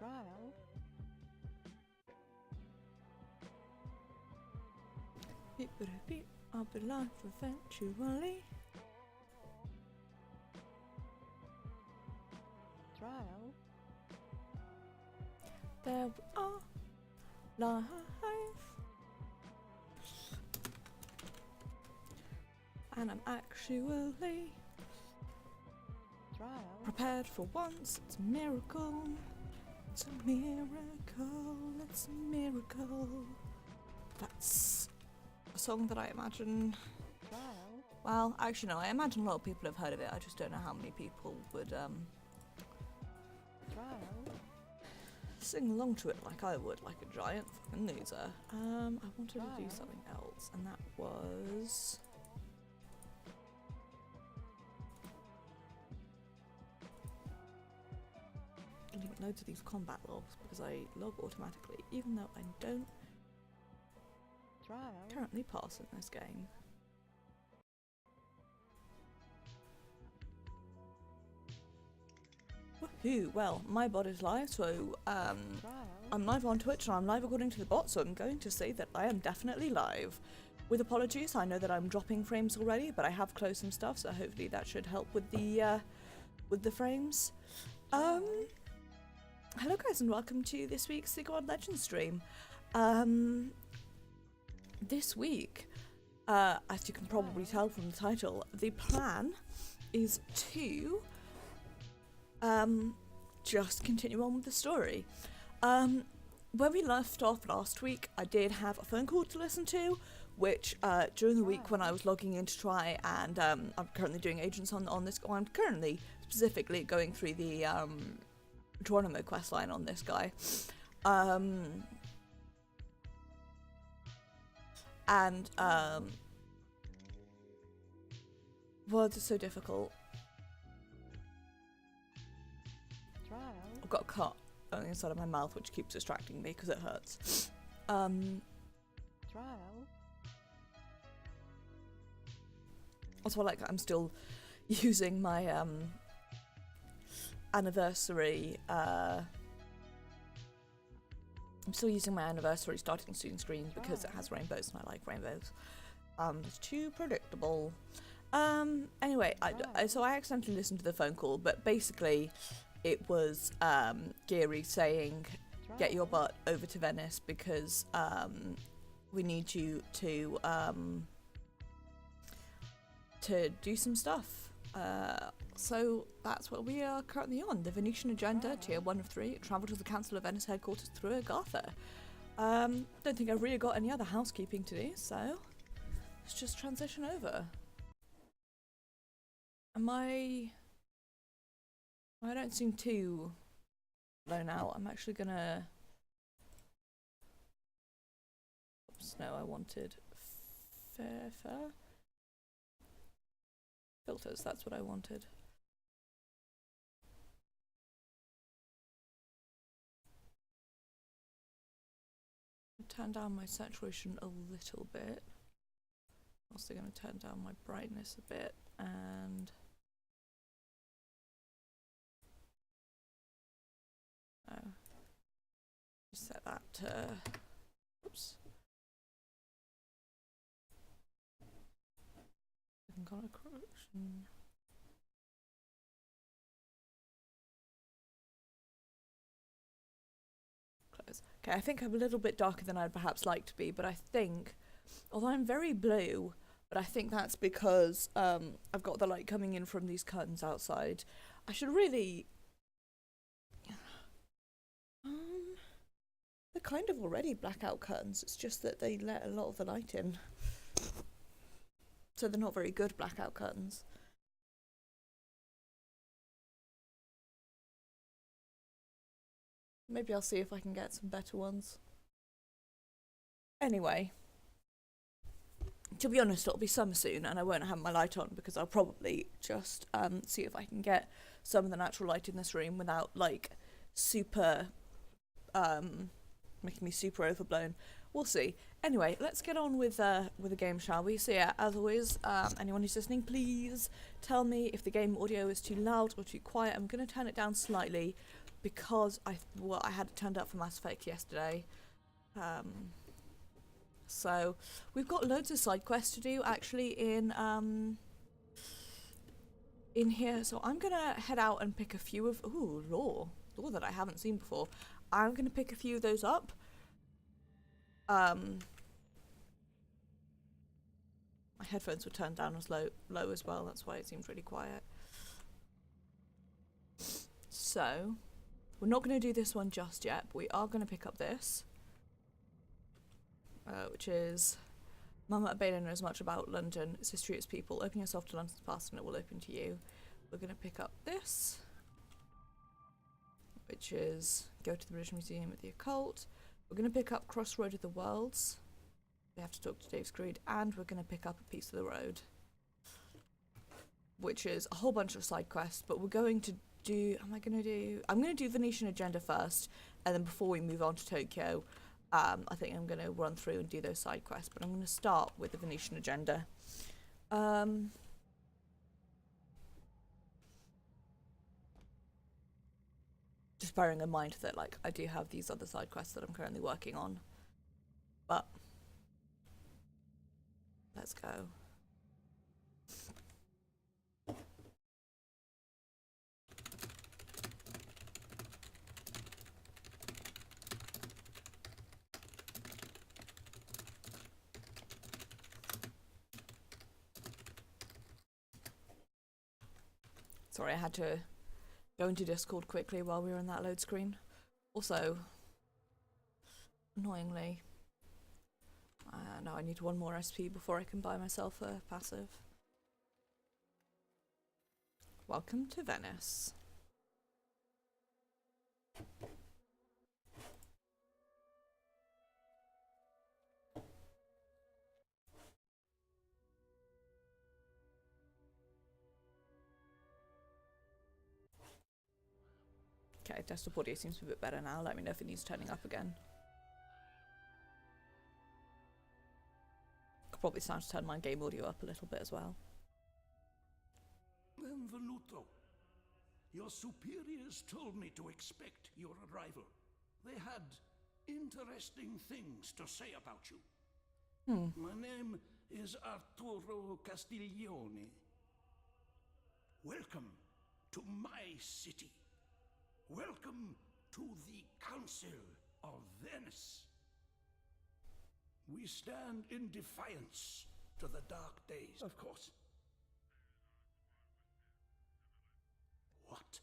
Trial. Beep, beep, beep. I'll be live eventually. Trial. There we are, live. And I'm actually Trial. prepared for once. It's a miracle. It's a miracle. It's a miracle. That's a song that I imagine. Trial. Well, actually, no. I imagine a lot of people have heard of it. I just don't know how many people would Trial. sing along to it like I would, like a giant fucking loser. I wanted to do something else, and that was. Deleting loads of these combat logs because I log automatically, even though I don't Trial. currently pass in this game. Woohoo! Well, my bot is live, so Trial. I'm live on Twitch and I'm live according to the bot, so I'm going to say that I am definitely live. With apologies, I know that I'm dropping frames already, but I have closed some stuff, so hopefully that should help with the frames. Hello guys and welcome to this week's The God Legend stream. This week, as you can probably tell from the title, the plan is to just continue on with the story. Where we left off last week, I did have a phone call to listen to, which during the week when I was logging in to try, and I'm currently doing agents on this. I'm currently specifically going through the Geronimo questline on this guy. Words are so difficult. Trial. I've got a cut on the inside of my mouth which keeps distracting me because it hurts. Trial. Also, like, I'm still using my anniversary. I'm still using my anniversary starting soon screen because it has rainbows and I like rainbows. It's too predictable. Anyway, so I accidentally listened to the phone call, but basically it was Geary saying, get your butt over to Venice because we need you to do some stuff. So that's what we are currently on. The Venetian Agenda, Tier 1 of 3, travel to the Council of Venice headquarters through Agatha. Don't think I've really got any other housekeeping to do, so let's just transition over. I don't seem too blown out. I'm actually gonna... Oops, no, I wanted fair filters, that's what I wanted. Turn down my saturation a little bit. Also going to turn down my brightness a bit and set that to, oops. Haven't got a correction. Close. Okay, I think I'm a little bit darker than I'd perhaps like to be, but I think, although I'm very blue, but I think that's because I've got the light coming in from these curtains outside. I should really... they're kind of already blackout curtains, it's just that they let a lot of the light in. So they're not very good blackout curtains. Maybe I'll see if I can get some better ones. Anyway, to be honest, it'll be summer soon and I won't have my light on because I'll probably just see if I can get some of the natural light in this room without, like, super... making me super overblown. We'll see. Anyway, let's get on with the game, shall we? So yeah, as always, anyone who's listening, please tell me if the game audio is too loud or too quiet. I'm going to turn it down slightly because I had it turned up for Mass Effect yesterday. So we've got loads of side quests to do actually in here. So I'm gonna head out and pick a few of lore that I haven't seen before. I'm gonna pick a few of those up. My headphones were turned down as low as well. That's why it seemed really quiet. So we're not going to do this one just yet, but we are going to pick up this, which is Mama Abela knows much about London, its history, its people. Open yourself to London's past and it will open to you. We're going to pick up this, which is go to the British Museum at the Occult. We're going to pick up Crossroad of the Worlds. We have to talk to Dave Screed, and we're going to pick up a piece of the road, which is a whole bunch of side quests, but we're going to do, I'm going to do Venetian Agenda first, and then before we move on to Tokyo, I think I'm going to run through and do those side quests, but I'm going to start with the Venetian Agenda. Just bearing in mind that, like, I do have these other side quests that I'm currently working on, but let's go. Sorry, I had to go into Discord quickly while we were on that load screen. Also, annoyingly, now I need one more SP before I can buy myself a passive. Welcome to Venice. Okay, desktop audio seems a bit better now. Let me know if it needs turning up again. Could probably sound to turn my game audio up a little bit as well. Benvenuto. Your superiors told me to expect your arrival. They had interesting things to say about you. My name is Arturo Castiglione. Welcome to my city. Welcome to the Council of Venice. We stand in defiance to the dark days, of course. What?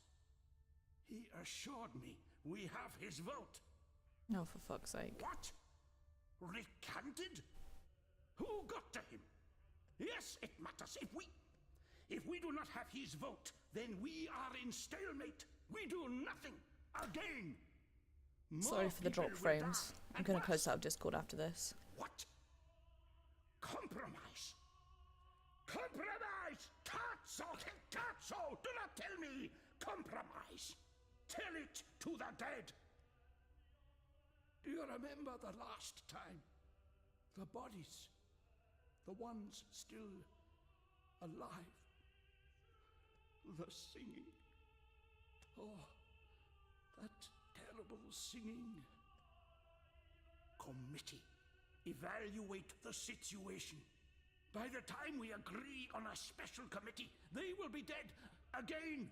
He assured me we have his vote. Oh, for fuck's sake. What? Recanted? Who got to him? Yes, it matters. If we do not have his vote, then we are in stalemate. We do nothing. Again. Sorry for the drop frames. I'm going to close out Discord after this. What? Compromise? Compromise! Cazzo, che cazzo! Do not tell me compromise. Tell it to the dead. Do you remember the last time? The bodies. The ones still alive. The singing. Oh, that terrible singing. Committee. Evaluate the situation. By the time we agree on a special committee, they will be dead again.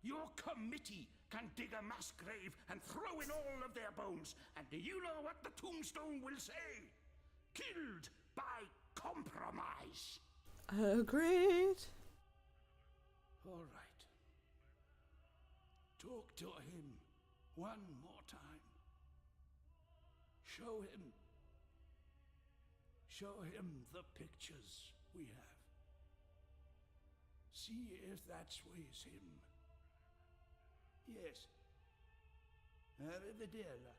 Your committee can dig a mass grave and throw in all of their bones. And do you know what the tombstone will say? Killed by compromise. Agreed. All right. Talk to him one more time. Show him the pictures we have. See if that sways him. Yes. Arrivederla.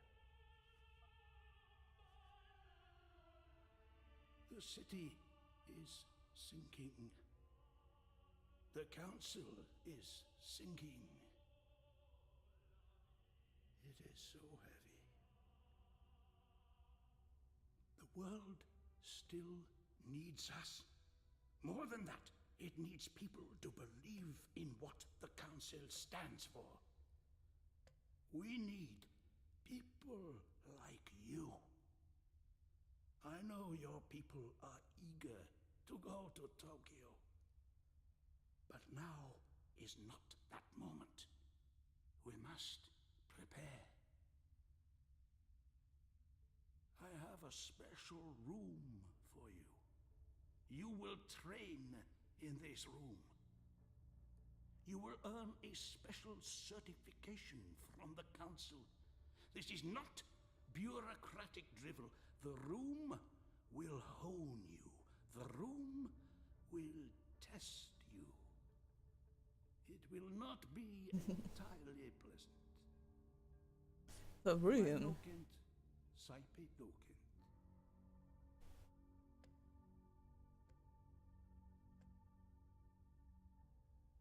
The city is sinking. The council is sinking. It is so heavy. The world still needs us. More than that, it needs people to believe in what the council stands for. We need people like you. I know your people are eager to go to Tokyo. But now is not that moment. We must prepare. I have a special room for you. You will train in this room. You will earn a special certification from the council. This is not bureaucratic drivel. The room will hone you. The room will test you. It will not be entirely pleasant. The room?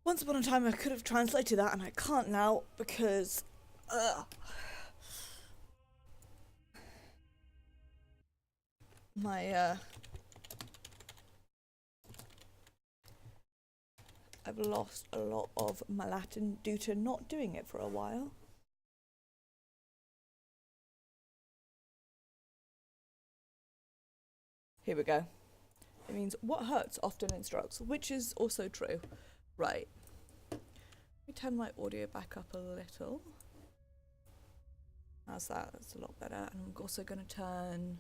Once upon a time I could have translated that and I can't now because I've lost a lot of my Latin due to not doing it for a while. Here we go. It means what hurts often instructs, which is also true. Right. Let me turn my audio back up a little. How's that? That's a lot better. And I'm also going to turn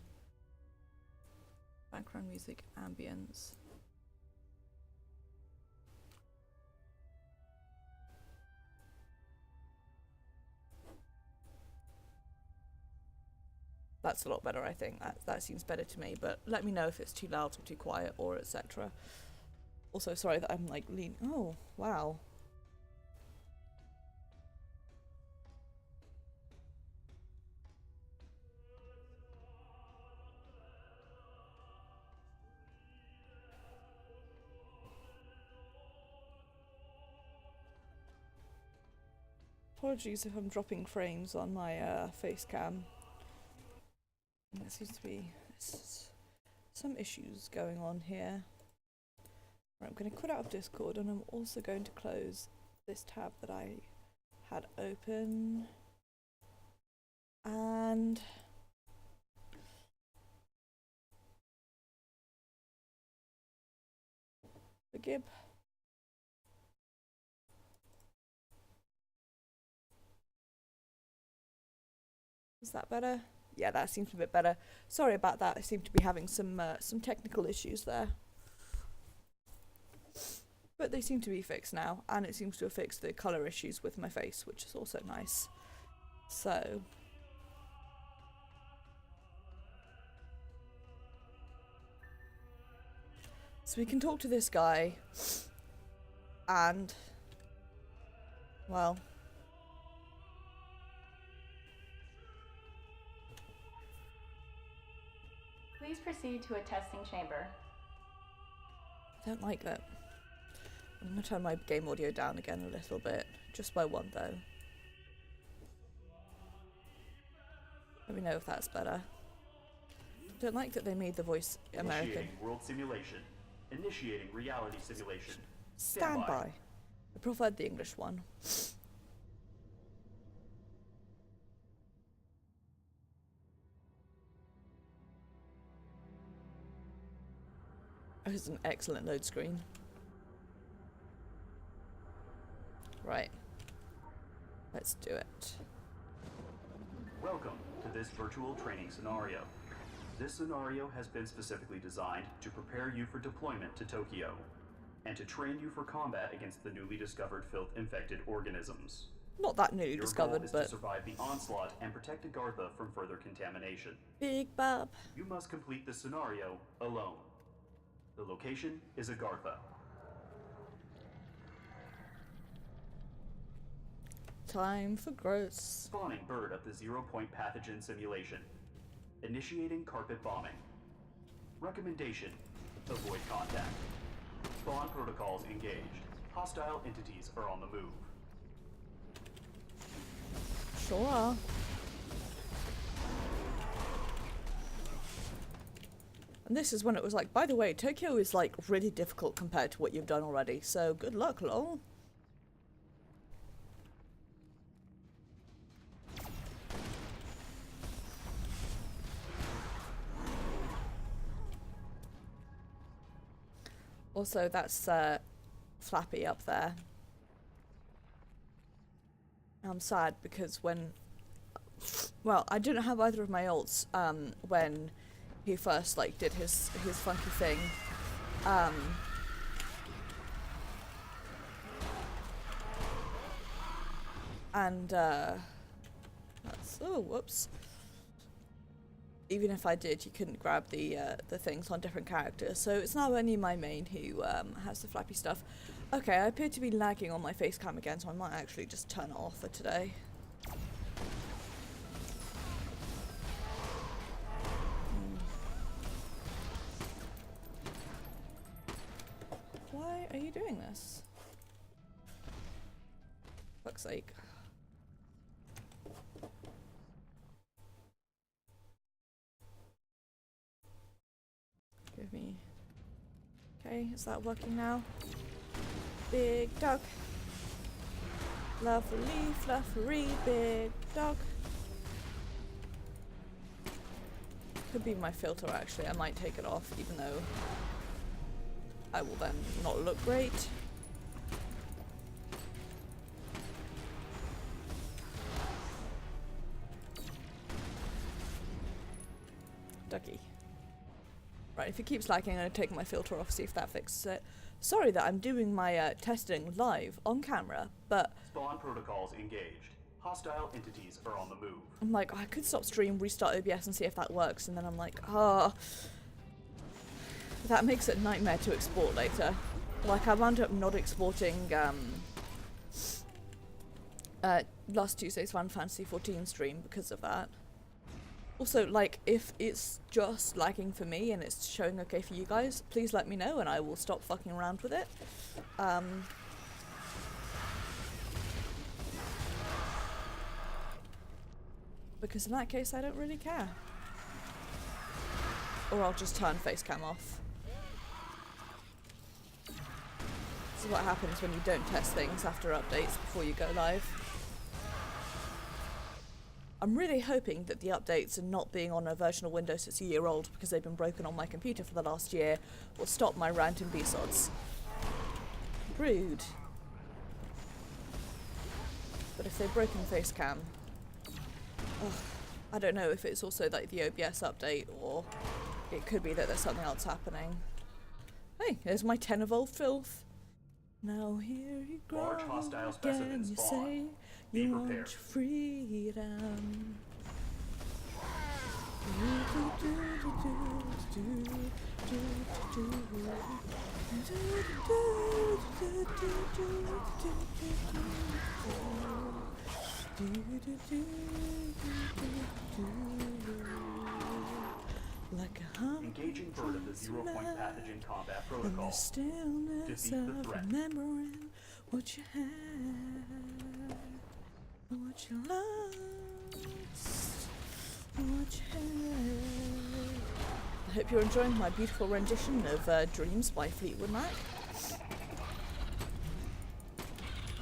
background music ambience. That's a lot better, I think. That seems better to me, but let me know if it's too loud or too quiet or etc. Also, sorry that I'm like oh, wow. Apologies if I'm dropping frames on my face cam. There seems to be some issues going on here. Right, I'm going to quit out of Discord and I'm also going to close this tab that I had open. And forgive. Is that better? Yeah, that seems a bit better. Sorry about that. I seem to be having some technical issues there. But they seem to be fixed now, and it seems to have fixed the colour issues with my face, which is also nice. So we can talk to this guy, and, well, please proceed to a testing chamber. I don't like that. I'm going to turn my game audio down again a little bit, just by one though. Let me know if that's better. I don't like that they made the voice American. Initiating world simulation. Initiating reality simulation. Stand by. I preferred the English one. Oh, it's an excellent load screen. Right. Let's do it. Welcome to this virtual training scenario. This scenario has been specifically designed to prepare you for deployment to Tokyo, and to train you for combat against the newly discovered filth-infected organisms. Not that newly Your discovered, goal is but to survive the onslaught and protect Agartha from further contamination. Big Bob. You must complete the scenario alone. The location is Agartha. Time for gross. Spawning bird of the zero-point pathogen simulation. Initiating carpet bombing. Recommendation: avoid contact. Spawn protocols engaged. Hostile entities are on the move. Sure are. And this is when it was like, by the way, Tokyo is like really difficult compared to what you've done already, so good luck, lol. Also, that's Flappy up there. I'm sad because when... Well, I didn't have either of my ults when he first like did his funky thing. And that's, oh, whoops. Even if I did, you couldn't grab the things on different characters. So it's now only my main who has the Flappy stuff. Okay, I appear to be lagging on my face cam again, so I might actually just turn it off for today. Why are you doing this? Fuck's sake. Give me... Okay, is that working now? Big dog. Lovely, fluffery, big dog. Could be my filter actually, I might take it off even though I will then not look great. Ducky. Right, if it keeps lagging, I'm going to take my filter off, see if that fixes it. Sorry that I'm doing my testing live on camera, but... Spawn protocols engaged. Hostile entities are on the move. I'm like, oh, I could stop stream, restart OBS and see if that works, and then I'm like, ah... That makes it a nightmare to export later. Like, I wound up not exporting last Tuesday's Final Fantasy XIV stream because of that. Also, like, if it's just lagging for me and it's showing okay for you guys, please let me know and I will stop fucking around with it. Because in that case, I don't really care. Or I'll just turn facecam off. This is what happens when you don't test things after updates before you go live. I'm really hoping that the updates and not being on a version of Windows that's a year old because they've been broken on my computer for the last year will stop my rant and BSODs. Rude. But if they've broken facecam, I don't know if it's also like the OBS update or it could be that there's something else happening. Hey, there's my Tenevold filth. Now here you go. Large hostile again, specimens you spawn. say Be you prepared. want your freedom. Like a Engaging bird of the zero-point pathogen combat in protocol. the stillness Defeat the of threat. remembering what you had, what you lost, what you had. I hope you're enjoying my beautiful rendition of Dreams by Fleetwood Mac.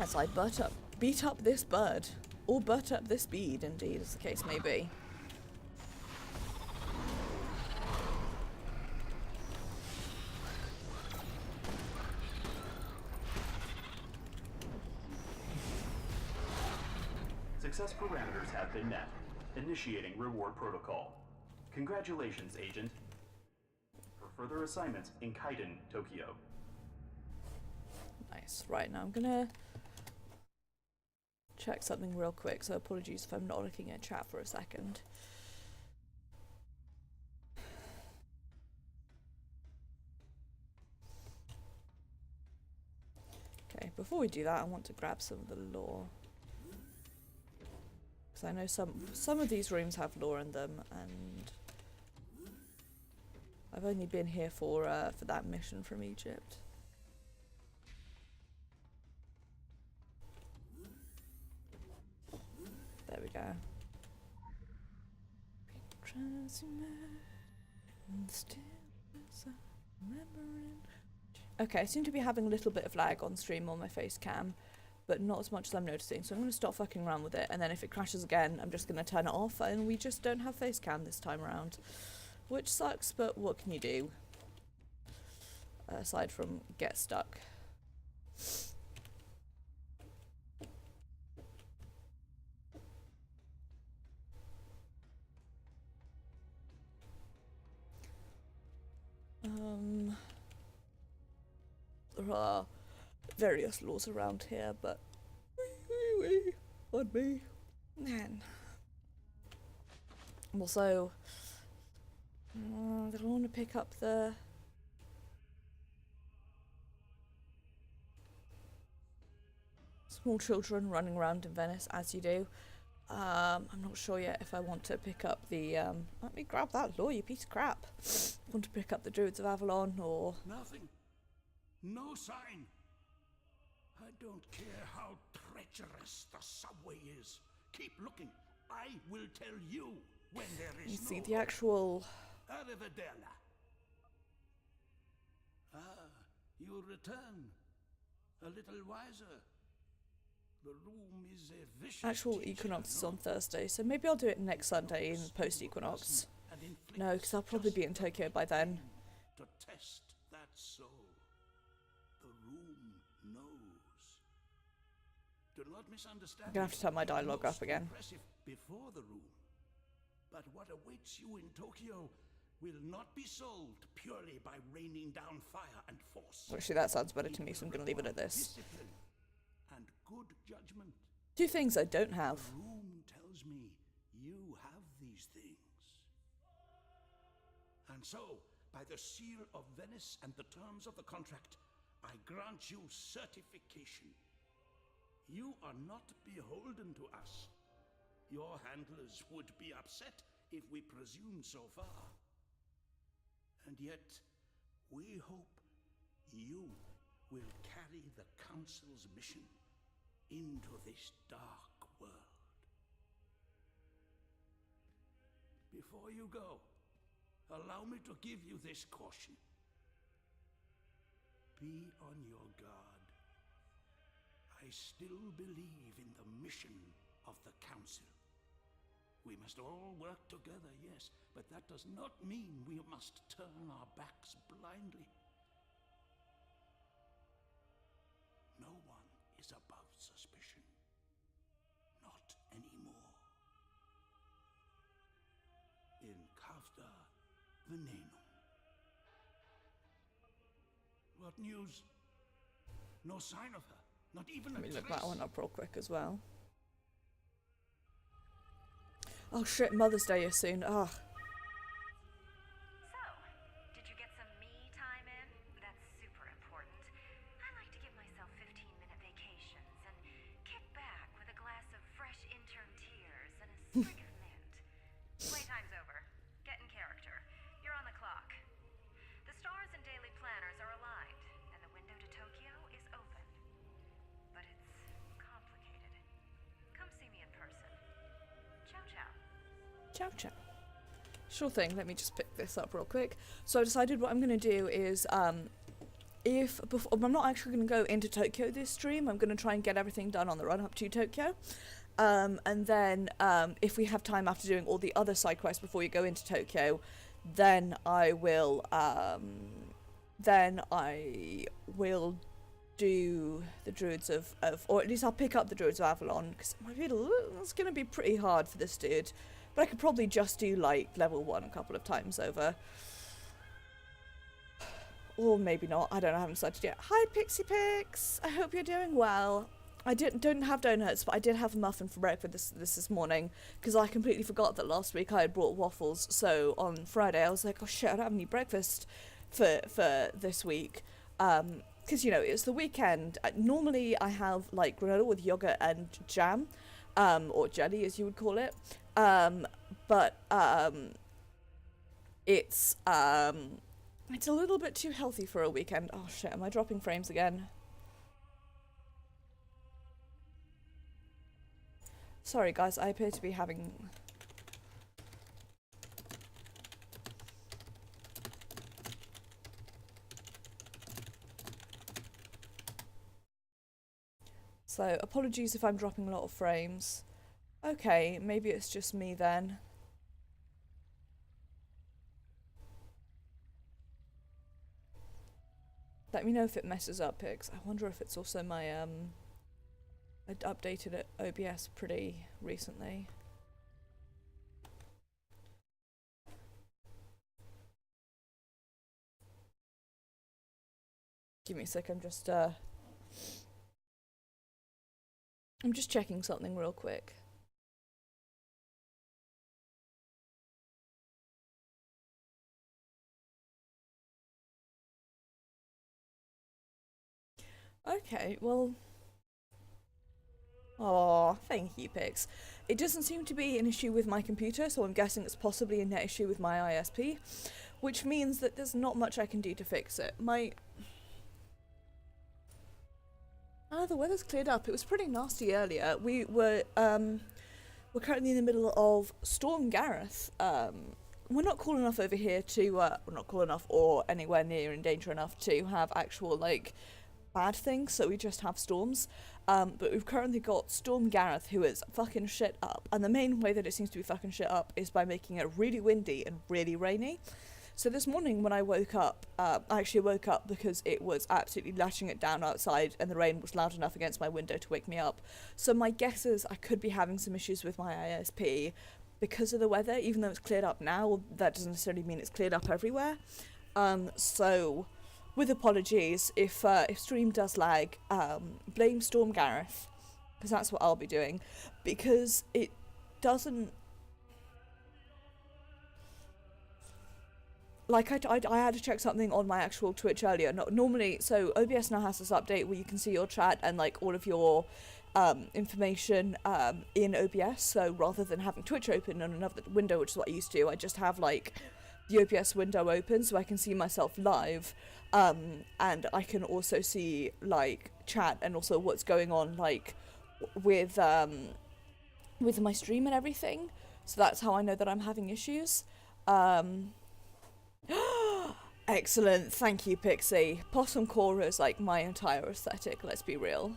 As I beat up this bird, or butt up this bead, indeed, as the case may be. Success parameters have been met. Initiating reward protocol. Congratulations, Agent. For further assignments in Kaiden, Tokyo. Nice. Right, now I'm gonna check something real quick, so apologies if I'm not looking at chat for a second. Okay, before we do that, I want to grab some of the lore. Because I know some of these rooms have lore in them, and I've only been here for that mission from Egypt. There we go. Okay, I seem to be having a little bit of lag on stream on my face cam, but not as much as I'm noticing, so I'm going to stop fucking around with it, and then if it crashes again, I'm just going to turn it off, and we just don't have face cam this time around. Which sucks, but what can you do? aside from get stuck. There are various laws around here, but would be man. Also, I don't want to pick up the small children running around in Venice, as you do. I'm not sure yet if I want to pick up the, let me grab that law, you piece of crap. Want to pick up the Druids of Avalon, or... Nothing. No sign. I don't care how treacherous the subway is. Keep looking. I will tell you when there is You see no the actual... Arrivederla. Ah, you return. A little wiser. The room is a vicious actual teacher, equinox is no? on Thursday, so maybe I'll do it next Sunday in post-equinox. And inflicts No, because I'll probably be in just the Tokyo by then. to test that soul. The room knows. Do not misunderstand. I'm gonna have to turn my dialogue up again. Impressive before the room, but what awaits you in Tokyo will not be solved purely by raining down fire and force. Actually, that sounds better to me, so I'm gonna leave it at this. Discipline and good judgment. Two things I don't have. The room tells me you have these things. And so, by the seal of Venice and the terms of the contract, I grant you certification. You are not beholden to us. Your handlers would be upset if we presumed so far. And yet, we hope you will carry the Council's mission into this dark world. Before you go, allow me to give you this caution. Be on your guard. I still believe in the mission of the Council. We must all work together, yes, but that does not mean we must turn our backs blindly. No one is above suspicion. Not anymore. In Kavda Venenum. What news? No sign of her. Not even Let a me look trace. that one up real quick as well. Oh shit, Mother's Day is soon. Ah. So, did you get some me time in? That's super important. I like to give myself 15-minute vacations and kick back with a glass of fresh intern tears and a sprig of mint. Playtime's over. Get in character. You're on the clock. The stars and daily planners are aligned, and the window to Tokyo is open. But it's complicated. Come see me in person. Ciao, ciao. Ciao ciao. Sure thing, let me just pick this up real quick. So I decided what I'm going to do is, I'm not actually going to go into Tokyo this stream, I'm going to try and get everything done on the run up to Tokyo. And then if we have time after doing all the other side quests before you go into Tokyo, then I will do the Druids of or at least I'll pick up the Druids of Avalon, because it's going to be pretty hard for this dude. But I could probably just do, like, level 1 a couple of times over. Or maybe not. I don't know. I haven't decided yet. Hi, Pixie Pix! I hope you're doing well. I don't have donuts, but I did have a muffin for breakfast this morning, because I completely forgot that last week I had brought waffles. So on Friday I was like, oh shit, I don't have any breakfast for this week. Because, you know, it's the weekend. Normally I have, like, granola with yogurt and jam, or jelly as you would call it. But it's a little bit too healthy for a weekend. Oh shit, am I dropping frames again? Sorry guys, I appear to be having... So, apologies if I'm dropping a lot of frames. Okay, maybe it's just me then. Let me know if it messes up, Pigs. I wonder if it's also my, I updated it OBS pretty recently. Give me a sec, I'm just checking something real quick. Okay, well... Oh, thank you, Pix. It doesn't seem to be an issue with my computer, so I'm guessing it's possibly a net issue with my ISP, which means that there's not much I can do to fix it. The weather's cleared up. It was pretty nasty earlier. We're currently in the middle of Storm Gareth. We're not cool enough over here to, we're not cool enough or anywhere near in danger enough to have actual, like, bad things, so we just have storms. But we've currently got Storm Gareth, who is fucking shit up. And the main way that it seems to be fucking shit up is by making it really windy and really rainy. So this morning when I woke up, I actually woke up because it was absolutely lashing it down outside and the rain was loud enough against my window to wake me up. So my guess is I could be having some issues with my ISP because of the weather. Even though it's cleared up now, that doesn't necessarily mean it's cleared up everywhere. So with apologies, if stream does lag, blame Storm Gareth, because that's what I'll be doing, because it doesn't... Like, I had to check something on my actual Twitch earlier. Normally, so OBS now has this update where you can see your chat and, like, all of your information in OBS. So rather than having Twitch open on another window, which is what I used to, I just have, like, the OBS window open so I can see myself live. And I can also see, like, chat and also what's going on, like, with my stream and everything. So that's how I know that I'm having issues. Excellent, thank you, Pixie. Possum Core is like my entire aesthetic, let's be real.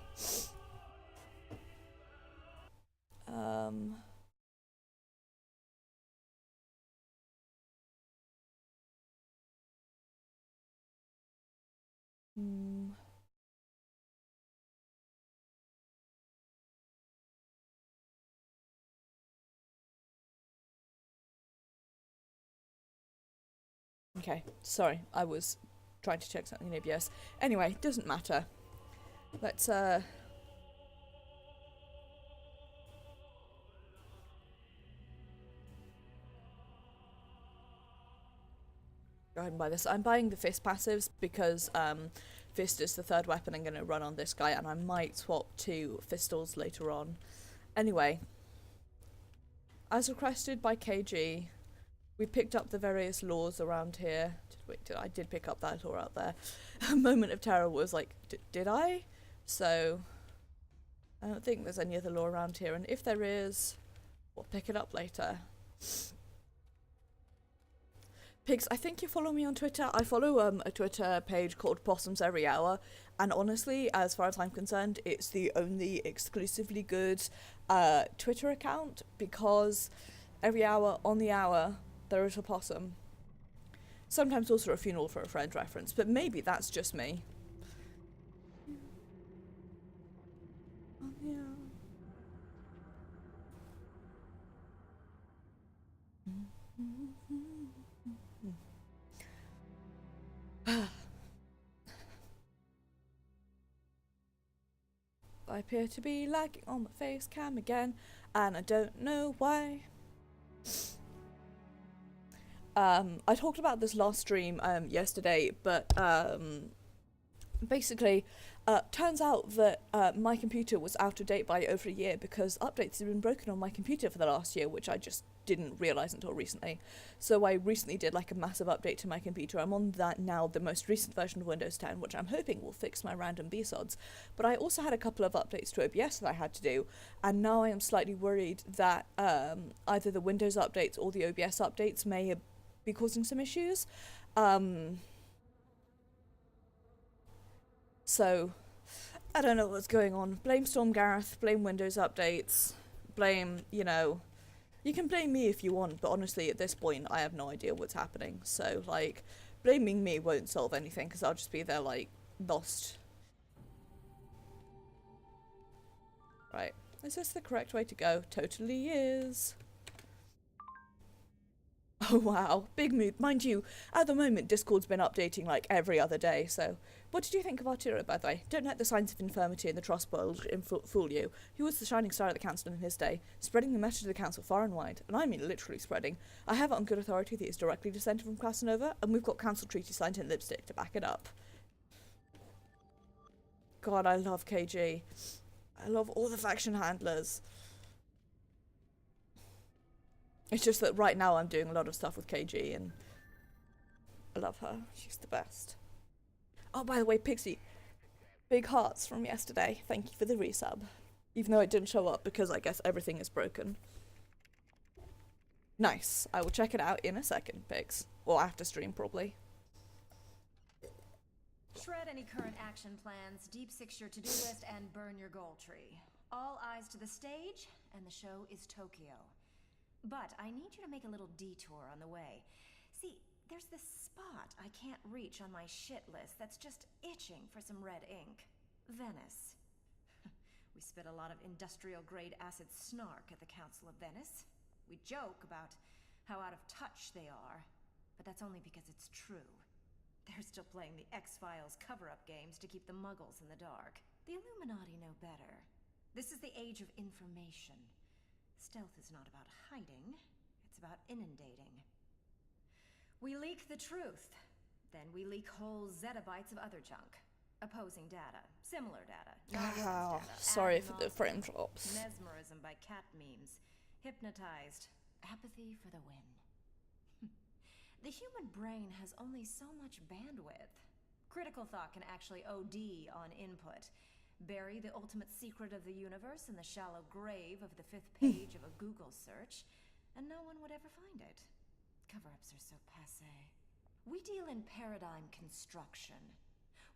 Okay, sorry, I was trying to check something in OBS. Anyway, doesn't matter. Let's go ahead and buy this. I'm buying the Fist passives because Fist is the third weapon I'm going to run on this guy, and I might swap to Fistals later on. Anyway, as requested by KG, we picked up the various laws around here. I did pick up that law out there. A moment of terror was like, did I? So, I don't think there's any other law around here, and if there is, we'll pick it up later. Pigs, I think you follow me on Twitter. I follow a Twitter page called Possums Every Hour, and honestly, as far as I'm concerned, it's the only exclusively good Twitter account, because every hour on the hour there is a possum. Sometimes also a funeral for a friend reference, but maybe that's just me. I appear to be lagging on my face cam again, and I don't know why. I talked about this last stream yesterday, but basically, turns out that my computer was out of date by over a year because updates had been broken on my computer for the last year, which I just didn't realise until recently. So I recently did like a massive update to my computer. I'm on that now, the most recent version of Windows 10, which I'm hoping will fix my random BSODs. But I also had a couple of updates to OBS that I had to do, and now I am slightly worried that either the Windows updates or the OBS updates may be causing some issues. So, I don't know what's going on. Blame Storm Gareth, blame Windows updates, blame, you know, you can blame me if you want, but honestly, at this point, I have no idea what's happening. So, like, blaming me won't solve anything, because I'll just be there, like, lost. Right. Is this the correct way to go? Totally is. Oh wow, big mood. Mind you, at the moment Discord's been updating like every other day, so... What did you think of Arturo, by the way? Don't let the signs of infirmity in the trust world fool you. He was the shining star of the council in his day, spreading the message of the council far and wide. And I mean literally spreading. I have it on good authority that he is directly descended from Casanova, and we've got council treaty signed in lipstick to back it up. God, I love KG. I love all the faction handlers. It's just that right now I'm doing a lot of stuff with KG, and I love her. She's the best. Oh, by the way, Pixie, big hearts from yesterday. Thank you for the resub. Even though it didn't show up because I guess everything is broken. Nice. I will check it out in a second, Pix. Or after stream, probably. Shred any current action plans, deep six your to-do list, and burn your goal tree. All eyes to the stage, and the show is Tokyo. But I need you to make a little detour on the way. See, there's this spot I can't reach on my shit list that's just itching for some red ink. Venice. We spit a lot of industrial-grade acid snark at the Council of Venice. We joke about how out of touch they are, but that's only because it's true. They're still playing the X-Files cover-up games to keep the muggles in the dark. The Illuminati know better. This is the age of information. Stealth is not about hiding, it's about inundating. We leak the truth, then we leak whole zettabytes of other junk. Opposing data, similar data, Oh, data, sorry ad for the frame drops. mesmerism by cat memes, hypnotized, apathy for the win. The human brain has only so much bandwidth. Critical thought can actually OD on input. Bury the ultimate secret of the universe in the shallow grave of the 5th page of a Google search, and no one would ever find it. Cover-ups are so passé. We deal in paradigm construction.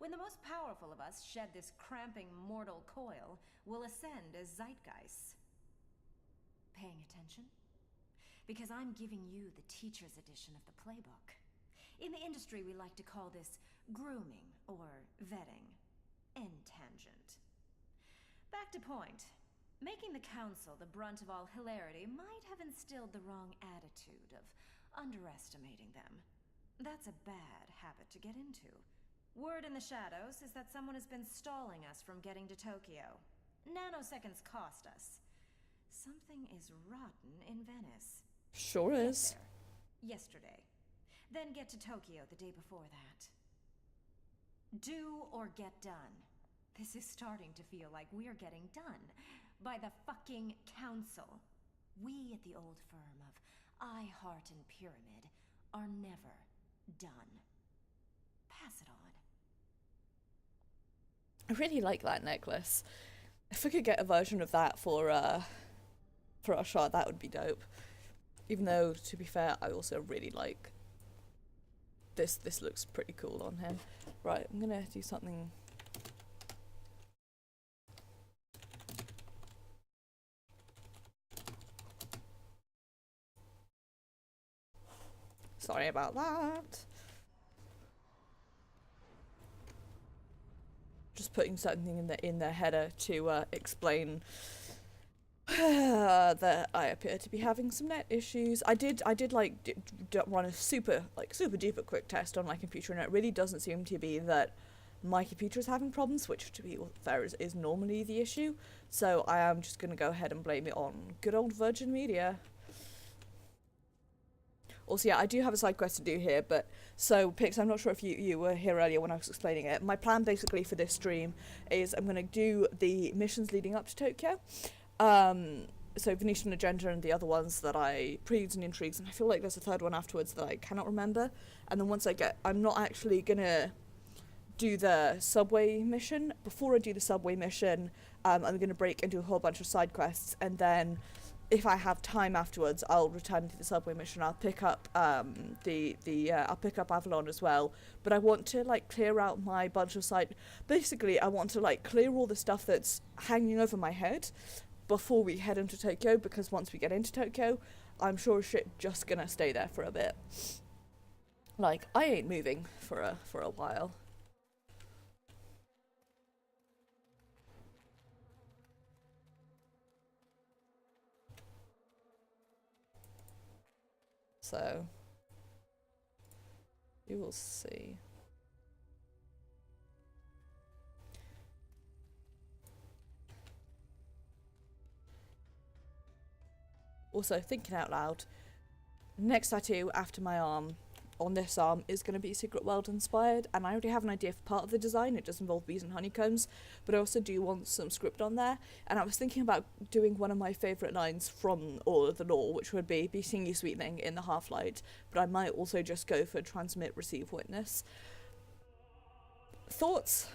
When the most powerful of us shed this cramping mortal coil, we'll ascend as zeitgeists. Paying attention? Because I'm giving you the teacher's edition of the playbook. In the industry, we like to call this grooming or vetting. End tangent. Back to point. Making the council the brunt of all hilarity might have instilled the wrong attitude of underestimating them. That's a bad habit to get into. Word in the shadows is that someone has been stalling us from getting to Tokyo. Nanoseconds cost us. Something is rotten in Venice. Sure Get is. there yesterday. Then get to Tokyo the day before that. Do or get done. This is starting to feel like we're getting done by the fucking council. We at the old firm of I, Heart, and Pyramid are never done. Pass it on. I really like that necklace. If we could get a version of that for our shot, that would be dope. Even though, to be fair, I also really like this. This looks pretty cool on him. Right, I'm gonna do something. Sorry about that. Just putting something in the header to explain that I appear to be having some net issues. I did run a super duper quick test on my computer, and it really doesn't seem to be that my computer is having problems, which to be fair is normally the issue. So I am just gonna go ahead and blame it on good old Virgin Media. Also, yeah, I do have a side quest to do here, but so Pix, I'm not sure if you were here earlier when I was explaining it. My plan basically for this stream is I'm going to do the missions leading up to Tokyo. So Venetian Agenda and the other ones that I Preludes and Intrigues, and I feel like there's a third one afterwards that I cannot remember. And then once I'm not actually going to do the subway mission. Before I do the subway mission, I'm going to break and do a whole bunch of side quests, and then if I have time afterwards, I'll return to the subway mission. I'll pick up I'll pick up Avalon as well. But I want to clear out my bunch of side. Basically, I want to clear all the stuff that's hanging over my head before we head into Tokyo. Because once we get into Tokyo, I'm sure shit just gonna stay there for a bit. I ain't moving for a while. So you will see. Also, thinking out loud, next tattoo after my arm, on this arm, is going to be Secret World inspired, and I already have an idea for part of the design. It does involve bees and honeycombs, but I also do want some script on there, and I was thinking about doing one of my favourite lines from all of the lore, which would be seeing you sweetling in the half-light, but I might also just go for transmit, receive, witness. Thoughts?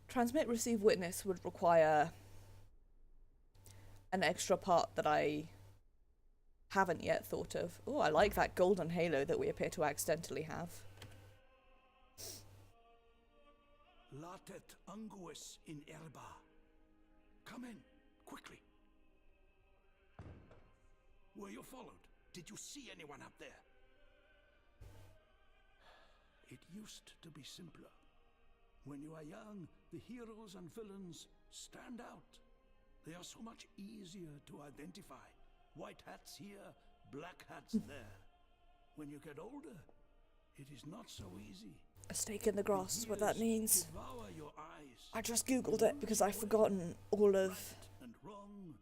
Transmit, receive, witness would require an extra part that I haven't yet thought of. Oh, I like that golden halo that we appear to accidentally have. Latet unguis in erba. Come in, quickly. Were you followed? Did you see anyone up there? It used to be simpler. When you are young, the heroes and villains stand out. They are so much easier to identify. White hats here, black hats there. When you get older, it is not so easy. A stake in the grass is what that means. Devour your eyes. I just googled it because I've forgotten all of... Right and wrong.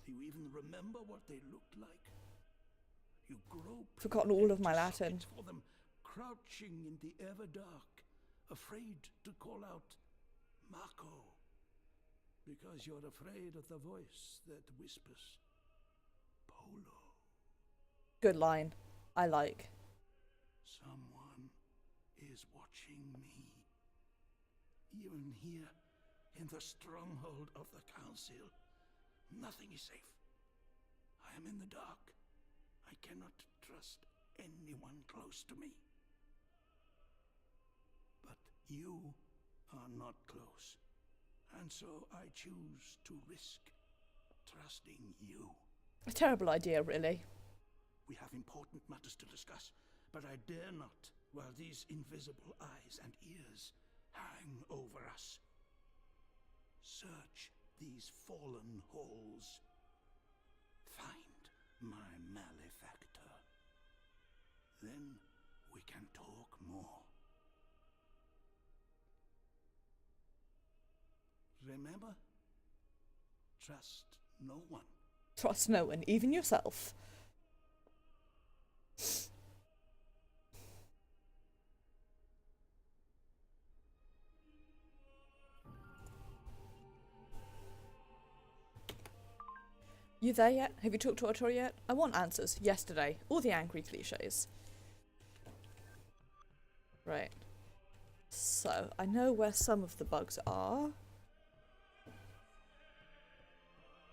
Do you even remember what they looked like? You grope Forgotten all of my empty Latin. sockets for them, crouching in the ever dark, afraid to call out Marco, because you're afraid of the voice that whispers Polo. Good line. I like. Someone is watching me. Even here, in the stronghold of the Council, nothing is safe. I am in the dark. I cannot trust anyone close to me. But you are not close, and so I choose to risk trusting you. A terrible idea, really. We have important matters to discuss, but I dare not while these invisible eyes and ears hang over us. Search these fallen halls. Find my malefactor. Then we can talk more. Remember, trust no one. Trust no one, even yourself. You there yet? Have you talked to Arturo yet? I want answers. Yesterday. All the angry cliches. Right. So, I know where some of the bugs are.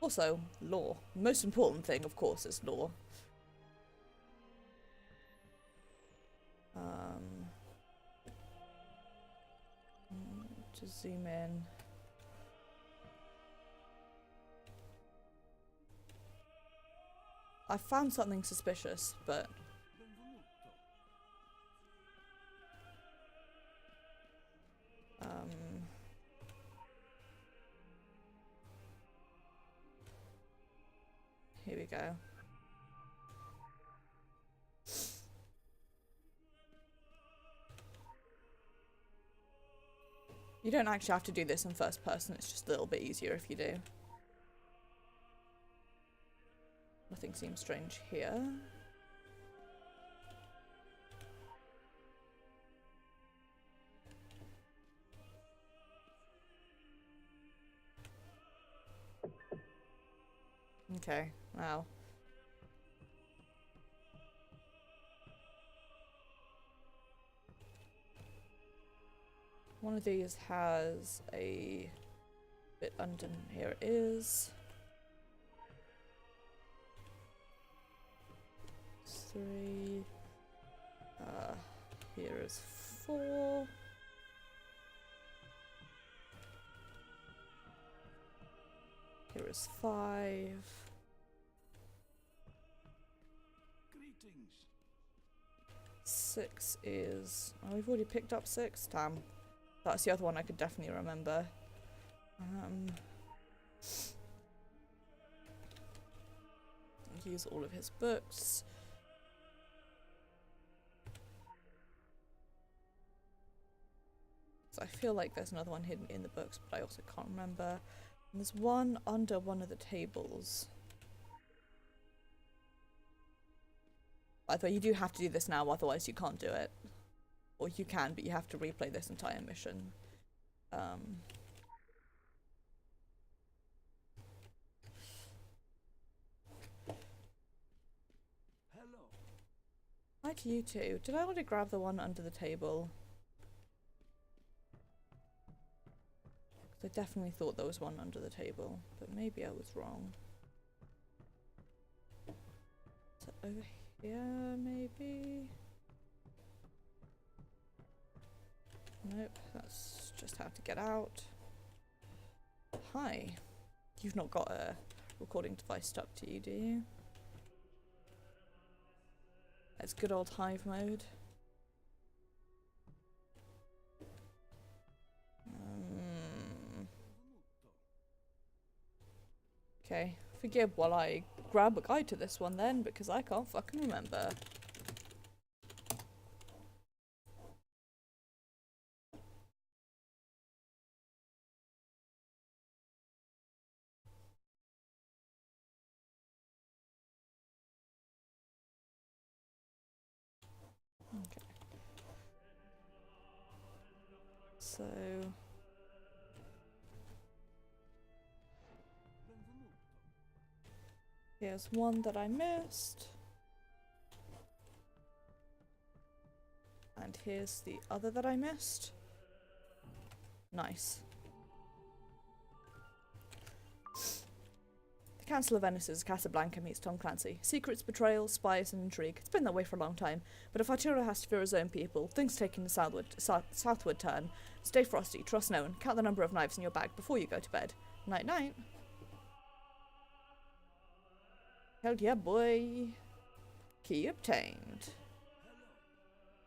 Also, lore. Most important thing, of course, is lore. Just zoom in. I found something suspicious, but... here we go. You don't actually have to do this in first person, it's just a little bit easier if you do. Nothing seems strange here. Okay, wow. One of these has a bit undone. Here it is. 3. Here is 4. Here is 5. Greetings. 6 is... Oh, we've already picked up 6? Damn. That's the other one I could definitely remember. Use all of his books. So I feel like there's another one hidden in the books, but I also can't remember. And there's one under one of the tables. By the way, you do have to do this now, otherwise you can't do it. Or you can, but you have to replay this entire mission. Hello. Hi to you too. Did I already grab the one under the table? I definitely thought there was one under the table, but maybe I was wrong. Is it over here, maybe? Nope, that's just how to get out. Hi. You've not got a recording device stuck to you, do you? It's good old hive mode. Okay, forgive while I grab a guide to this one then, because I can't fucking remember. Okay. So... here's one that I missed. And here's the other that I missed. Nice. The Council of Venice is Casablanca meets Tom Clancy. Secrets, betrayal, spies, and intrigue. It's been that way for a long time. But if Arturo has to fear his own people, things taking a southward turn. Stay frosty, trust no one, count the number of knives in your bag before you go to bed. Night night. Hell yeah, boy. Key obtained.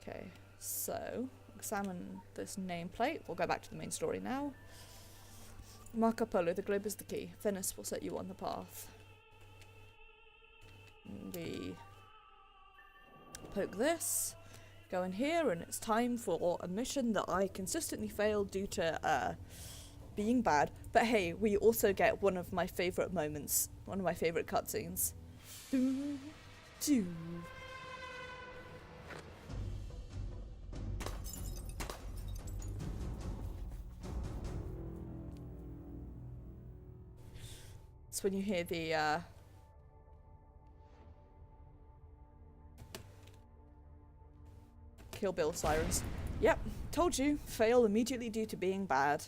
Okay, so examine this nameplate. We'll go back to the main story now. Marco Polo, the globe is the key. Venice will set you on the path. We poke this, go in here, and it's time for a mission that I consistently fail due to being bad. But hey, we also get one of my favourite moments, one of my favourite cutscenes. Doo, doo. It's when you hear the Kill Bill sirens. Yep, told you. Fail immediately due to being bad.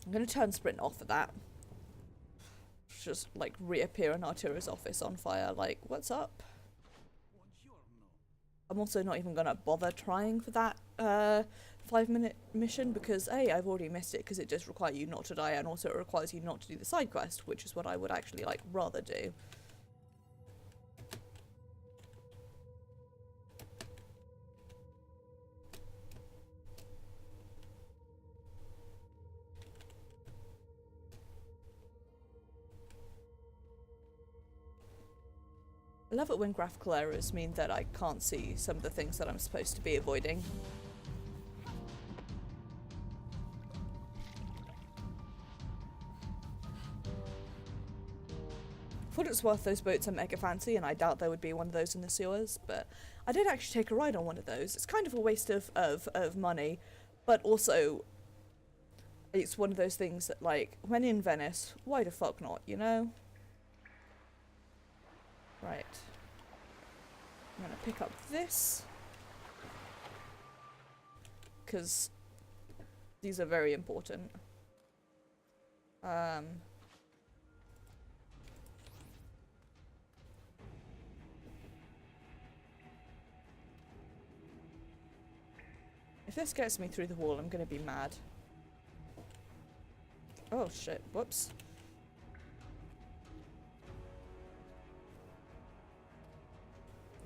I'm gonna turn sprint off for that. Just like reappear in Arturo's office on fire, like, what's up? I'm also not even gonna bother trying for that 5-minute mission because A, I've already missed it because it just requires you not to die, and also it requires you not to do the side quest, which is what I would actually like rather do. I love it when graphical errors mean that I can't see some of the things that I'm supposed to be avoiding. For what it's worth, those boats are mega fancy, and I doubt there would be one of those in the sewers, but I did actually take a ride on one of those. It's kind of a waste of money, but also it's one of those things that, like, when in Venice, why the fuck not, you know? Right. I'm gonna pick up this. Because these are very important. If this gets me through the wall, I'm gonna be mad. Oh shit, whoops.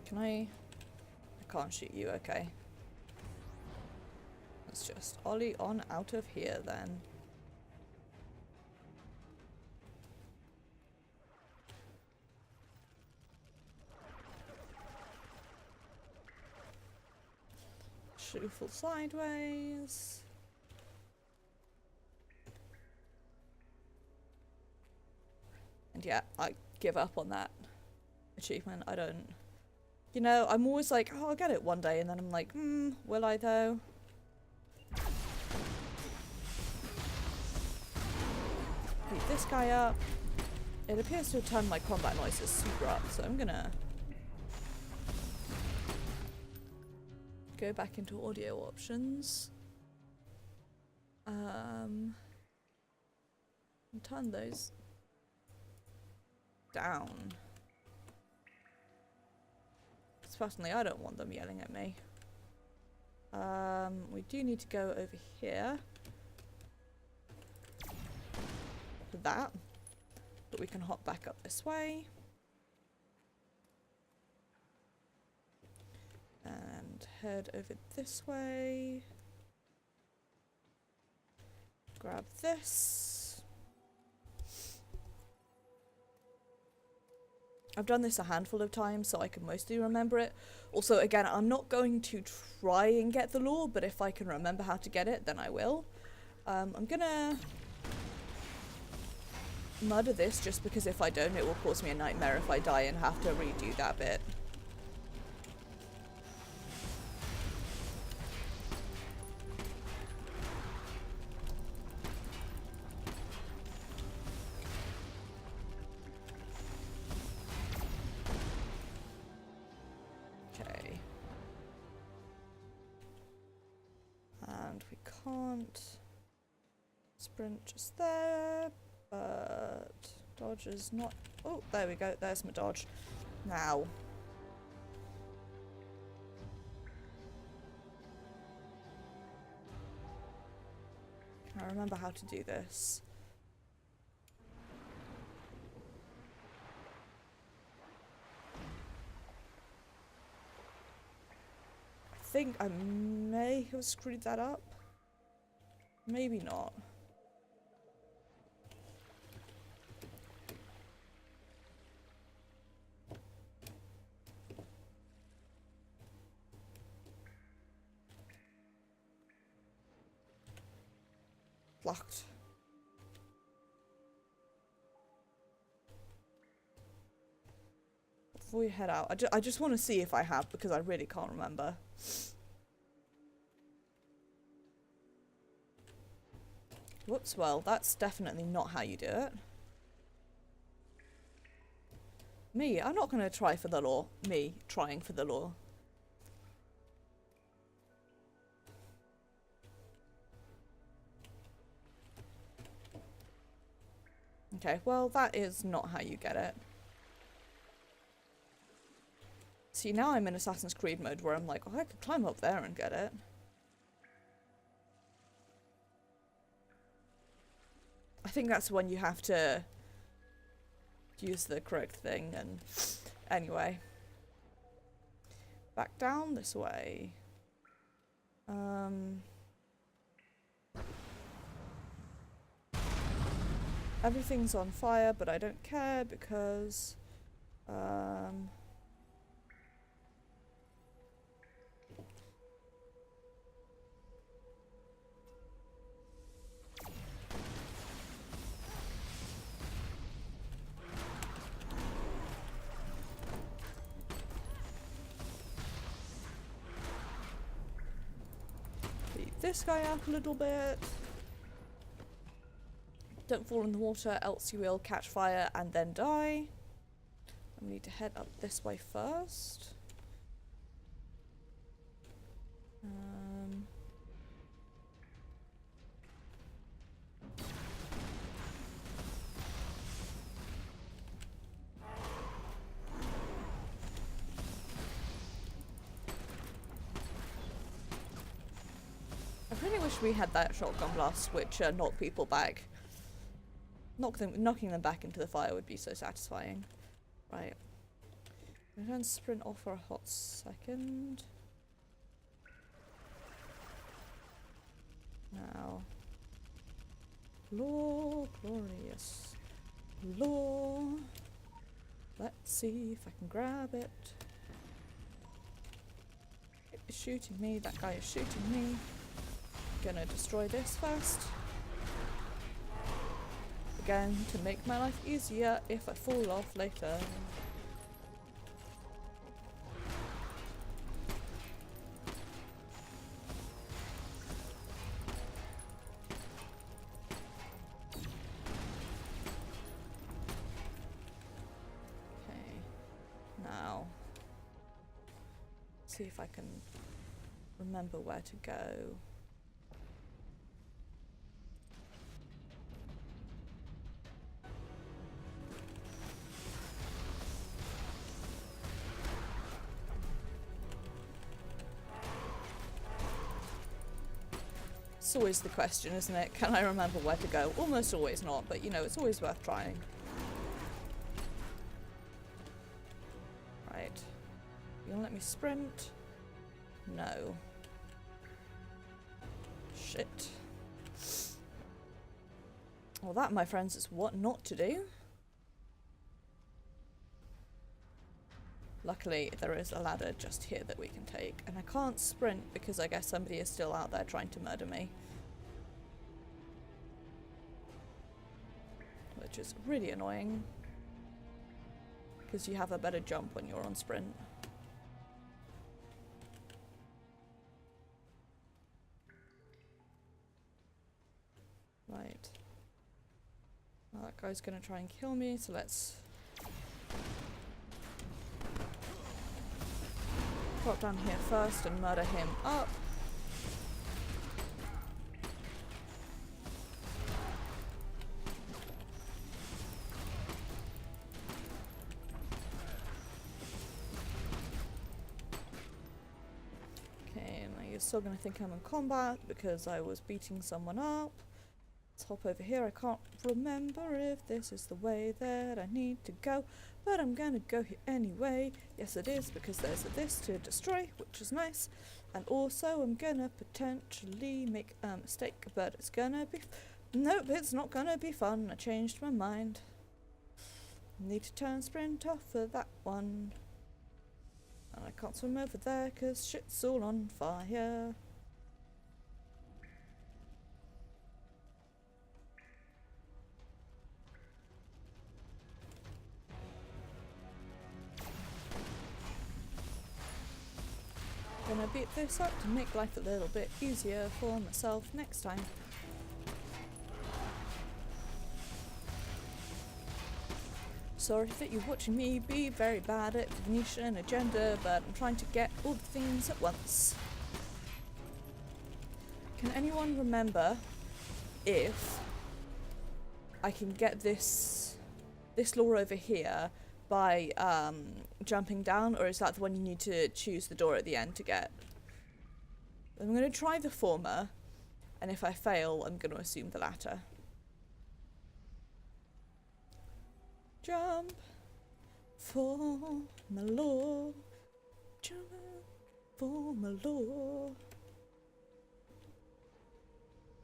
Can I Can't shoot you, okay. Let's just ollie on out of here then. Shuffle sideways. And yeah, I give up on that achievement. I don't... You know, I'm always like, oh, I'll get it one day, and then I'm like, will I though? Beat this guy up. It appears to have turned my combat noises super up, so I'm gonna go back into audio options. And turn those down. Personally, I don't want them yelling at me. We do need to go over here for that, but we can hop back up this way and head over this way. Grab this. I've done this a handful of times, so I can mostly remember it. Also, again, I'm not going to try and get the lore, but if I can remember how to get it, then I will. I'm gonna murder this, just because if I don't, it will cause me a nightmare if I die and have to redo that bit. Can't sprint just there, but dodge is not... Oh, there we go, there's my dodge. Now. I remember how to do this. I think I may have screwed that up. Maybe not. Locked. Before we head out, I just want to see if I have, because I really can't remember. Whoops, well, that's definitely not how you do it. Me, I'm not going to try for the lore. Me, trying for the lore. Okay, well, that is not how you get it. See, now I'm in Assassin's Creed mode where I'm like, oh, I could climb up there and get it. I think that's when you have to use the correct thing, and anyway. Back down this way. Everything's on fire, but I don't care because this guy up a little bit. Don't fall in the water, else you will catch fire and then die. I need to head up this way first. I really wish we had that shotgun blast which knocked people back. Knocking them back into the fire would be so satisfying. Right. I'm going to sprint off for a hot second. Now. Law, glorious. Law. Let's see if I can grab it. It's shooting me. That guy is shooting me. Gonna destroy this first. Again, to make my life easier if I fall off later. See if I can remember where to go. It's always the question, isn't it? Can I remember where to go? Almost always not, but you know, it's always worth trying. Right. You gonna let me sprint? No. Shit. Well, that, my friends, is what not to do. Luckily, there is a ladder just here that we can take. And I can't sprint because I guess somebody is still out there trying to murder me. Which is really annoying. Because you have a better jump when you're on sprint. Right. Well, that guy's gonna try and kill me, so let's drop down here first and murder him up. Okay, and you're still gonna think I'm in combat because I was beating someone up. Let's hop over here. I can't remember if this is the way that I need to go, but I'm gonna go here anyway. Yes, it is, because there's this to destroy, which is nice. And also, I'm gonna potentially make a mistake, but it's gonna be... Nope, it's not gonna be fun. I changed my mind. Need to turn sprint off for that one. And I can't swim over there, because shit's all on fire. Gonna beat this up to make life a little bit easier for myself next time. Sorry that you're watching me be very bad at Venetian agenda, but I'm trying to get all the things at once. Can anyone remember if I can get this lore over here by jumping down, or is that the one you need to choose the door at the end to get? I'm going to try the former, and if I fail, I'm going to assume the latter. Jump for my lore, jump for my lore.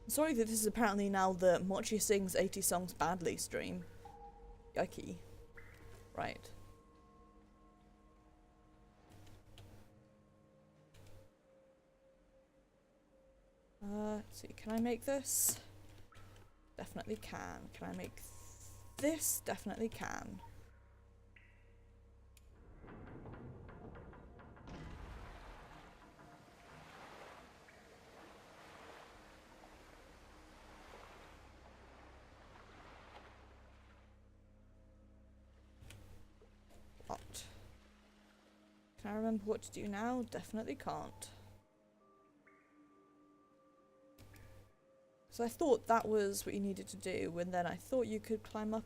Sorry that this is apparently now the Mochi Sings 80 Songs Badly stream. Yucky. Right. Let's see, can I make this? Definitely can. Can I make this? Definitely can. What? Can I remember what to do now? Definitely can't. So I thought that was what you needed to do, and then I thought you could climb up.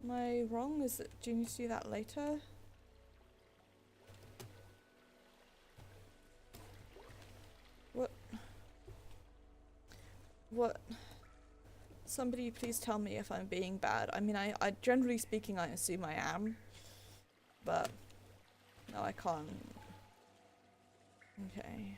Am I wrong? Is it? Do you need to do that later? What? What? Somebody please tell me if I'm being bad. I mean, I generally speaking, I assume I am. But, no, I can't. Okay.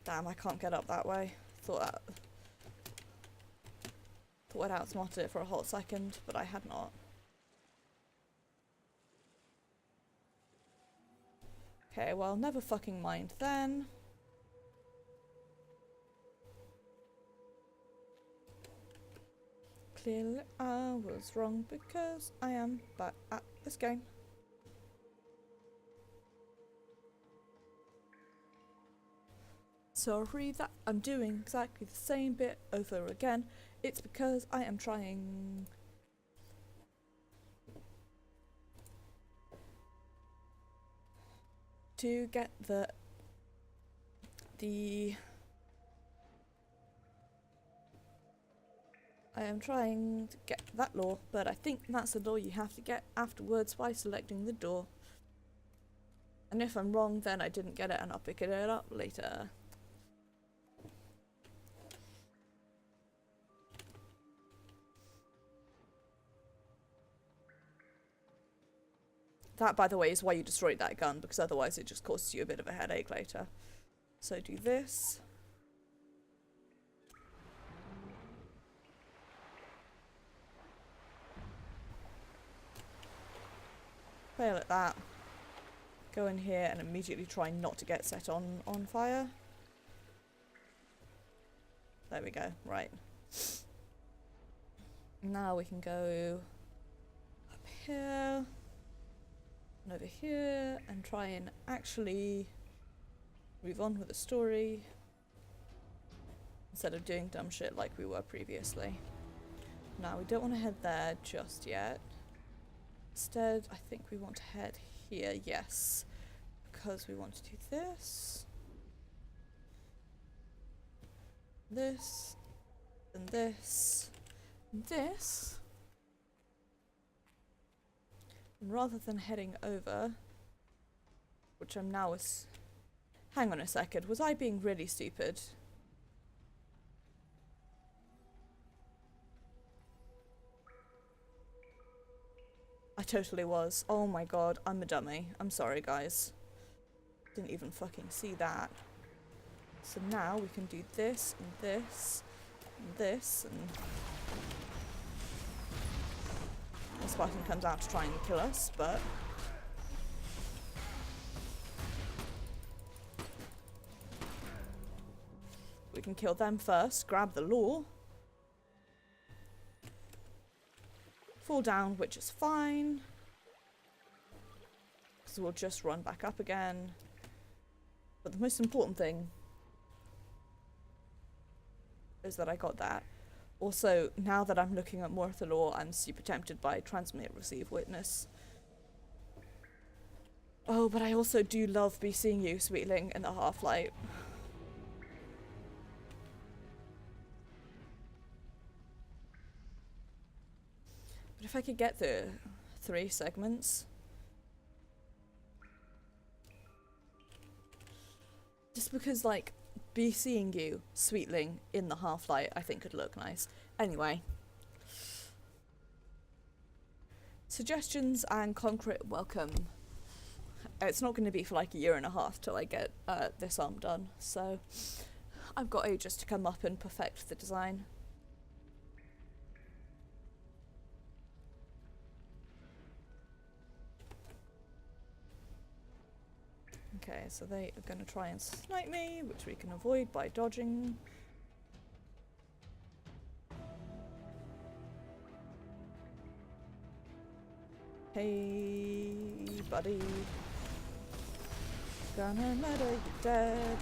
Damn, I can't get up that way. Thought I'd outsmarted it for a hot second, but I had not. Okay, well, never fucking mind then. Clearly I was wrong because I am bad at this game. Sorry that I'm doing exactly the same bit over again. It's because I am trying to get I am trying to get that law, but I think that's the law you have to get afterwards by selecting the door. And if I'm wrong, then I didn't get it and I'll pick it up later. That, by the way, is why you destroyed that gun, because otherwise it just causes you a bit of a headache later. So do this. Fail at that. Go in here and immediately try not to get set on fire. There we go, right. Now we can go up here. And over here and try and actually move on with the story instead of doing dumb shit like we were previously. Now we don't want to head there just yet. Instead, I think we want to head here, yes, because we want to do this, this, and this, and this. And rather than heading over, which I'm now hang on a second, was I being really stupid? I totally was. Oh my god, I'm a dummy. I'm sorry, guys. Didn't even fucking see that. So now we can do this, and this, and this, and this Spartan comes out to try and kill us, but we can kill them first, grab the law, fall down, which is fine, because we'll just run back up again. But the most important thing is that I got that. Also, now that I'm looking at more of the law, I'm super tempted by transmit, receive, witness. Oh, but I also do love be seeing you, Sweetling, in the Half-Light. But if I could get the 3 segments. Just because, like, be seeing you, Sweetling, in the Half-Light, I think could look nice. Anyway. Suggestions and concrete welcome. It's not going to be for like a year and a half till I get this arm done, so I've got ages to come up and perfect the design. Okay, so they are going to try and snipe me, which we can avoid by dodging. Hey, buddy. Gonna murder you dead.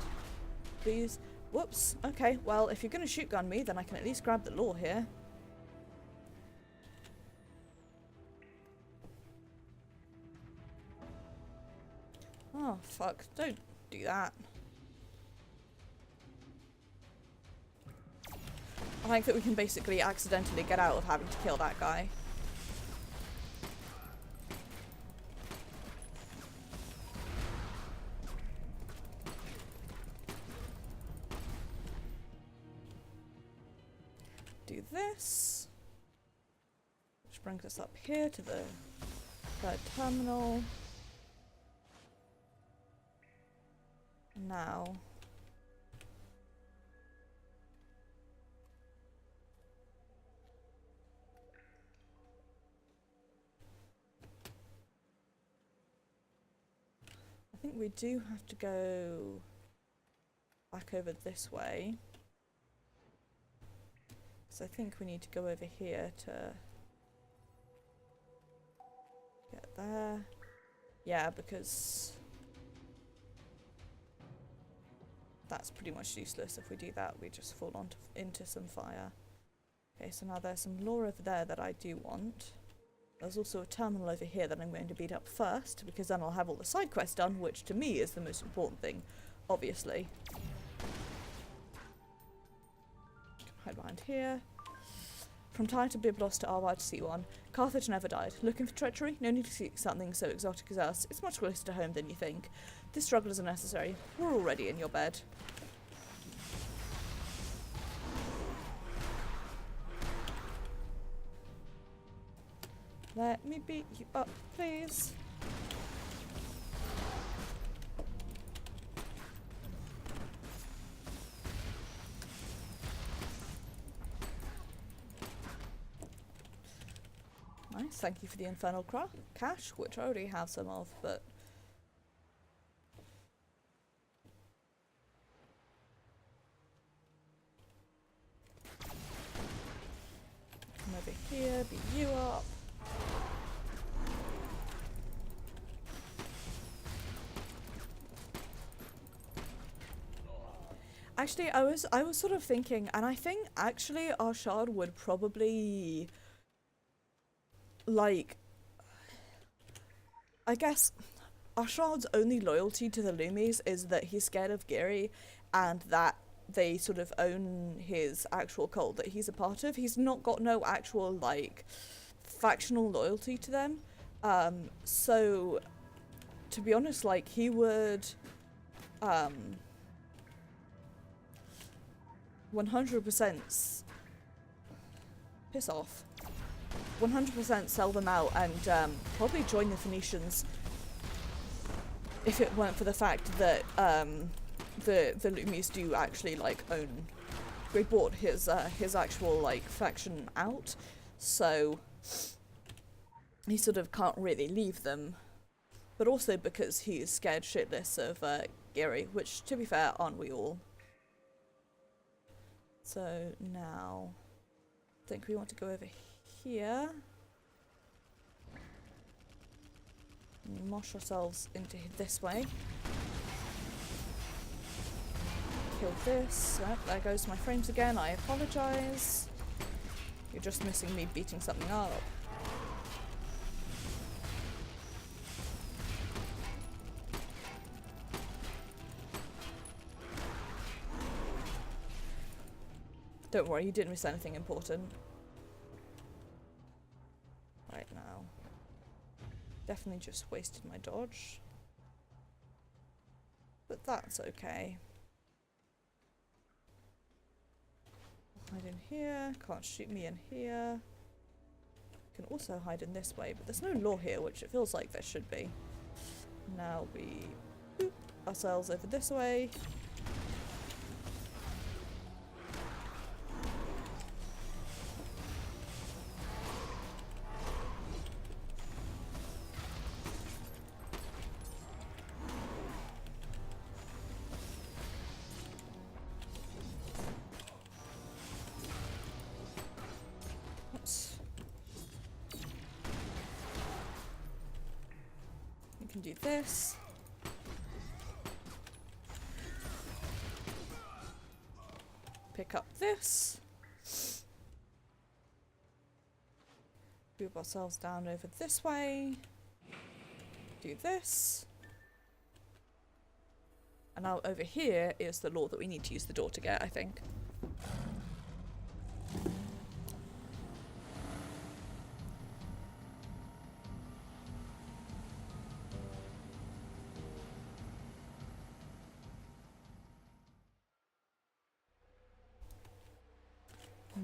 Please. Whoops. Okay, well, if you're going to shoot gun me, then I can at least grab the law here. Oh, fuck. Don't do that. I like that we can basically accidentally get out of having to kill that guy. do this. Which brings us up here to the third terminal. Now, I think we do have to go back over this way. So I think we need to go over here to get there. Yeah, because that's pretty much useless. If we do that, we just fall into some fire. Okay, so now there's some lore over there that I do want. There's also a terminal over here that I'm going to beat up first, because then I'll have all the side quests done, which to me is the most important thing, obviously. Hide behind here. From Tyre to Byblos to Arwad to C1, Carthage never died. Looking for treachery? No need to seek something so exotic as us. It's much closer to home than you think. This struggle is unnecessary. We're already in your bed. Let me beat you up, please. Nice, thank you for the infernal cash, which I already have some of, but come over here, beat you up. Actually, I was sort of thinking, and I think actually Arshad would probably, like, I guess Arshad's only loyalty to the Loomies is that he's scared of Giri and that they sort of own his actual cult that he's a part of. He's not got no actual, like, factional loyalty to them. So, to be honest, like, he would, 100% piss off. 100% sell them out and probably join the Phoenicians if it weren't for the fact that the Loomies do actually like own. We bought his actual like faction out, so he sort of can't really leave them. But also because he's scared shitless of Giri, which to be fair, aren't we all? So now, I think we want to go over here. Mosh ourselves into this way. Kill this. Oh, there goes my frames again. I apologise. You're just missing me beating something up. Don't worry, you didn't miss anything important. Right now. Definitely just wasted my dodge. But that's okay. Hide in here. Can't shoot me in here. Can also hide in this way, but there's no lore here, which it feels like there should be. Now we boop ourselves over this way. Do this. Pick up this. Move ourselves down over this way. Do this. And now over here is the lore that we need to use the door to get, I think.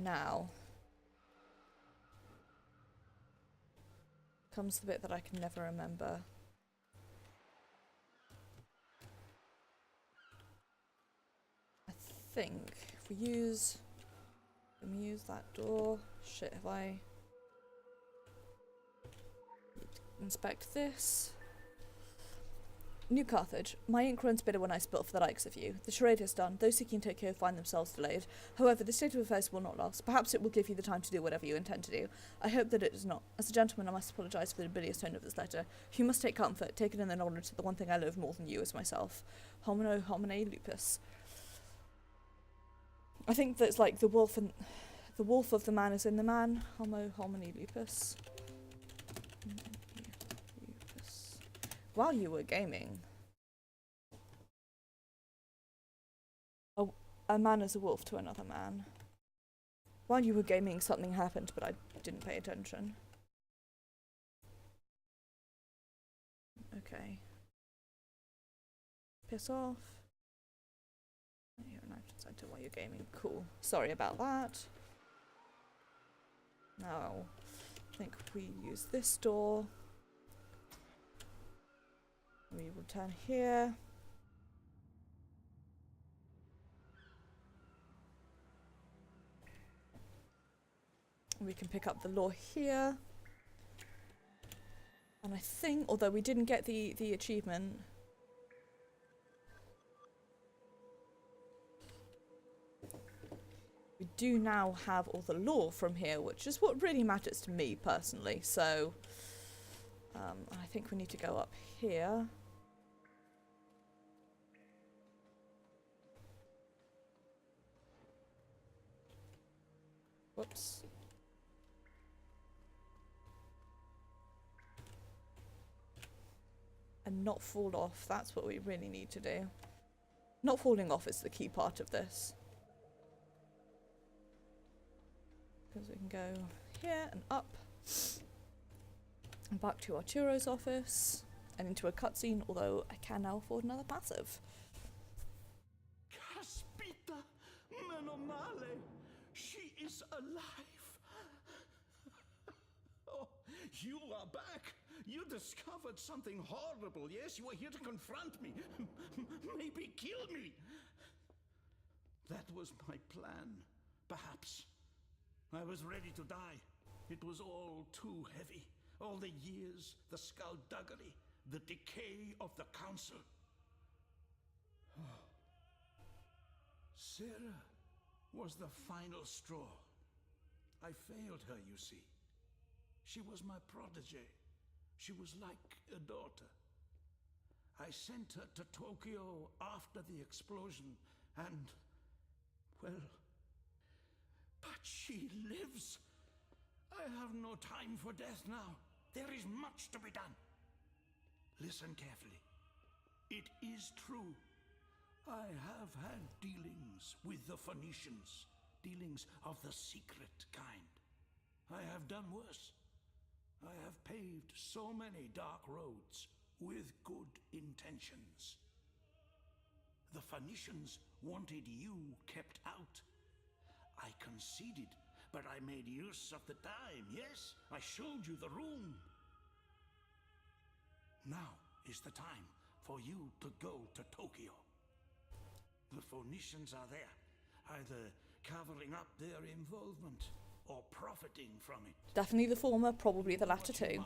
Now, comes the bit that I can never remember. I think if we use... Can we use that door? Shit, have I... Inspect this. New Carthage. My ink runs bitter when I spill for the likes of you. The charade is done. Those seeking Tokyo find themselves delayed. However, the state of affairs will not last. Perhaps it will give you the time to do whatever you intend to do. I hope that it does not. As a gentleman, I must apologise for the bilious tone of this letter. You must take comfort. Take it in the knowledge that the one thing I love more than you is myself. Homino homine lupus. I think that's like the wolf and... The wolf of the man is in the man. Homo homine lupus. While you were gaming. A man is a wolf to another man. While you were gaming, something happened, but I didn't pay attention. Okay. Piss off. You're an action center while you're gaming. Cool. Sorry about that. Now, I think we use this door. We will turn here. We can pick up the law here. And I think, although we didn't get the achievement, we do now have all the law from here, which is what really matters to me personally. So, I think we need to go up here. Whoops. And not fall off. That's what we really need to do. Not falling off is the key part of this. Because we can go here and up. And back to Arturo's office. And into a cutscene, although I can now afford another passive. Caspita Menomale! She is alive! Oh, you are back! You discovered something horrible, yes? You were here to confront me. Maybe kill me. That was my plan, perhaps. I was ready to die. It was all too heavy. All the years, the skullduggery, the decay of the council. Sarah was the final straw. I failed her, you see. She was my protege. She was like a daughter. I sent her to Tokyo after the explosion, and, well, but she lives. I have no time for death now. There is much to be done. Listen carefully. It is true. I have had dealings with the Phoenicians, dealings of the secret kind. I have done worse. I have paved so many dark roads with good intentions. The Phoenicians wanted you kept out. I conceded, but I made use of the time, yes? I showed you the room. Now is the time for you to go to Tokyo. The Phoenicians are there, either covering up their involvement or profiting from it. Definitely the former, probably the latter too.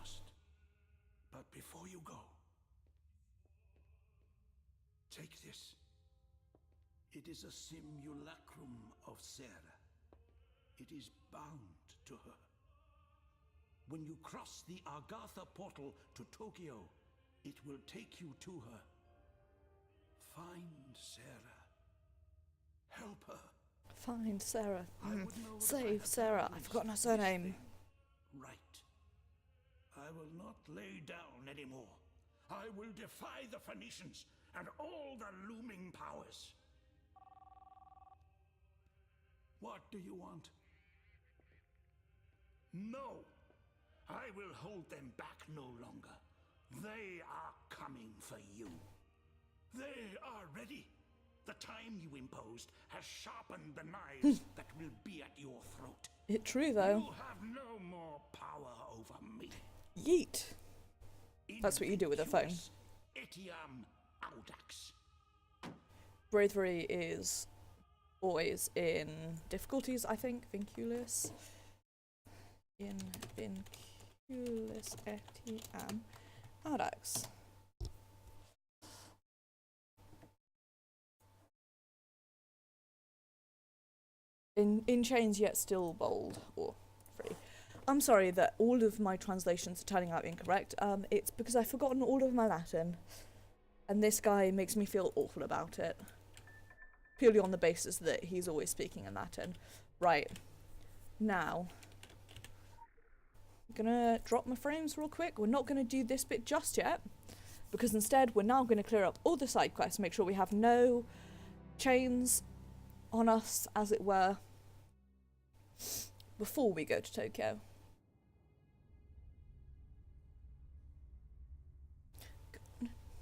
But before you go, take this. It is a simulacrum of Sarah. It is bound to her. When you cross the Agartha portal to Tokyo, it will take you to her. Find Sarah. Help her. Find Sarah. I would know that I Save have Sarah. done I've this forgotten her surname. thing right. I will not lay down anymore. I will defy the Phoenicians and all the looming powers. What do you want? No. I will hold them back no longer. They are coming for you. They are ready. The time you imposed has sharpened the knives that will be at your throat. It's true though. You have no more power over me. Yeet. That's what you do with a phone. Etiam audax. Bravery is always in difficulties, I think. Vinculus. In Vinculus etiam audax. In chains yet still bold or free. I'm sorry that all of my translations are turning out incorrect. It's because I've forgotten all of my Latin, and this guy makes me feel awful about it. Purely on the basis that he's always speaking in Latin. Right. Now, I'm gonna drop my frames real quick. We're not gonna do this bit just yet, because instead we're now gonna clear up all the side quests, make sure we have no chains on us, as it were, before we go to Tokyo.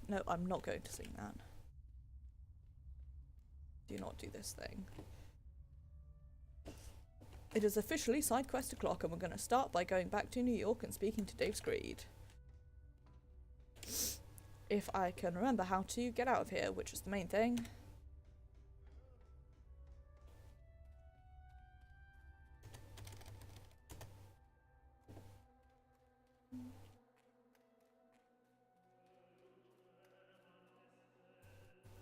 No, I'm not going to sing that. Do not do this thing. It is officially side quest o'clock, and we're going to start by going back to New York and speaking to Dave Screed. If I can remember how to get out of here, which is the main thing.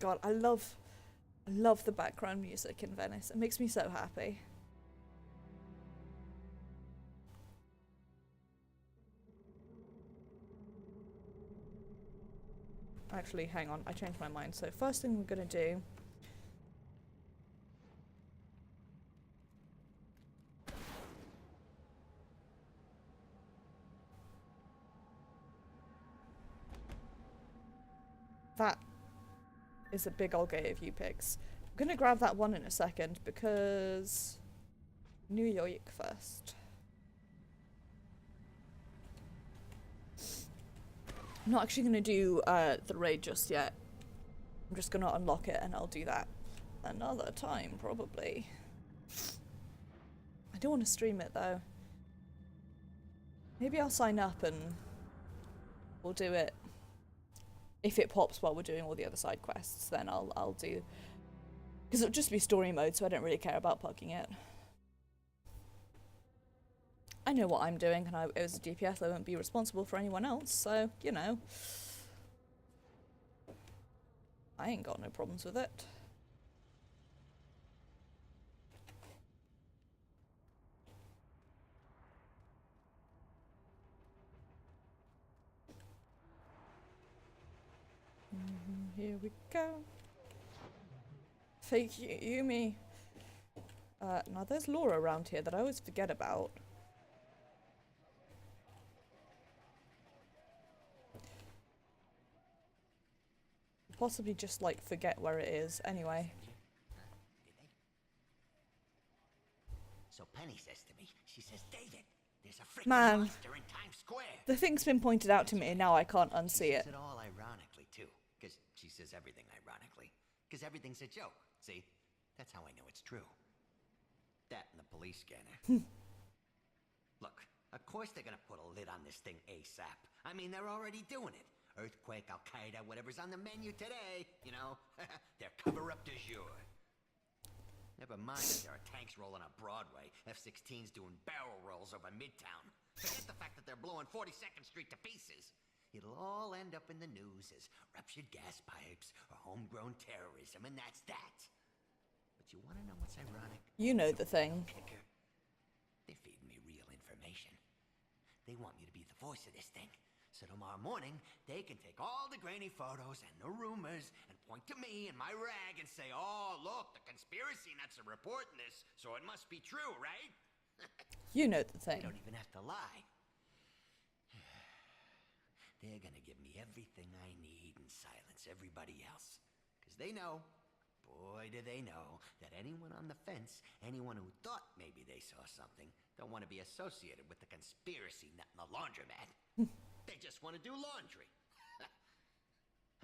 God, I love the background music in Venice. It makes me so happy. Actually, hang on, I changed my mind. So first thing we're gonna do that is a big old gate of U-pigs. I'm gonna grab that one in a second because New York first. I'm not actually gonna do the raid just yet. I'm just gonna unlock it and I'll do that another time probably. I don't want to stream it though. Maybe I'll sign up and we'll do it. If it pops while we're doing all the other side quests, then I'll do, because it'll just be story mode, so I don't really care about plugging it. I know what I'm doing, and as a DPS, I won't be responsible for anyone else, so, you know. I ain't got no problems with it. Here we go. Fake Yumi. Now there's lore around here that I always forget about. Possibly just like forget where it is. Anyway. So Penny says to me, she says, David, there's a freaking Man, monster in Times Square. the thing's been pointed out to me and now I can't unsee it. She says it all ironically too, because she says everything ironically, because everything's a joke. See, that's how I know it's true. That and the police scanner. Look, of course they're gonna put a lid on this thing ASAP. I mean, they're already doing it. Earthquake, Al-Qaeda, whatever's on the menu today, you know? They're cover-up du jour. Never mind that there are tanks rolling on Broadway, F-16s doing barrel rolls over Midtown. Forget the fact that they're blowing 42nd Street to pieces. It'll all end up in the news as ruptured gas pipes or homegrown terrorism, and that's that. But you want to know what's ironic? You know the thing. Kicker. They're feeding me real information. They want me to be the voice of this thing. So tomorrow morning, they can take all the grainy photos and the rumors and point to me and my rag and say, oh, look, the conspiracy nuts are reporting this, so it must be true, right? You know the thing. They don't even have to lie. They're gonna give me everything I need and silence everybody else. Because they know, boy do they know, that anyone on the fence, anyone who thought maybe they saw something, don't want to be associated with the conspiracy nut in the laundromat. They just want to do laundry.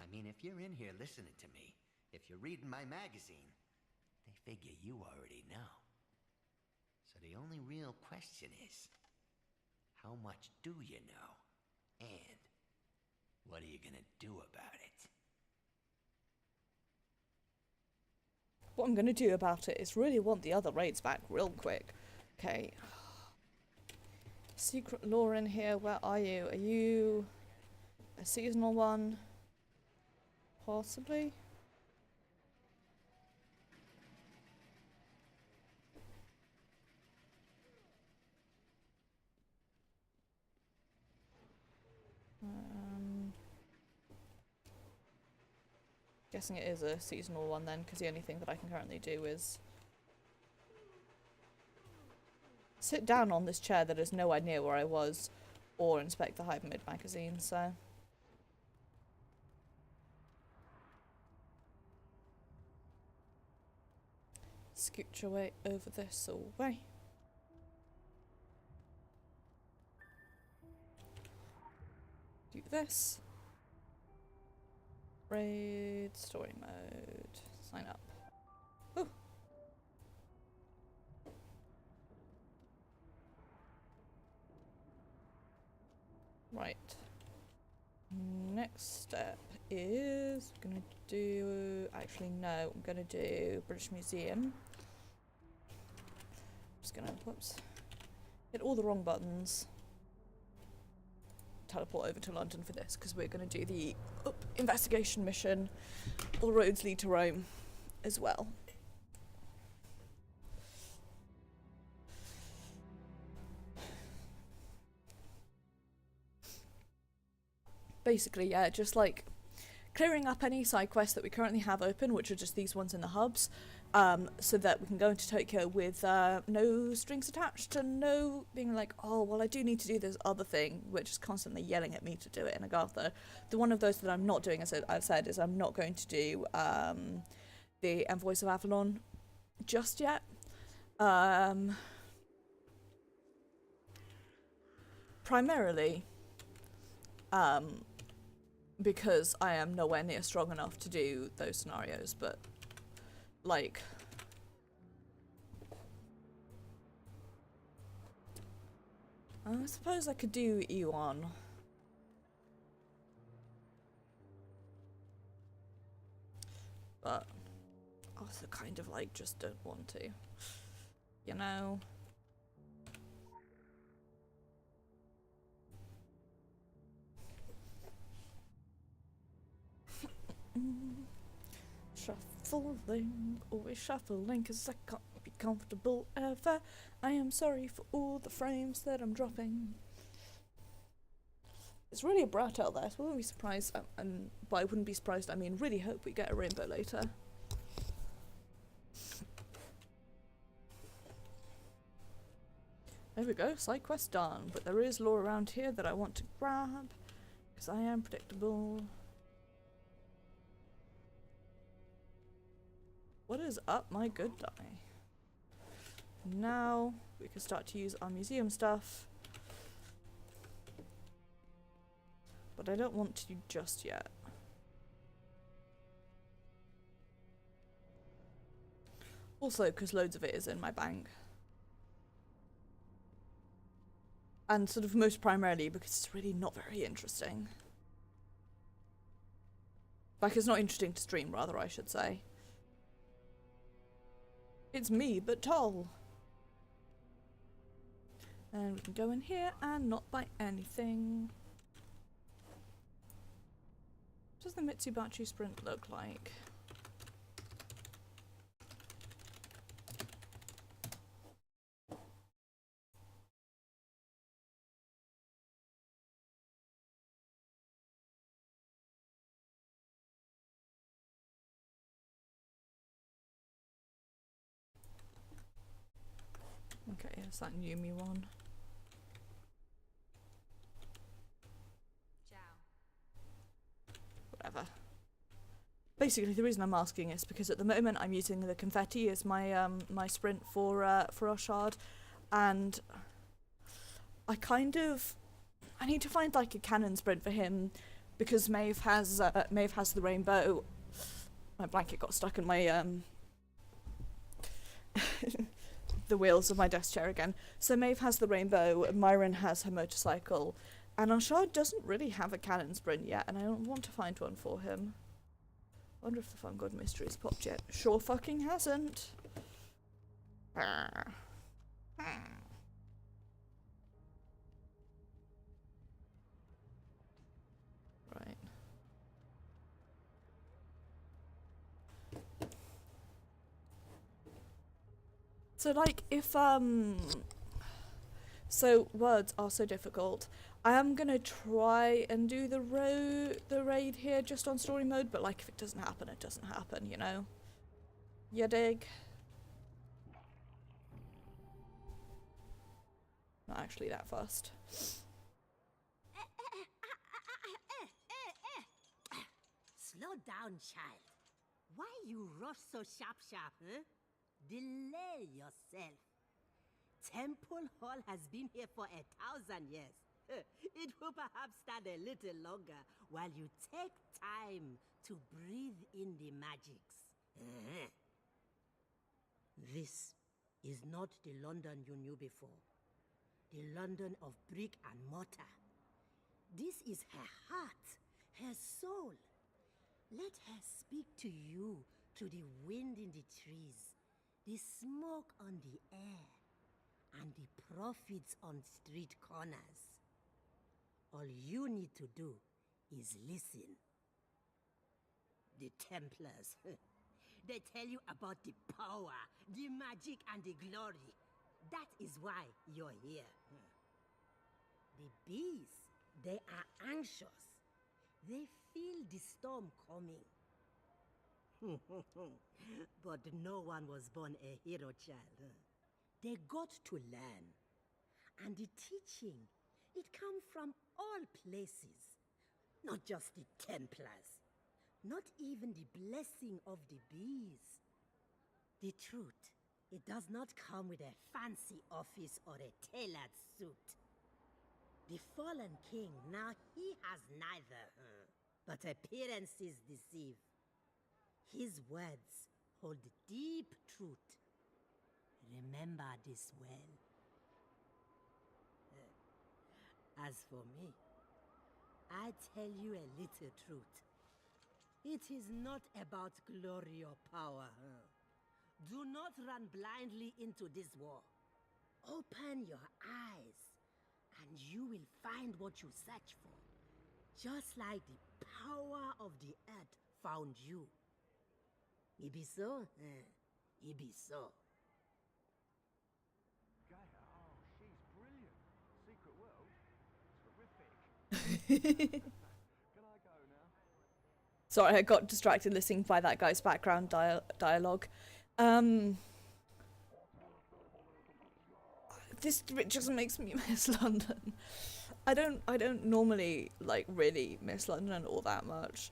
I mean, if you're in here listening to me, if you're reading my magazine, they figure you already know. So the only real question is, how much do you know? And what are you gonna do about it? What I'm going to do about it is really want the other raids back real quick. Okay. Secret lore in here, where are you? Are you a seasonal one? Possibly? Guessing it is a seasonal one then, because the only thing that I can currently do is sit down on this chair that is nowhere near where I was, or inspect the Hive Mid magazine, so... Scooch your way over this way. Do this. Raid, story mode, sign up. Ooh. Right. Next step is gonna do, actually no, I'm gonna do British Museum. Just gonna, whoops, hit all the wrong buttons. Teleport over to London for this, because we're gonna do the investigation mission. All roads lead to Rome as well. Basically, yeah, just like clearing up any side quests that we currently have open, which are just these ones in the hubs, so that we can go into Tokyo with no strings attached and no being like, oh, well, I do need to do this other thing, which is constantly yelling at me to do it in Agatha. The one of those that I'm not doing, as I've said, is I'm not going to do the Envoys of Avalon just yet. Primarily, because I am nowhere near strong enough to do those scenarios, but like I suppose I could do E1. But also kind of like just don't want to, you know. Shuffling, always shuffling, 'cause I can't be comfortable ever. I am sorry for all the frames that I'm dropping. It's really a brat out there, so I wouldn't be surprised, and by I wouldn't be surprised, I mean really hope we get a rainbow later. There we go, side quest done, but there is lore around here that I want to grab, because I am predictable. What is up, my good die? Now we can start to use our museum stuff. But I don't want to just yet. Also, because loads of it is in my bank. And sort of most primarily because it's really not very interesting. Like, it's not interesting to stream, rather, I should say. It's me, but tall. And we can go in here and not buy anything. What does the Mitsubishi Sprint look like? Okay, it's that Yumi one. Ciao. Whatever. Basically, the reason I'm asking is because at the moment I'm using the confetti as my my sprint for our shard, and I need to find like a canon sprint for him because Maeve has the rainbow. My blanket got stuck in my the wheels of my desk chair again. So Maeve has the rainbow, Myron has her motorcycle, And Anshar doesn't really have a cannon sprint yet, and I don't want to find one for him. Wonder if the Fun God Mystery's popped yet. Sure fucking hasn't. Right. So like if so words are so difficult. I am gonna try and do the raid here just on story mode, but like if it doesn't happen, it doesn't happen, you know? You dig? Not actually that fast. Slow down, child. Why you rush so sharp, huh? Delay yourself. Temple Hall has been here for 1,000 years. It will perhaps stand a little longer while you take time to breathe in the magics. This is not the London you knew before. The London of brick and mortar. This is her heart, her soul. Let her speak to you through the wind in the trees, the smoke on the air, and the profits on street corners. All you need to do is listen. The Templars, they tell you about the power, the magic, and the glory. That is why you're here. The bees, they are anxious. They feel the storm coming. But no one was born a hero child. They got to learn. And the teaching, it comes from all places. Not just the Templars. Not even the blessing of the bees. The truth, it does not come with a fancy office or a tailored suit. The fallen king, now he has neither, but appearances deceive. His words hold deep truth. Remember this well. As for me, I tell you a little truth. It is not about glory or power. Do not run blindly into this war. Open your eyes, and you will find what you search for. Just like the power of the earth found you. It be so? It be so. Gaia, oh, she's brilliant. Secret World, terrific. Can I go now? Sorry, I got distracted listening by that guy's background dialogue. This just makes me miss London. I don't normally like really miss London all that much.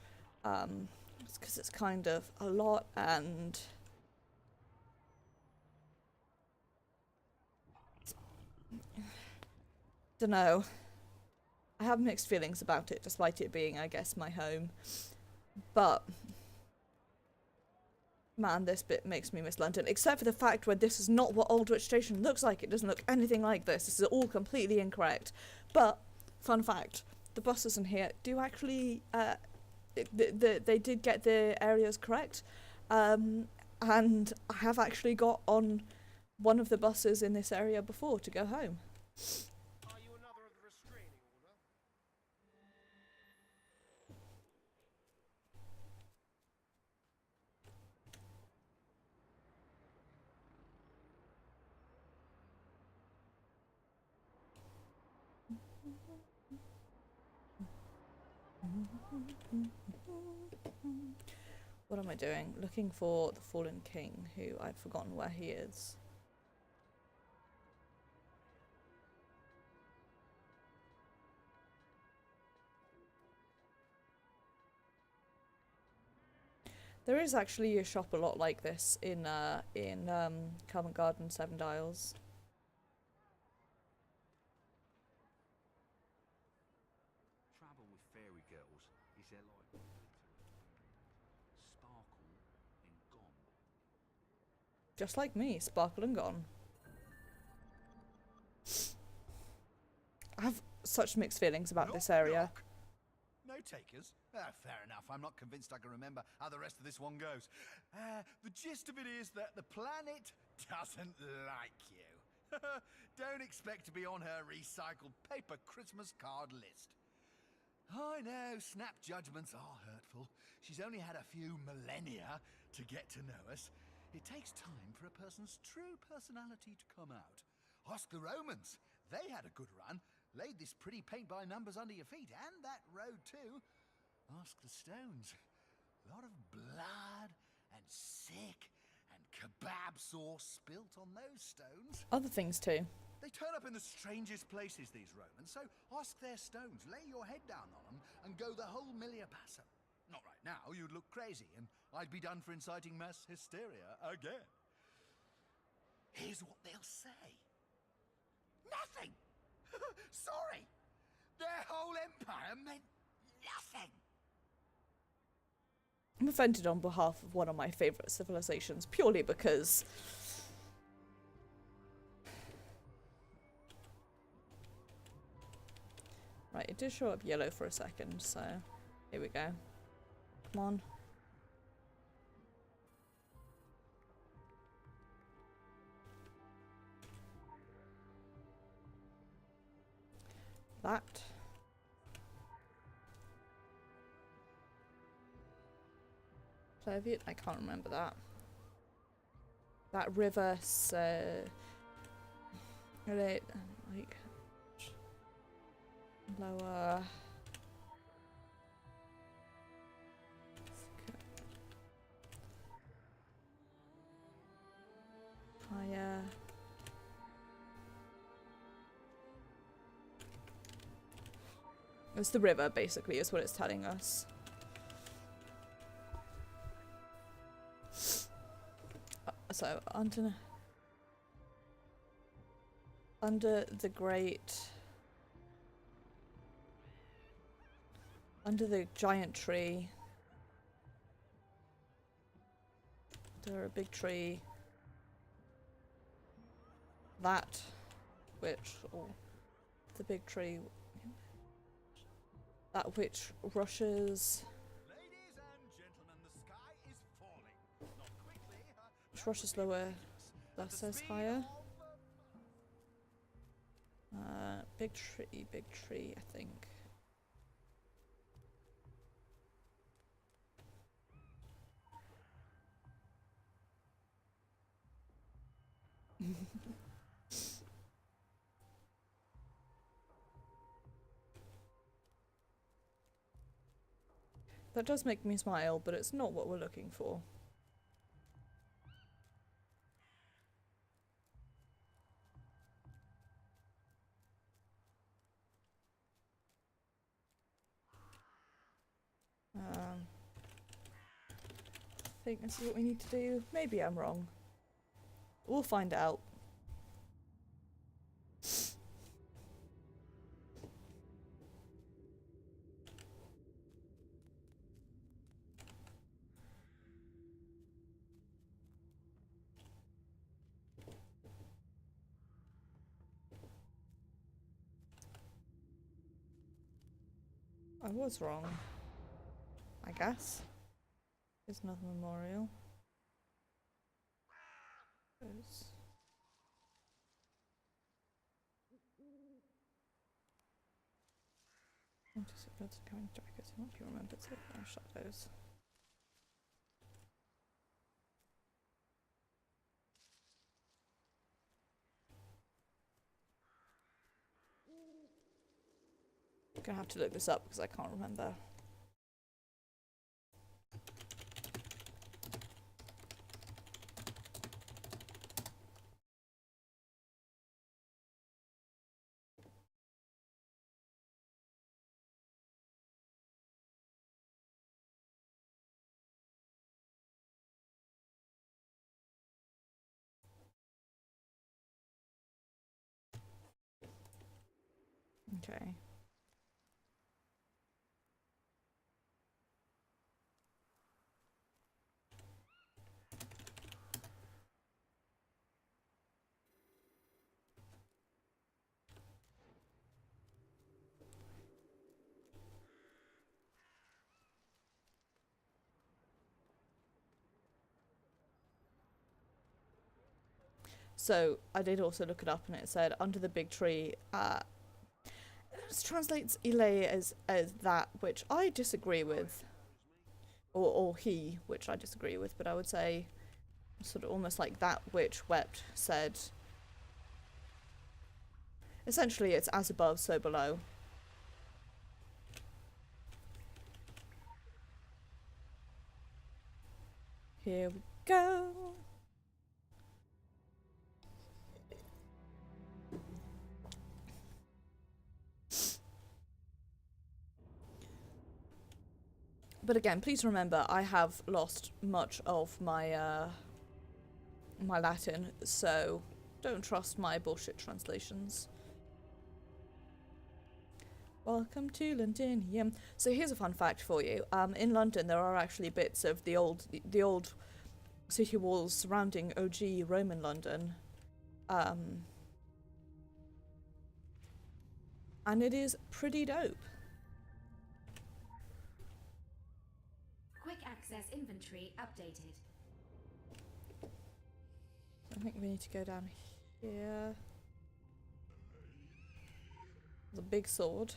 It's because it's kind of a lot, and don't know. I have mixed feelings about it, despite it being, I guess, my home. But man, this bit makes me miss London, except for the fact where this is not what Aldwych Station looks like. It doesn't look anything like this. This is all completely incorrect. But fun fact, the buses in here do actually they did get the areas correct, and I have actually got on one of the buses in this area before to go home. Are you another of the restraining order? What am I doing? Looking for the fallen king, who I've forgotten where he is. There is actually a shop a lot like this in Covent Garden, Seven Dials. Trouble with fairy girls is they're like sparkle and gone. Just like me, sparkle and gone. such mixed feelings about this Knock, area. knock. No takers? Fair enough. I'm not convinced I can remember how the rest of this one goes. The gist of it is that the planet doesn't like you. Don't expect to be on her recycled paper Christmas card list. I know, snap judgments are hurtful. She's only had a few millennia to get to know us. It takes time for a person's true personality to come out. Ask the Romans. They had a good run. Laid this pretty paint-by-numbers under your feet, and that road too. Ask the Stones. A lot of blood and sick and kebab sauce spilt on those stones. Other things too. They turn up in the strangest places, these Romans, so ask their stones, lay your head down on them, and go the whole Milia Passo. Not right now, you'd look crazy, and I'd be done for inciting mass hysteria again. Here's what they'll say. Nothing! Sorry! Their whole empire meant nothing! I'm offended on behalf of one of my favourite civilizations, purely because... Right, it did show up yellow for a second, so here we go. Come on. That. Soviet? I can't remember that. That river, so... Like... Lower... Higher... It's the river, basically, is what it's telling us. So, under the great... Under the giant tree. Under a big tree. That, which... Oh, the big tree... That which rushes... Ladies and gentlemen, the sky is falling. Not quickly, Which rushes lower, that says higher. Big tree, I think. That does make me smile, but it's not what we're looking for. I think this is what we need to do. Maybe I'm wrong. We'll find out. I was wrong, I guess. There's another memorial. There's... Anticipates coming jackets. I hope you remember to look at our shadows. I'm gonna have to look this up because I can't remember. Okay. So I did also look it up, and it said under the big tree. It translates Ile as that, which I disagree with, or he, which I disagree with. But I would say, sort of almost like that which wept said. Essentially, it's as above, so below. Here we go. But again, please remember, I have lost much of my my Latin, so don't trust my bullshit translations. Welcome to London. Yeah. So here's a fun fact for you. In London, there are actually bits of the old city walls surrounding OG Roman London, and it is pretty dope. Quick access inventory updated. I think we need to go down here. The big sword.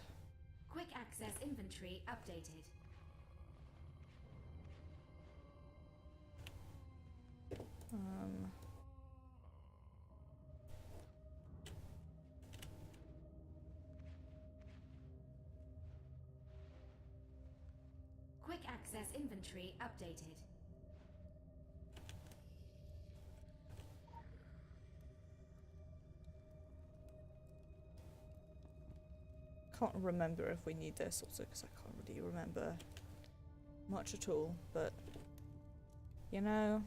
Quick access inventory updated. Quick access inventory updated. Can't remember if we need this also, because I can't really remember much at all, but you know.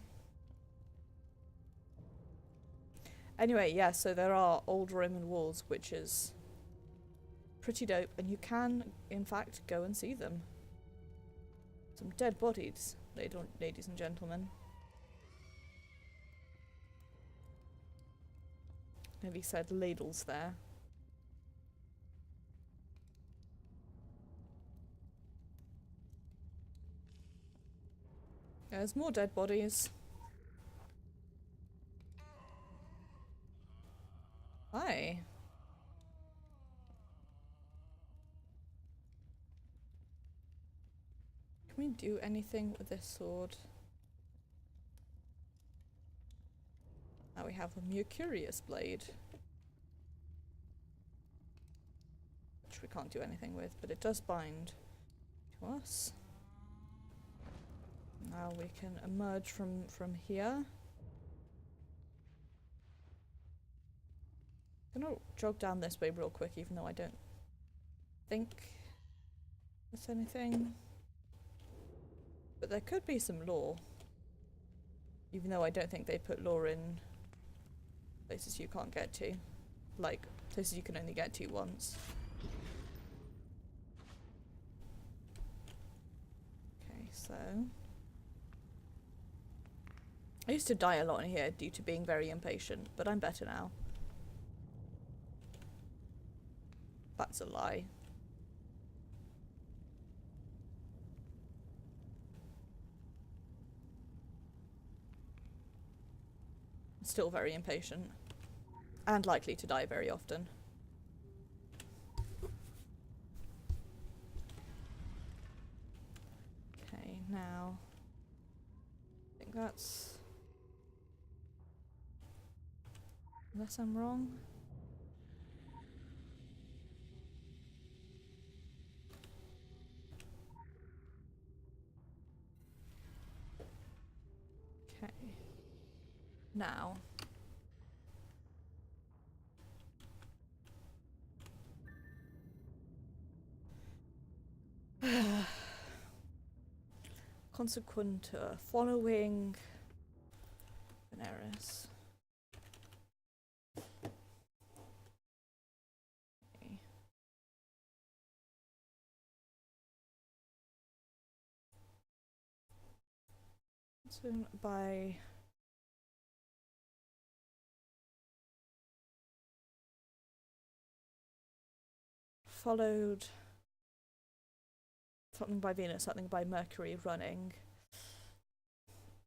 Anyway, yeah, so there are old Roman walls, which is pretty dope, and you can in fact go and see them. Some dead bodies, ladies and gentlemen. Nearly said ladles there. There's more dead bodies. Hi. Can we do anything with this sword? Now we have a Mercurius blade, which we can't do anything with, but it does bind to us. Now we can emerge from here. I'm gonna jog down this way real quick, even though I don't think there's anything. But there could be some lore. Even though I don't think they put lore in places you can't get to. Like, places you can only get to once. Okay, so I used to die a lot in here due to being very impatient, but I'm better now. That's a lie. Still very impatient. And likely to die very often. Okay, now I think that's, unless I'm wrong. Okay. Now consequent following Veneris. Okay. So by followed something by Venus, something by Mercury running,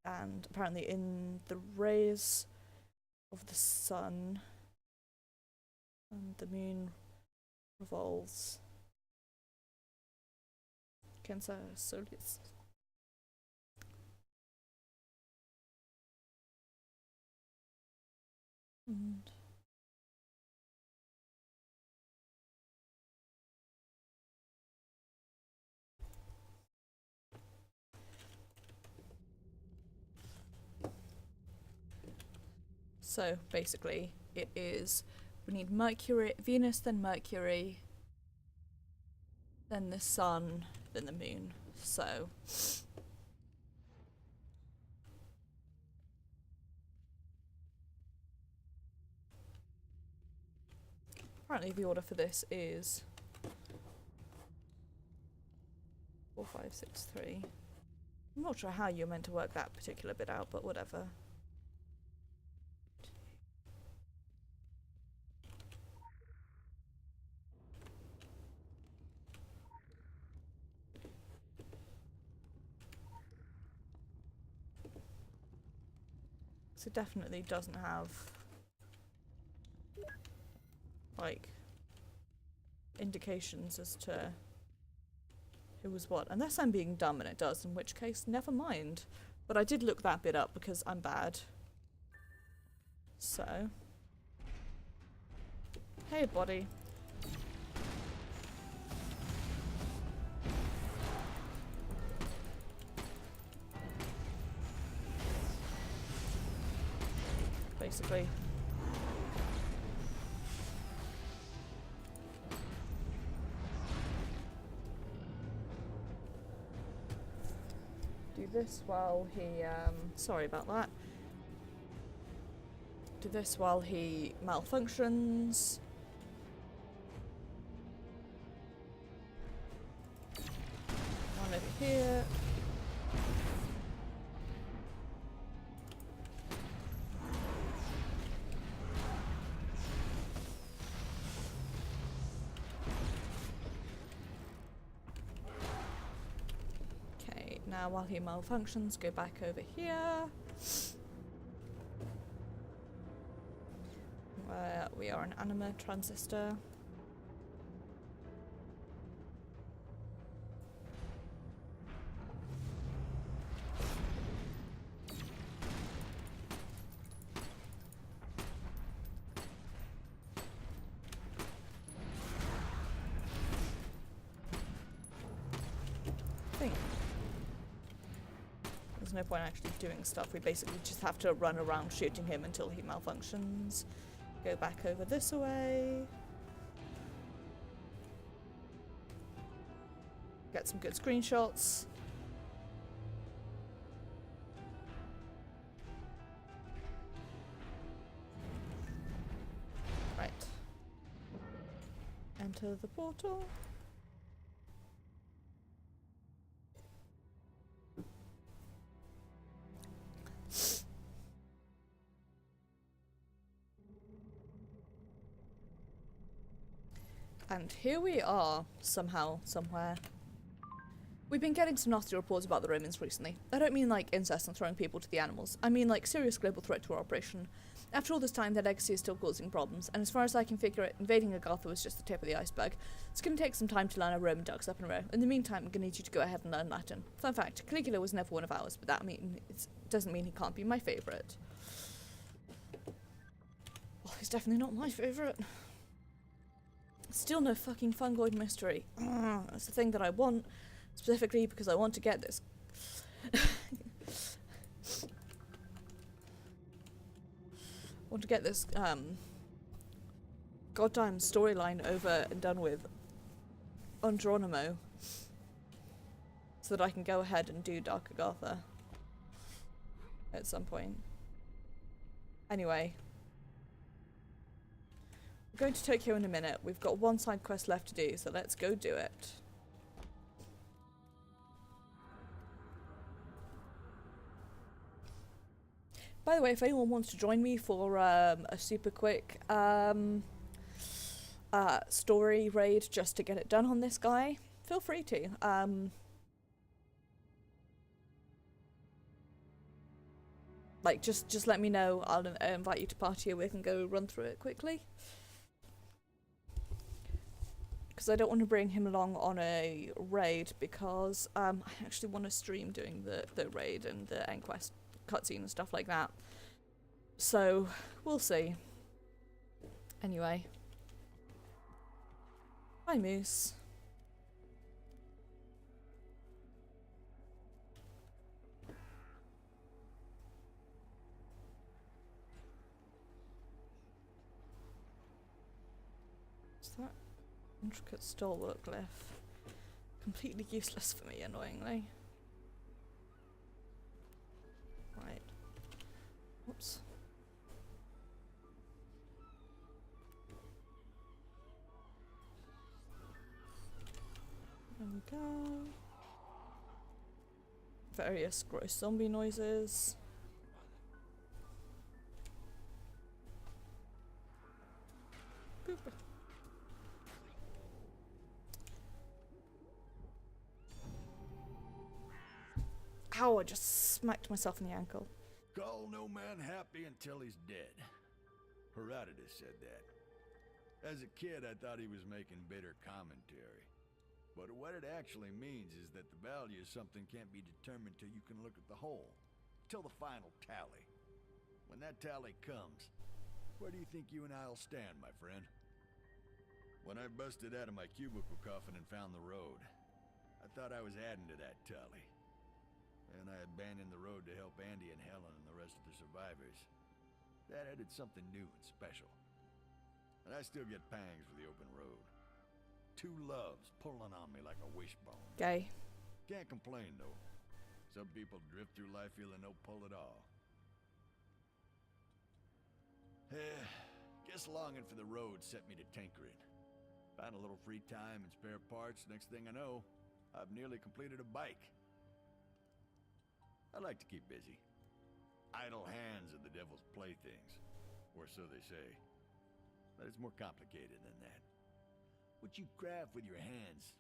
and apparently in the rays of the sun, and the moon revolves against our solis. And so basically it is, we need Mercury, Venus, then Mercury, then the sun, then the moon. So apparently the order for this is 4, 5, 6, 3. I'm not sure how you're meant to work that particular bit out, but whatever. So it definitely doesn't have like indications as to who was what, unless I'm being dumb and it does, in which case never mind. But I did look that bit up because I'm bad. So hey buddy. Basically do this while he sorry about that. Do this while he malfunctions. One over here. Okay, now while he malfunctions, go back over here. Where we are an anima transistor. I think there's no point actually doing stuff. We basically just have to run around shooting him until he malfunctions. Go back over this way. Get some good screenshots. Right. Enter the portal. And here we are, somehow, somewhere. We've been getting some nasty reports about the Romans recently. I don't mean like incest and throwing people to the animals. I mean like serious global threat to our operation. After all this time, their legacy is still causing problems, and as far as I can figure it, invading Agartha was just the tip of the iceberg. It's going to take some time to learn our Roman ducks up in a row. In the meantime, I'm going to need you to go ahead and learn Latin. Fun fact, Caligula was never one of ours, but that doesn't mean he can't be my favourite. Well, he's definitely not my favourite. Still no fucking fungoid mystery. That's the thing that I want, specifically because I want to get this. Want to get this goddamn storyline over and done with on Geronimo, so that I can go ahead and do Dark Agartha at some point. Anyway. We're going to Tokyo in a minute. We've got one side quest left to do, so let's go do it. By the way, if anyone wants to join me for a super quick story raid just to get it done on this guy, feel free to. like, just let me know. I'll invite you to party and we can go run through it quickly. Because I don't want to bring him along on a raid, because I actually want to stream doing the raid and the end quest cutscene and stuff like that. So, we'll see. Anyway. Bye, Moose. Is that intricate stalwart glyph? Completely useless for me, annoyingly. Right. Whoops. There we go. Various gross zombie noises. Boop. Ow, I just smacked myself in the ankle. Call no man happy until he's dead. Herodotus said that. As a kid, I thought he was making bitter commentary. But what it actually means is that the value of something can't be determined till you can look at the whole. Till the final tally. When that tally comes, where do you think you and I'll stand, my friend? When I busted out of my cubicle coffin and found the road, I thought I was adding to that tally. And I abandoned the road to help Andy and Helen and the rest of the survivors. That added something new and special. And I still get pangs for the open road. Two loves pulling on me like a wishbone. Gay. Can't complain, though. Some people drift through life feeling no pull at all. Guess longing for the road set me to tinkering. Found a little free time and spare parts. Next thing I know, I've nearly completed a bike. I like to keep busy. Idle hands are the devil's playthings, or so they say. But it's more complicated than that. What you craft with your hands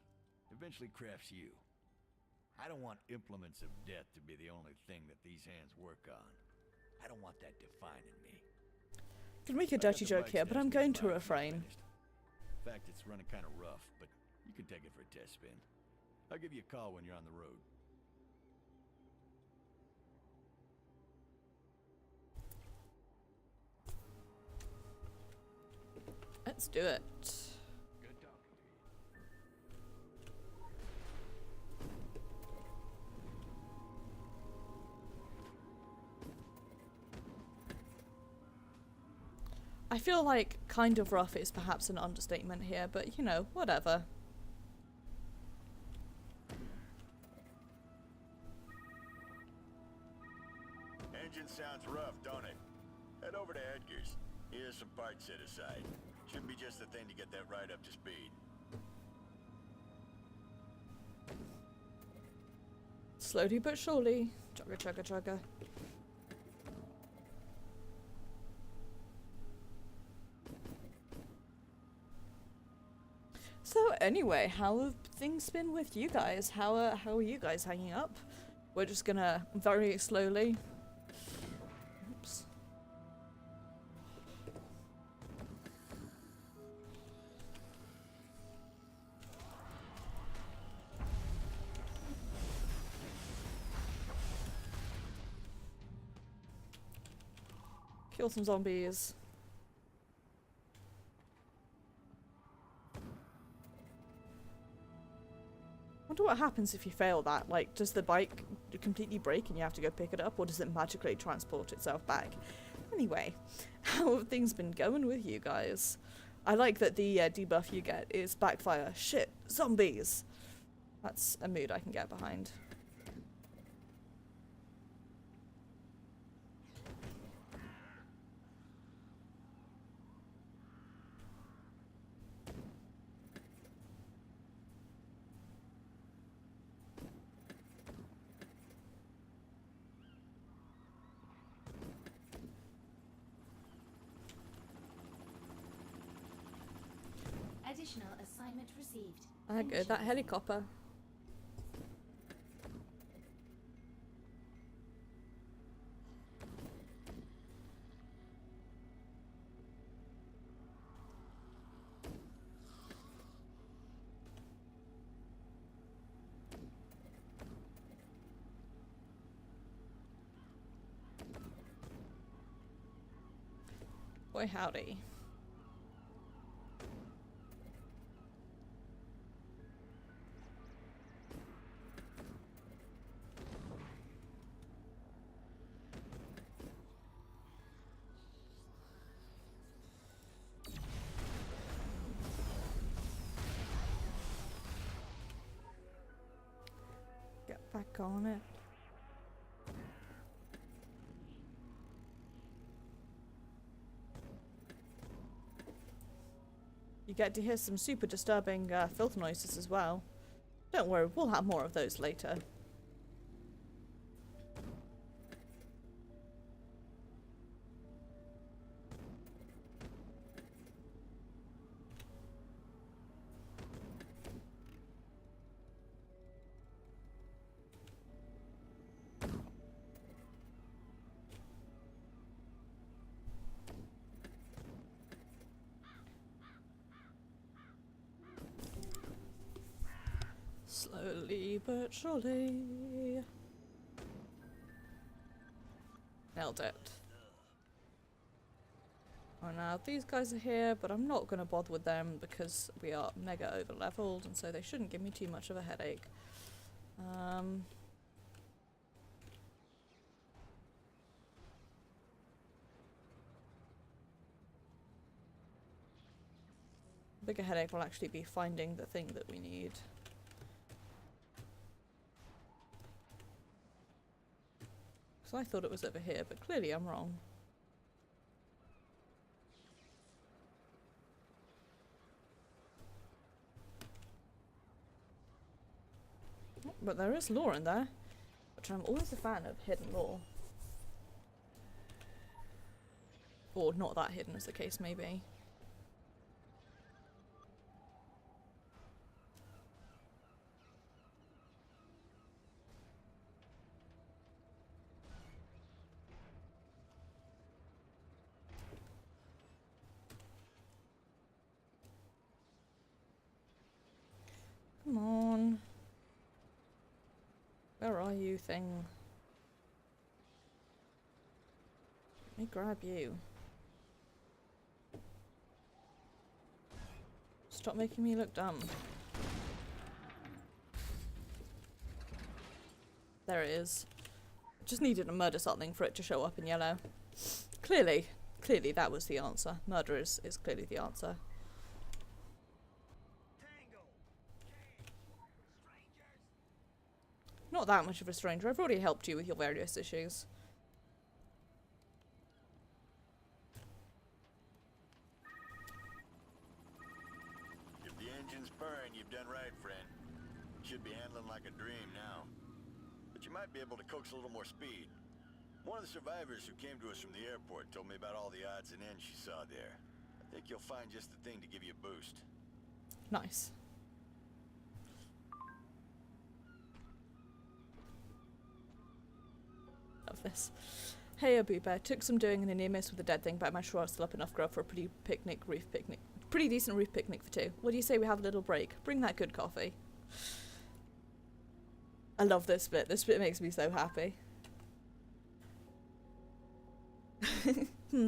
eventually crafts you. I don't want implements of death to be the only thing that these hands work on. I don't want that defining me. I can make a dirty joke here, but I'm going to refrain. In fact, it's running kind of rough, but you can take it for a test spin. I'll give you a call when you're on the road. Let's do it. Good talking to you. I feel like kind of rough is perhaps an understatement here, but you know, whatever. Engine sounds rough, don't it? Head over to Edgar's. Here's some parts set aside. Should be just the thing to get that right up to speed. Slowly but surely. Chugga chugga chugga. So anyway, how have things been with you guys? How are you guys hanging up? We're just gonna very slowly. Oops. Kill some zombies. Wonder what happens if you fail that. Like, does the bike completely break and you have to go pick it up, or does it magically transport itself back? Anyway, how have things been going with you guys? I like that the debuff you get is backfire. Shit, zombies! That's a mood I can get behind. Additional assignment received. I go that helicopter. Boy howdy. Get back on it. You get to hear some super disturbing filth noises as well. Don't worry, we'll have more of those later. Slowly but surely. Nailed it. Oh, now these guys are here, but I'm not going to bother with them because we are mega over leveled, and so they shouldn't give me too much of a headache. Bigger headache will actually be finding the thing that we need. So I thought it was over here, but clearly I'm wrong. But there is lore in there, which I'm always a fan of hidden lore. Or not that hidden, as the case may be. Come on. Where are you, thing? Let me grab you. Stop making me look dumb. There it is. Just needed to murder something for it to show up in yellow. Clearly that was the answer. Murder is clearly the answer. Not that much of a stranger. I've already helped you with your various issues. If the engine's purring, you've done right, friend. Should be handling like a dream now. But you might be able to coax a little more speed. One of the survivors who came to us from the airport told me about all the odds and ends she saw there. I think you'll find just the thing to give you a boost. Nice. Love this. Hey, Abu Bear. Took some doing in a near miss with a dead thing, but I'm sure I'll still up enough grub for a pretty decent roof picnic for two. What do you say we have a little break? Bring that good coffee. I love this bit. This bit makes me so happy.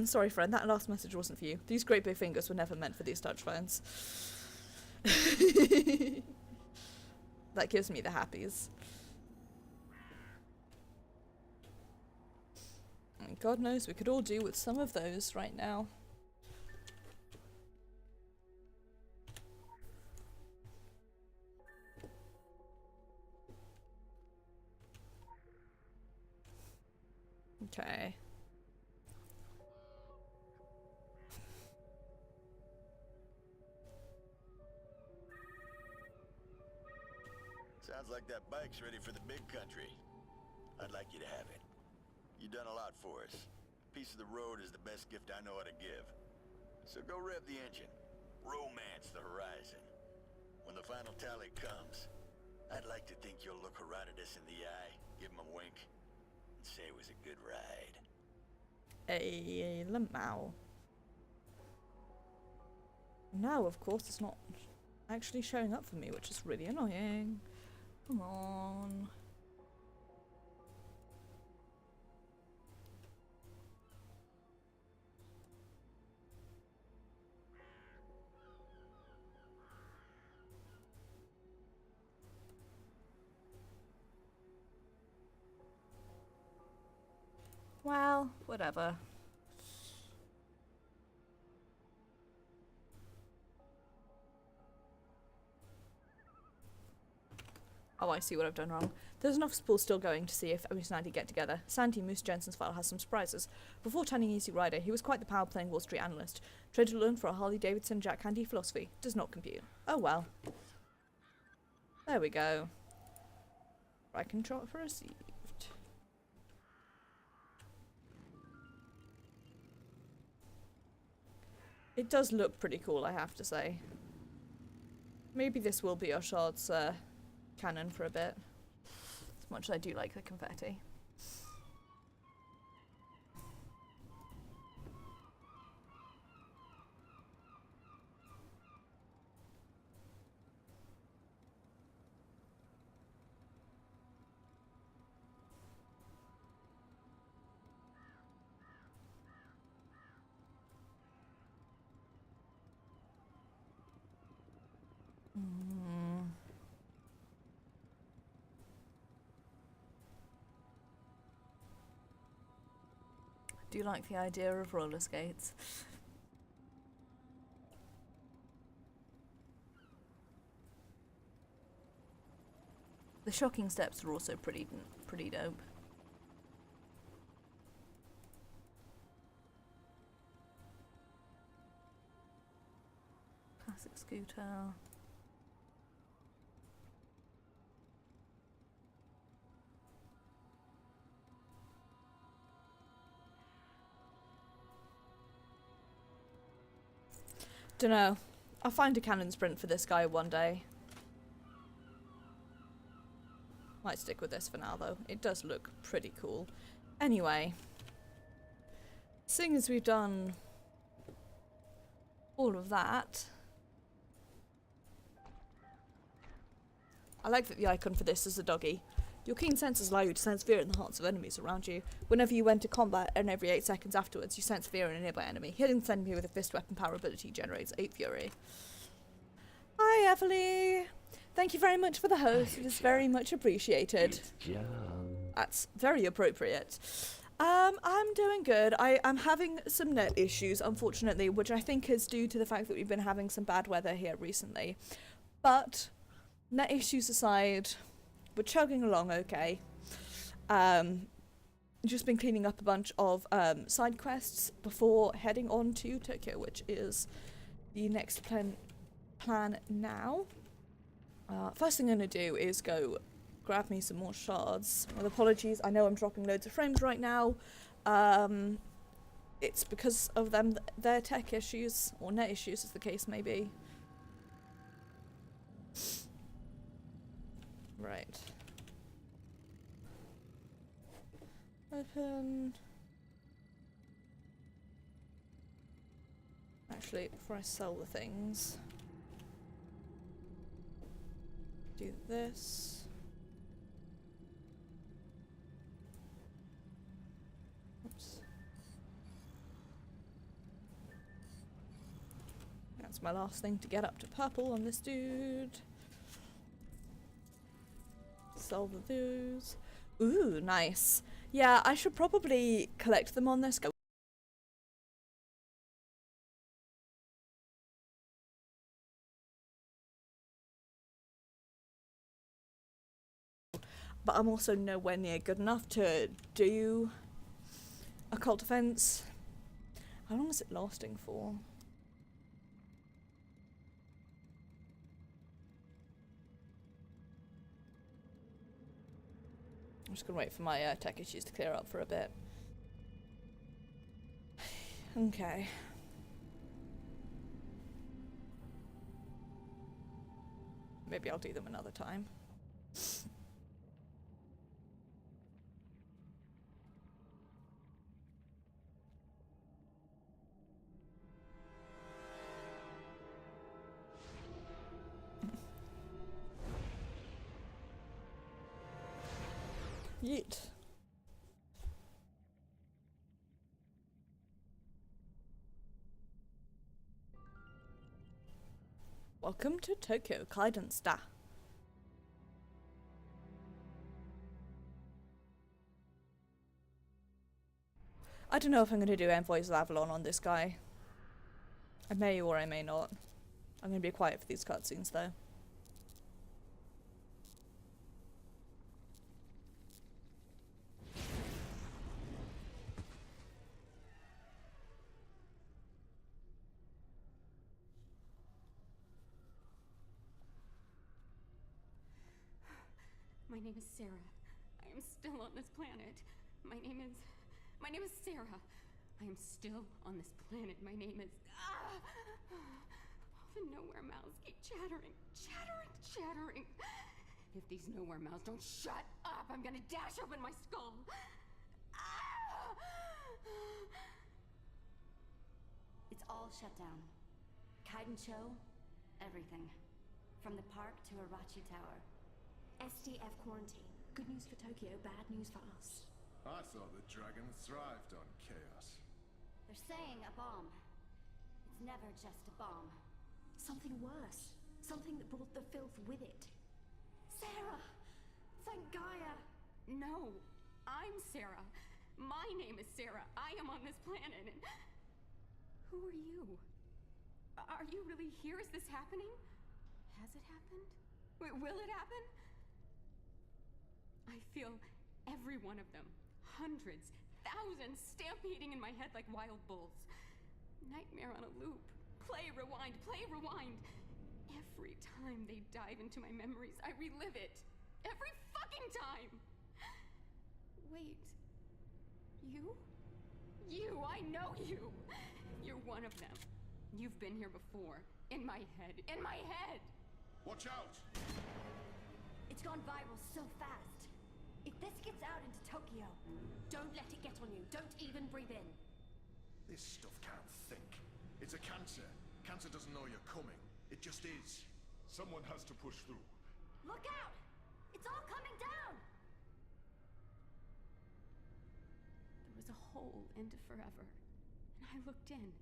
Sorry, friend. That last message wasn't for you. These great big fingers were never meant for these touch phones. That gives me the happies. And God knows we could all do with some of those right now. Okay. Sounds like that bike's ready for the big country. I'd like you to have it. You've done a lot for us. A piece of the road is the best gift I know how to give. So go rev the engine. Romance the horizon. When the final tally comes, I'd like to think you'll look Herodotus in the eye, give him a wink, and say it was a good ride. A lamau. Now, of course, it's not actually showing up for me, which is really annoying. Come on. Well, whatever. Oh, I see what I've done wrong. There's enough spool still going to see if Moose and Andy get together. Sandy, Moose Jensen's file has some surprises. Before turning Easy Rider, he was quite the power-playing Wall Street analyst. Traded loan for a Harley-Davidson Jack Handy philosophy. Does not compute. Oh well. There we go. I can try for received. It does look pretty cool, I have to say. Maybe this will be our Shard's cannon for a bit. As much as I do like the confetti. Do you like the idea of roller skates? The shocking steps are also pretty dope. Classic scooter. Dunno. I'll find a cannon sprint for this guy one day. Might stick with this for now though. It does look pretty cool. Anyway. Seeing as we've done all of that. I like that the icon for this is a doggy. Your keen senses allow you to sense fear in the hearts of enemies around you. Whenever you enter combat and every 8 seconds afterwards, you sense fear in a nearby enemy. Hitting the enemy with a fist weapon power ability generates 8 fury. Hi, Everly! Thank you very much for the host. It is very much appreciated. That's very appropriate. I'm doing good. I'm having some net issues, unfortunately, which I think is due to the fact that we've been having some bad weather here recently. But, net issues aside, we're chugging along okay. Just been cleaning up a bunch of side quests before heading on to Tokyo, which is the next plan now. First thing I'm going to do is go grab me some more shards. With apologies, I know I'm dropping loads of frames right now. It's because of their tech issues, or net issues as the case may be. Right. Open. Actually, before I sell the things, do this. Oops. That's my last thing to get up to purple on this dude. Sell those. Ooh, nice. Yeah, I should probably collect them on this. But I'm also nowhere near good enough to do occult defense. How long is it lasting for? I'm just gonna wait for my tech issues to clear up for a bit. Okay. Maybe I'll do them another time. Yeet. Welcome to Tokyo, Kaiden-sta. I don't know if I'm going to do Envoys of Avalon on this guy. I may or I may not. I'm going to be quiet for these cutscenes though. My name is Sarah. I am still on this planet. My name is Sarah. I am still on this planet. My name is... All the nowhere mouths keep chattering. If these nowhere mouths don't shut up, I'm gonna dash open my skull. It's all shut down. Kaiden Show, everything. From the park to Arachi Tower. SDF quarantine. Good news for Tokyo, bad news for us. I thought the dragon thrived on chaos. They're saying a bomb. It's never just a bomb. Something worse. Something that brought the filth with it. Sarah! Thank Gaia! No, I'm Sarah. My name is Sarah. I am on this planet and... Who are you? Are you really here? Is this happening? Has it happened? Will it happen? I feel every one of them. Hundreds, thousands, stampeding in my head like wild bulls. Nightmare on a loop. Play, rewind, play, rewind. Every time they dive into my memories, I relive it. Every fucking time! Wait. You? You, I know you! You're one of them. You've been here before. In my head. In my head! Watch out! It's gone viral so fast. If this gets out into Tokyo, don't let it get on you. Don't even breathe in. This stuff can't think. It's a cancer. Cancer doesn't know you're coming. It just is. Someone has to push through. Look out! It's all coming down! There was a hole into forever, and I looked in.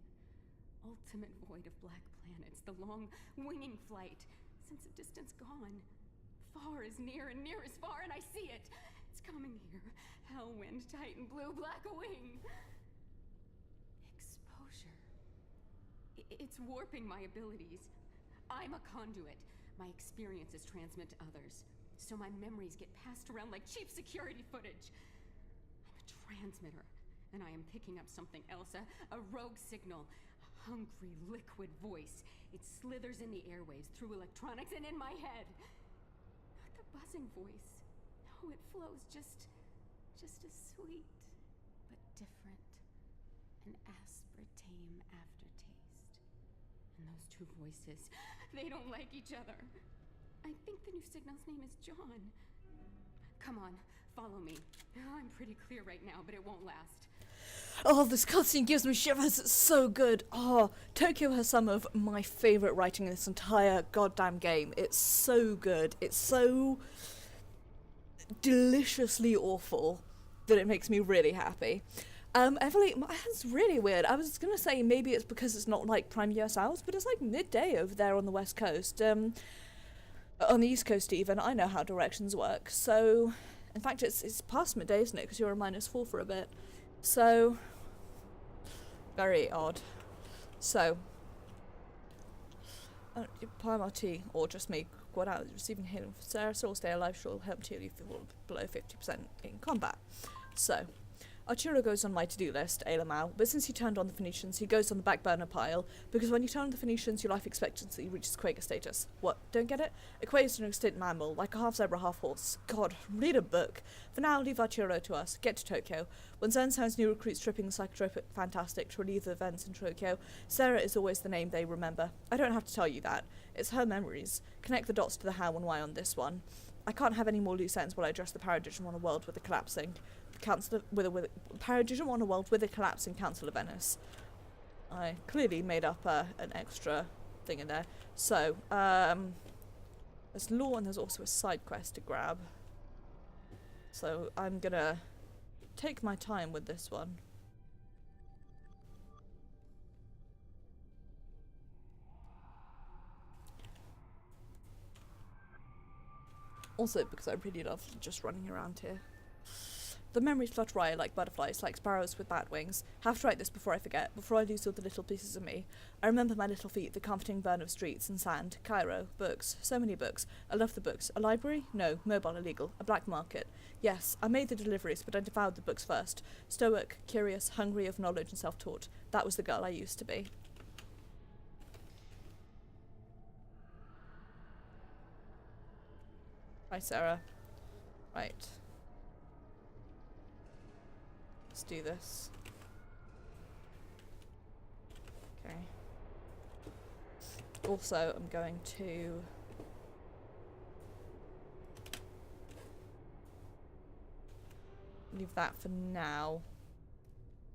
Ultimate void of black planets, the long winging flight, sense of distance gone. Far is near and near is far, and I see it. It's coming here. Hellwind, Titan, blue, black wing. Exposure. It's warping my abilities. I'm a conduit. My experiences transmit to others, so my memories get passed around like cheap security footage. I'm a transmitter, and I am picking up something else, a rogue signal, a hungry liquid voice. It slithers in the airwaves, through electronics, and in my head. Not the buzzing voice. No, it flows just as sweet, but different. An aspartame aftertaste. And those two voices, they don't like each other. I think the new signal's name is John. Come on, follow me. I'm pretty clear right now, but it won't last. Oh, this cutscene gives me shivers. It's so good. Oh, Tokyo has some of my favourite writing in this entire goddamn game. It's so good. It's so deliciously awful that it makes me really happy. Emily, that's really weird. I was gonna say maybe it's because it's not like prime US hours, but it's like midday over there on the west coast. On the east coast even, I know how directions work. So, in fact, it's past midday, isn't it? Because you're a -4 for a bit. So, very odd. So, PMRT, or just me, going out receiving healing for Sarah, so stay alive, she'll help till you feel below 50% in combat. So, Arturo goes on my to-do list, Ailamau, but since he turned on the Phoenicians, he goes on the back burner pile, because when you turn on the Phoenicians, your life expectancy reaches Quaker status. What, don't get it? Equates to an extinct mammal, like a half zebra, half horse. God, read a book. For now, leave Arturo to us. Get to Tokyo. When Zen sounds new recruits tripping the psychotropic fantastic to relieve the events in Tokyo, Sarah is always the name they remember. I don't have to tell you that. It's her memories. Connect the dots to the how and why on this one. I can't have any more loose ends while I address the Paradigm on a world with a collapsing council Paradigm on a world with a collapsing Council of Venice. I clearly made up an extra thing in there. So, there's law and there's also a side quest to grab. So I'm gonna take my time with this one. Also because I really love just running around here. The memories flutter away like butterflies, like sparrows with bat wings. Have to write this before I forget, before I lose all the little pieces of me. I remember my little feet, the comforting burn of streets and sand, Cairo, books, so many books. I love the books. A library? No, mobile illegal. A black market. Yes, I made the deliveries, but I devoured the books first. Stoic, curious, hungry of knowledge and self-taught. That was the girl I used to be. Hi, Sarah. Right. Let's do this. Okay. Also, I'm going to leave that for now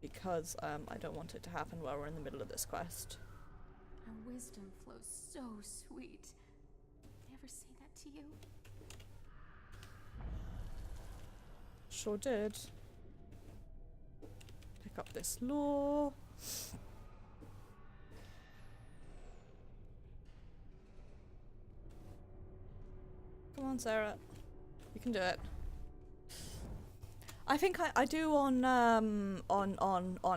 because I don't want it to happen while we're in the middle of this quest. Our wisdom flows so sweet. Did I ever say that to you? Sure did. Pick up this lore. Come on, Sarah. You can do it. I think I do on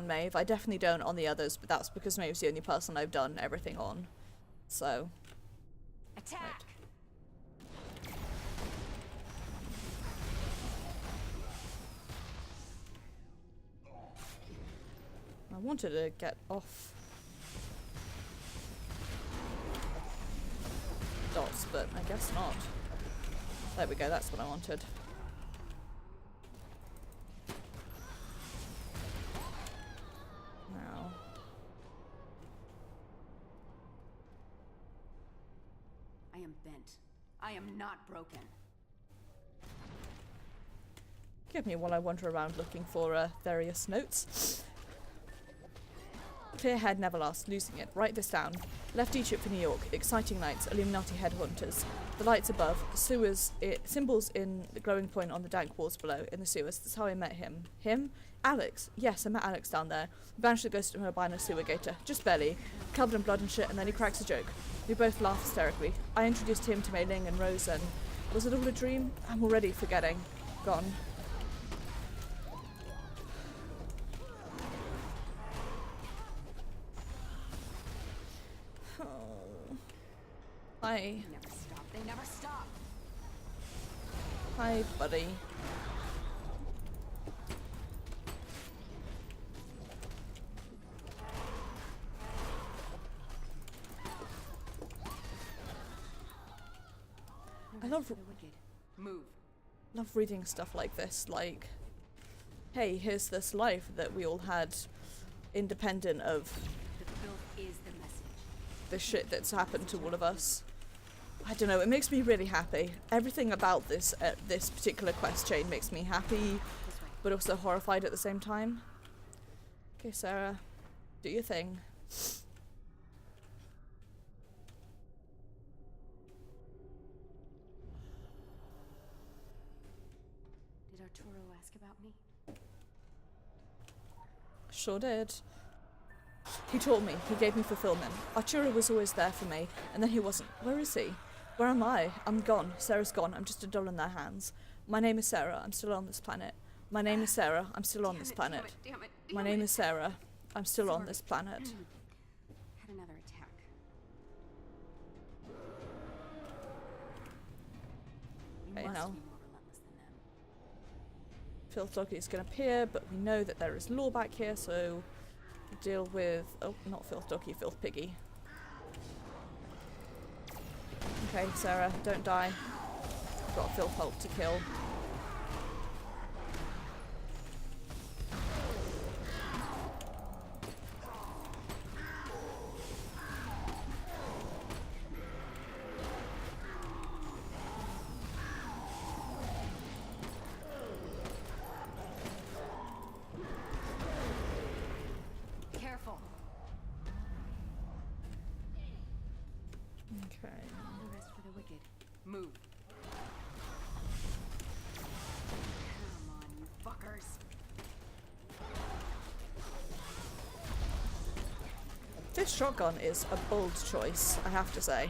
Maeve. I definitely don't on the others, but that's because Maeve's the only person I've done everything on. So. Attack! Right. I wanted to get off dots, but I guess not. There we go, that's what I wanted. Now. I am bent. I am not broken. Give me while I wander around looking for various notes. Clear head never lasts, losing it. Write this down. Left Egypt for New York. Exciting nights. Illuminati headhunters. The lights above. Sewers. Symbols in the glowing point on the dank walls below. In the sewers. That's how I met him. Him? Alex. Yes, I met Alex down there. We banished the ghost of an albino sewer gator. Just barely. Covered in blood and shit, and then he cracks a joke. We both laugh hysterically. I introduced him to Mei Ling and Rose, and was it all a dream? I'm already forgetting. Gone. Hi. They never stop. They never stop. Hi, buddy. I love reading stuff like this, like, hey, here's this life that we all had independent of The filth is the message. the shit that's happened to all of us. I don't know, it makes me really happy. Everything about this this particular quest chain makes me happy, but also horrified at the same time. Okay, Sarah, do your thing. Did Arturo ask about me? Sure did. He taught me. He gave me fulfillment. Arturo was always there for me, and then he wasn't. Where is he? Where am I? I'm gone. Sarah's gone. I'm just a doll in their hands. My name is Sarah. I'm still on this planet. My name is Sarah. I'm still on this planet. My name is Sarah. I'm still on this planet. Had another attack. You Okay, must now. be more relentless than them. Filth Doggy is going to appear, but we know that there is law back here, so deal with... Oh, not Filth Doggy, Filth Piggy. Okay, Sarah, don't die. I've got a Filth Hulk to kill. Careful. Okay. No rest for the wicked. Move. Come on, you fuckers. This shotgun is a bold choice, I have to say.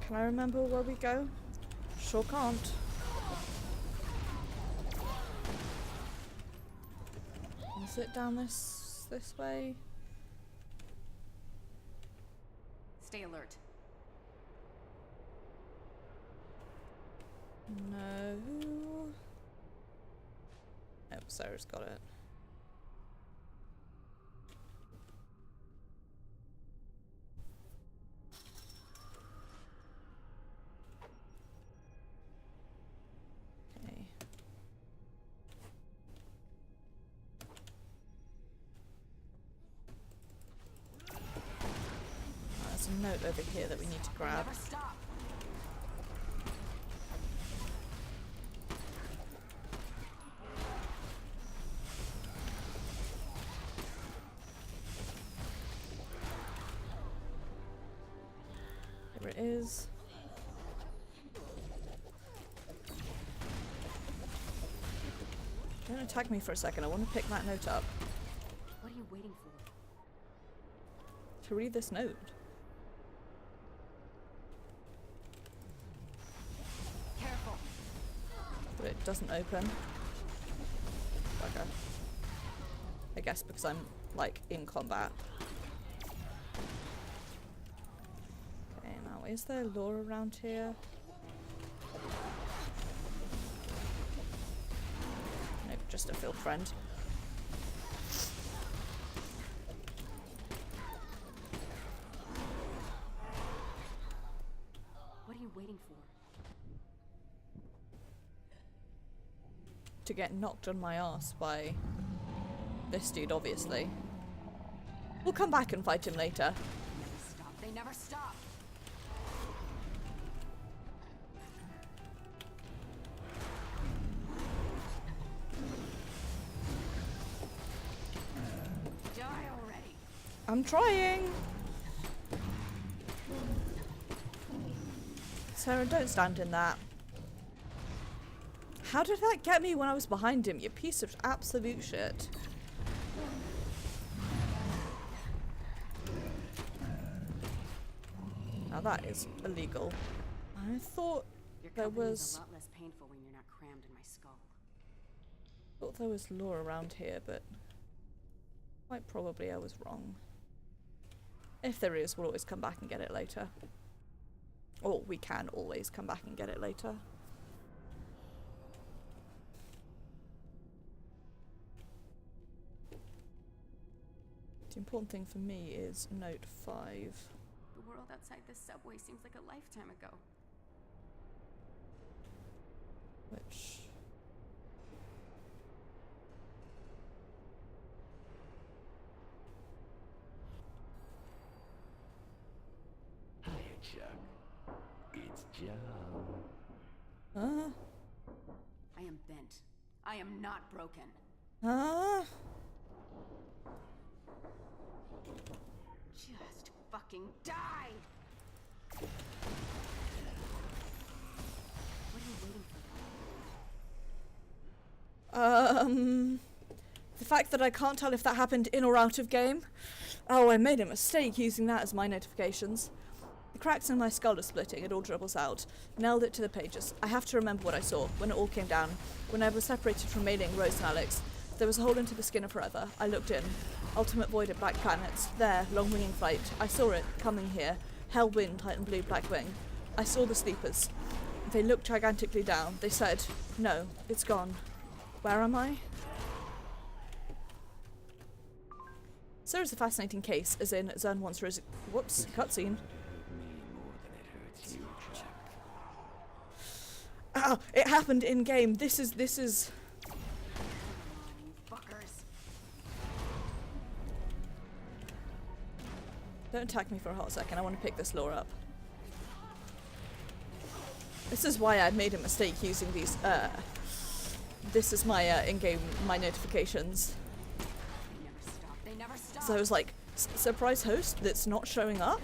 Can I remember where we go? Sure can't. Is it down this way? Stay alert. No. Oh, Sarah's got it. Okay. There's a note over here that we need to grab. Never stop. Here it is. Don't attack me for a second. I want to pick that note up. What are you waiting for? To read this note. Careful. But it doesn't open. Okay. I guess because I'm, like, in combat. Okay, now is there lore around here? Nope, just a field friend. What are you waiting for? To get knocked on my ass by this dude, obviously. We'll come back and fight him later. Never stop. They never stop. Die already. I'm trying! Sarah, don't stand in that. How did that get me when I was behind him, you piece of absolute shit? Now that is illegal. I thought Your there company was... is a lot less painful when you're not crammed in my skull. thought there was lore around here, but quite probably I was wrong. If there is, we'll always come back and get it later. Or we can always come back and get it later. The important thing for me is note 5. The world outside this subway seems like a lifetime ago. Which... Hiya, Chuck. It's John. Huh? I am bent. I am not broken. Huh? Just fucking die! What are you waiting for? The fact that I can't tell if that happened in or out of game. Oh, I made a mistake using that as my notifications. The cracks in my skull are splitting, it all dribbles out. Nailed it to the pages. I have to remember what I saw when it all came down. When I was separated from Mei Ling, Rose and Alex, there was a hole into the skin of forever. I looked in. Ultimate void of black planets. There, long winging flight. I saw it, coming here. Hell wind, Titan blue, black wing. I saw the sleepers. They looked gigantically down. They said, no, it's gone. Where am I? Sarah's a fascinating case, as in Zern wants Rose. Whoops, cutscene. Ow! It happened in game. This is. Fuckers. Don't attack me for a hot second. I want to pick this lore up. This is why I made a mistake using these. This is my in-game my notifications. They never stop. They never stop. So I was like, surprise host that's not showing up.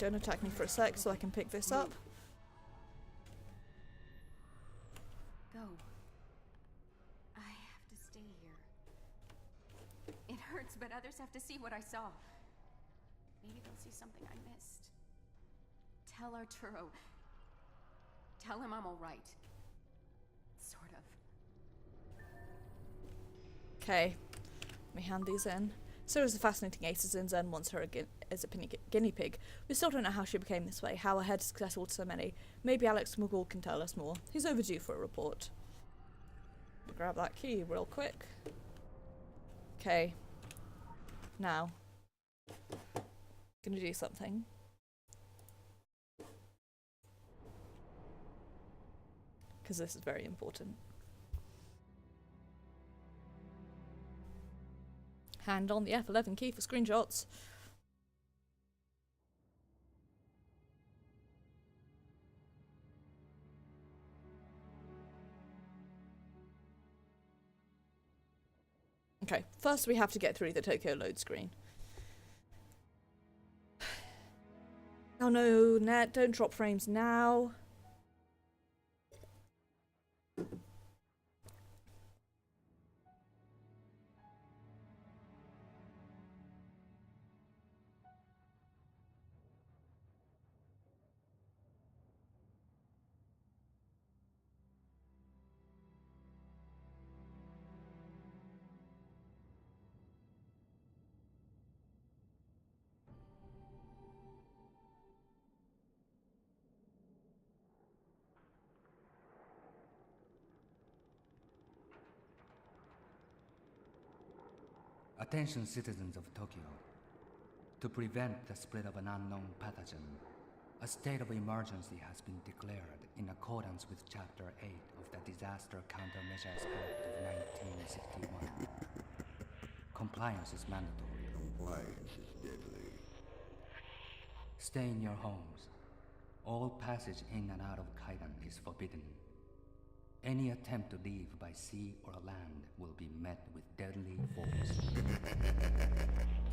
don't attack me for a sec so I can pick this up. Go. I have to stay here. It hurts, but others have to see what I saw. Maybe they'll see something I missed. Tell Arturo. Tell him I'm alright. Sort of. Okay. Let me hand these in. Sarah's a fascinating ace, and Zen wants her as a guinea pig. We still don't know how she became this way, how her head is accessible to so many. Maybe Alex McCall can tell us more. He's overdue for a report. Grab that key real quick. Okay. Now. Gonna do something. Because this is very important. Hand on the F11 key for screenshots. Okay, first we have to get through the Tokyo load screen. Oh no, Net, don't drop frames now. Attention citizens of Tokyo. To prevent the spread of an unknown pathogen, a state of emergency has been declared in accordance with Chapter 8 of the Disaster Countermeasures Act of 1961. Compliance is mandatory. Compliance is deadly. Stay in your homes. All passage in and out of Kaidan is forbidden. Any attempt to leave by sea or land will be met with deadly force.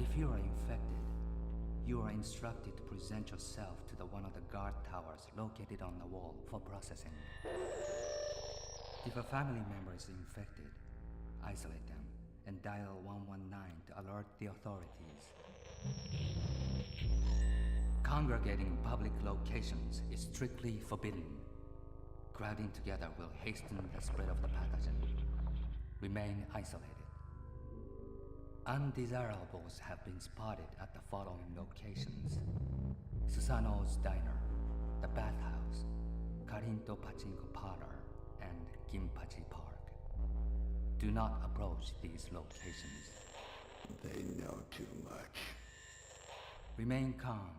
If you are infected, you are instructed to present yourself to one of the guard towers located on the wall for processing. If a family member is infected, isolate them and dial 119 to alert the authorities. Congregating in public locations is strictly forbidden. Crowding together will hasten the spread of the pathogen. Remain isolated. Undesirables have been spotted at the following locations: Susano's Diner, the Bathhouse, Karinto Pachinko Parlor, and Ginpachi Park. Do not approach these locations. They know too much. Remain calm.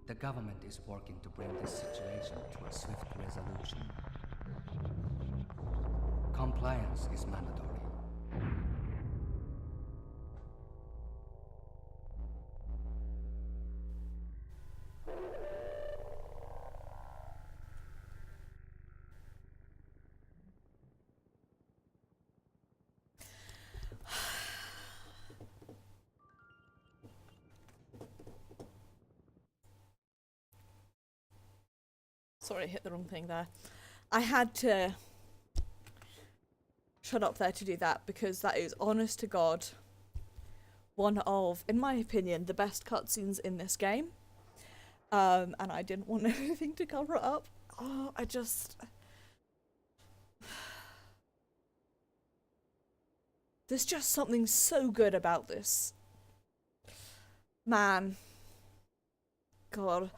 The government is working to bring this situation to a swift resolution. Compliance is mandatory. Sorry, I hit the wrong thing there. I had to shut up there to do that because that is, honest to God, one of, in my opinion, the best cutscenes in this game. And I didn't want anything to cover it up. Oh, I just... There's just something so good about this. Man. God.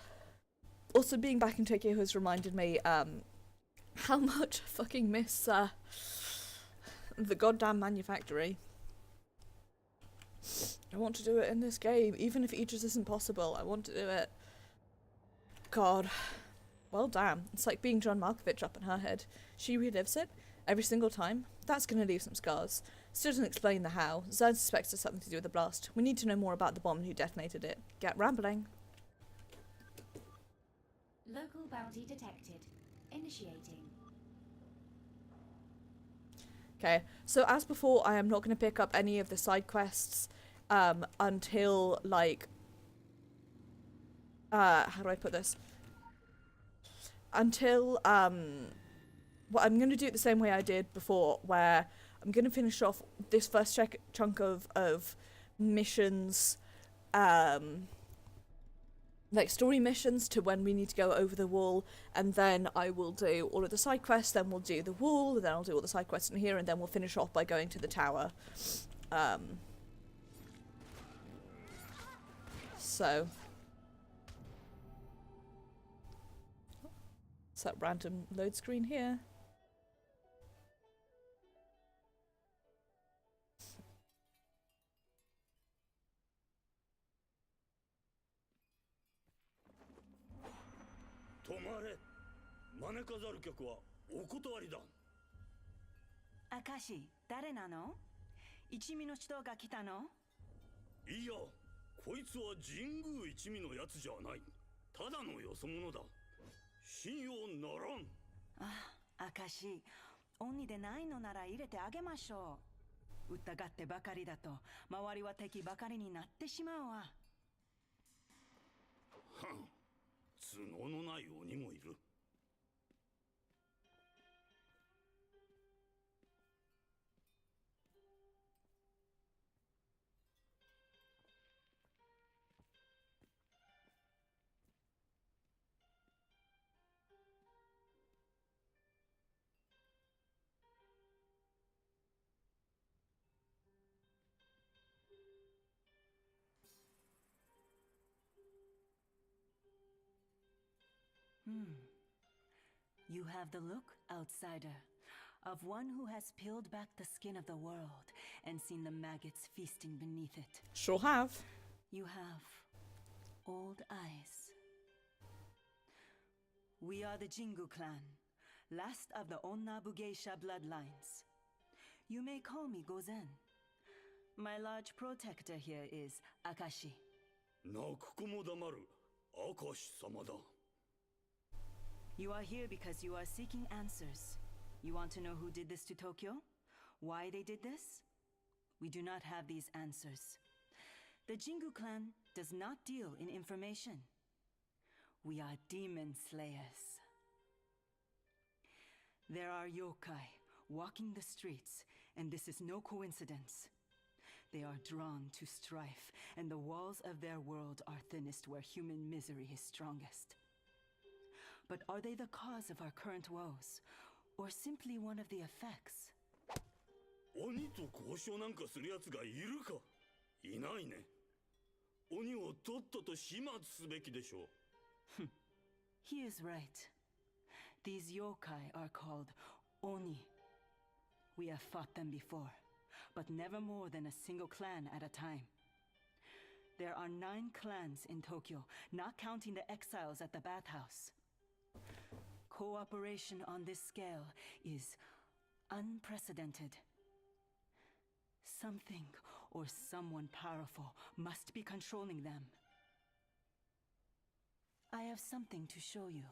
Also, being back in Tokyo has reminded me how much I fucking miss the goddamn manufactory. I want to do it in this game, even if Aegis isn't possible. I want to do it. God. Well, damn. It's like being John Malkovich up in her head. She relives it every single time. That's gonna leave some scars. Still doesn't explain the how. Zed suspects it's something to do with the blast. We need to know more about the bomb and who detonated it. Get rambling. Local bounty detected. Initiating. Okay, so as before, I am not going to pick up any of the side quests until, like, how do I put this? Until, well, I'm going to do it the same way I did before, where I'm going to finish off this first chunk of missions, like story missions to when we need to go over the wall, and then I will do all of the side quests, then we'll do the wall, and then I'll do all the side quests in here, and then we'll finish off by going to the tower. So... it's that random load screen here. Akashi, 誰なの？一味の人が来たの？いや、こいつは神宮一味のやつじゃない。ただのよそ者だ。信用ならん。あ、Akashi、鬼でないのなら入れてあげましょう。疑ってばかりだと、周りは敵ばかりになってしまうわ。はん、都合のない鬼もいる。You have the look, outsider, of one who has peeled back the skin of the world and seen the maggots feasting beneath it. Sure have. You have old eyes. We are the Jingu clan, last of the Onna Bugeisha bloodlines. You may call me Gozen. My large protector here is Akashi. 泣く子も黙る、明石様だ。You are here because you are seeking answers. You want to know who did this to Tokyo? Why they did this? We do not have these answers. The Jingu clan does not deal in information. We are demon slayers. There are yokai walking the streets, and this is no coincidence. They are drawn to strife, and the walls of their world are thinnest where human misery is strongest. But are they the cause of our current woes, or simply one of the effects? 鬼と交渉なんかする奴がいるか？いないね。鬼をとっとと始末すべきでしょう。He is right. These yokai are called Oni. We have fought them before, but never more than a single clan at a time. There are 9 clans in Tokyo, not counting the exiles at the bathhouse. Cooperation on this scale is unprecedented. Something or someone powerful must be controlling them. I have something to show you.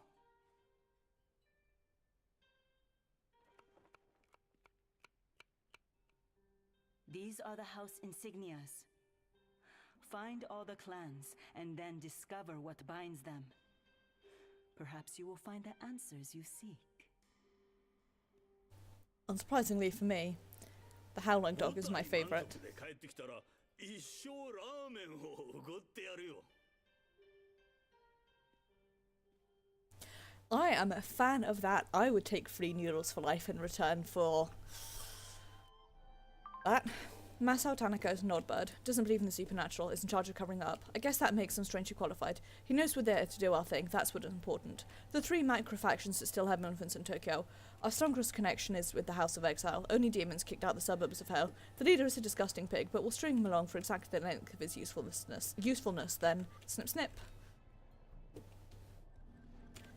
These are the house insignias. Find all the clans and then discover what binds them. Perhaps you will find the answers you seek. Unsurprisingly for me, the howling dog is my favourite. I am a fan of that. I would take free noodles for life in return for that. Masao Tanaka's an odd bird, doesn't believe in the supernatural, is in charge of covering it up. I guess that makes him strangely qualified. He knows we're there to do our thing, that's what is important. The 3 micro-factions that still have influence in Tokyo. Our strongest connection is with the House of Exile. Only demons kicked out the suburbs of hell. The leader is a disgusting pig, but we'll string him along for exactly the length of his usefulness, then snip snip.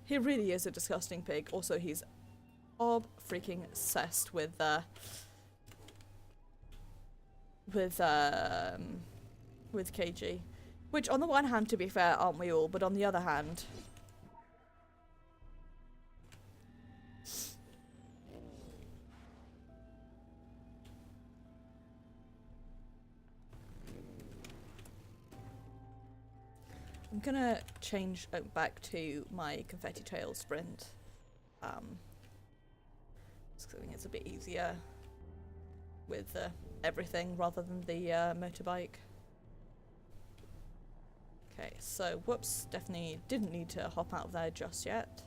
He really is a disgusting pig. Also, he's freaking-obsessed with KG. Which, on the one hand, to be fair, aren't we all? But on the other hand... I'm gonna change back to my confetti trail sprint. Just 'cause I think it's a bit easier with everything rather than the motorbike. Okay, so whoops, definitely didn't need to hop out of there just yet.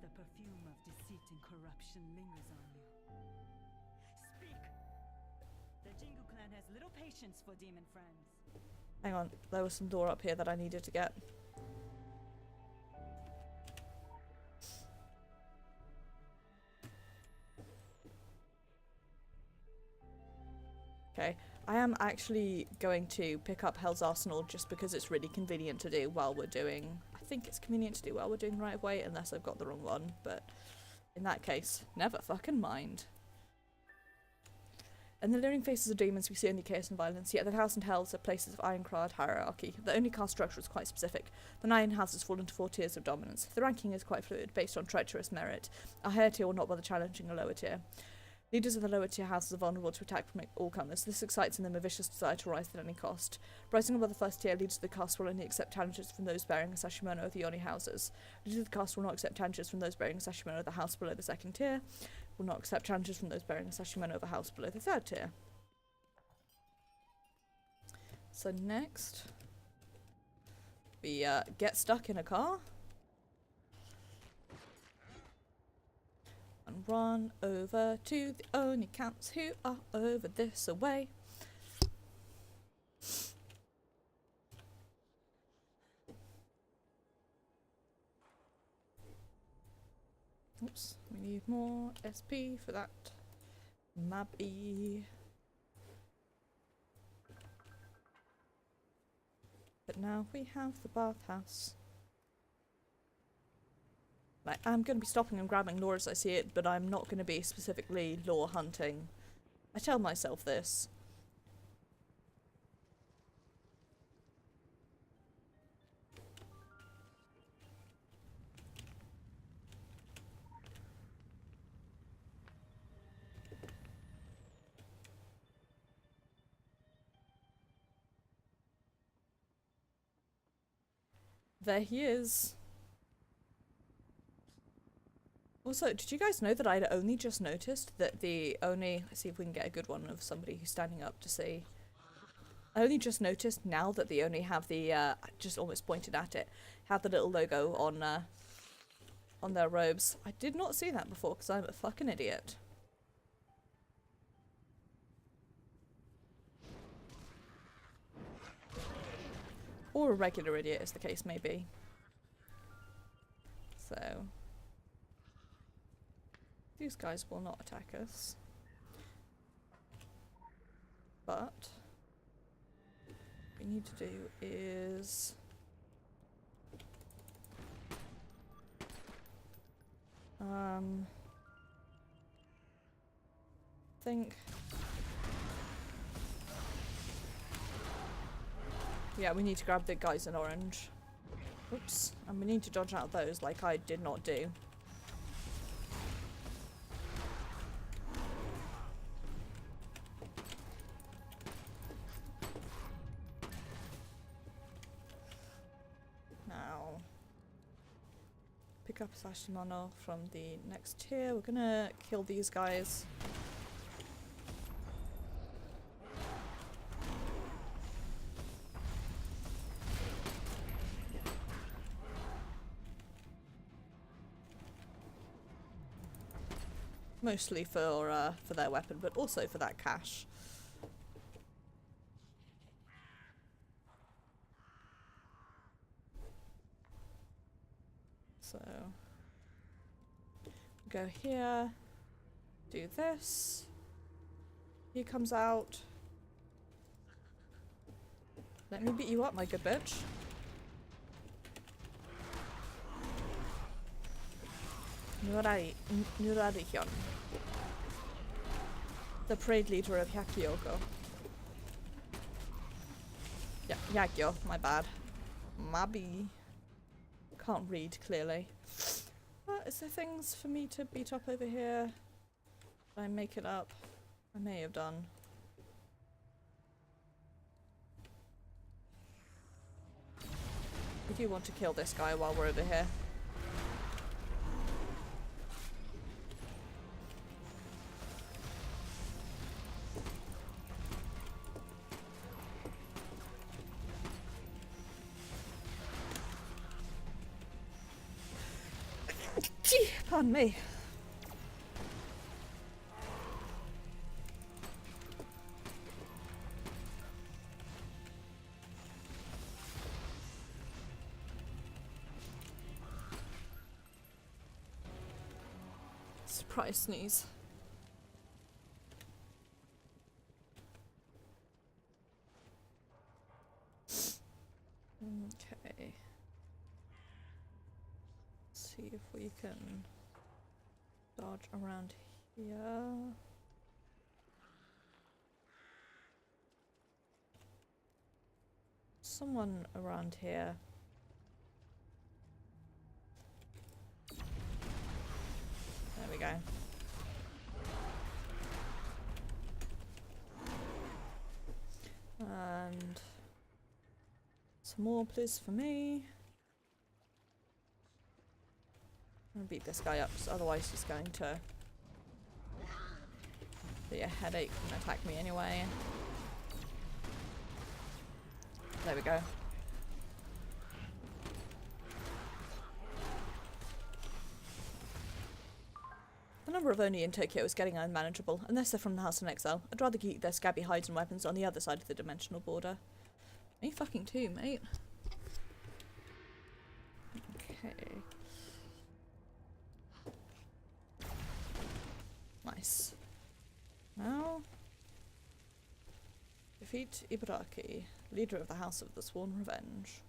The perfume of deceit and corruption lingers on you. Speak! The Jingu clan has little patience for demon friends. Hang on, there was some door up here that I needed to get. Okay, I am actually going to pick up Hell's Arsenal just because it's really convenient to do while we're doing... I think it's convenient to do while we're doing right away, unless I've got the wrong one, but in that case, never fucking mind. In the leering faces of demons we see only chaos and violence, yet the Thousand Hells are places of ironclad hierarchy. The only caste structure is quite specific. The 9 houses fall into 4 tiers of dominance. The ranking is quite fluid, based on treacherous merit. A higher tier will not bother challenging a lower tier. Leaders of the lower tier houses are vulnerable to attack from all comers. This excites in them a vicious desire to rise at any cost. Rising above the first tier, leaders of the caste will only accept challenges from those bearing a sashimono of the Oni houses. Leaders of the caste will not accept challenges from those bearing a sashimono of the house below the second tier. Will not accept challenges from those bearing a sashimono of a house below the third tier. So next, we get stuck in a car. And run over to the Oni counts who are over this away. Oops, we need more SP for that. Mabby. But now we have the bathhouse. Like, I'm going to be stopping and grabbing lore as I see it, but I'm not going to be specifically lore hunting. I tell myself this. There he is. Also, did you guys know that I'd only just noticed that the Oni... Let's see if we can get a good one of somebody who's standing up to see. I only just noticed now that the Oni have the... I just almost pointed at it. Have the little logo on their robes. I did not see that before because I'm a fucking idiot. Or a regular idiot, as the case may be. So... these guys will not attack us. But... what we need to do is... think... yeah, we need to grab the guys in orange. Oops. And we need to dodge out those like I did not do. Now, pick up Sashimono from the next tier. We're gonna kill these guys. Mostly for their weapon, but also for that cash. So go here, do this. He comes out. Let me beat you up, my good bitch. Nurari-hyun. The parade leader of Hyakyoko. Yeah, Yakyo, my bad. Mabi. Can't read, clearly. Is there things for me to beat up over here? Did I make it up? I may have done. we do want to kill this guy while we're over here. Pardon me. Surprise sneeze. Okay. Let's see if we can dodge around here. Someone around here. There we go. And some more, please, for me. I'm gonna beat this guy up, because otherwise he's going to be a headache and attack me anyway. There we go. The number of Oni in Tokyo is getting unmanageable, unless they're from the House of Exile. I'd rather keep their scabby hides and weapons on the other side of the dimensional border. Me fucking too, mate. Okay. Nice. Now, defeat Ibaraki, leader of the House of the Sworn Revenge.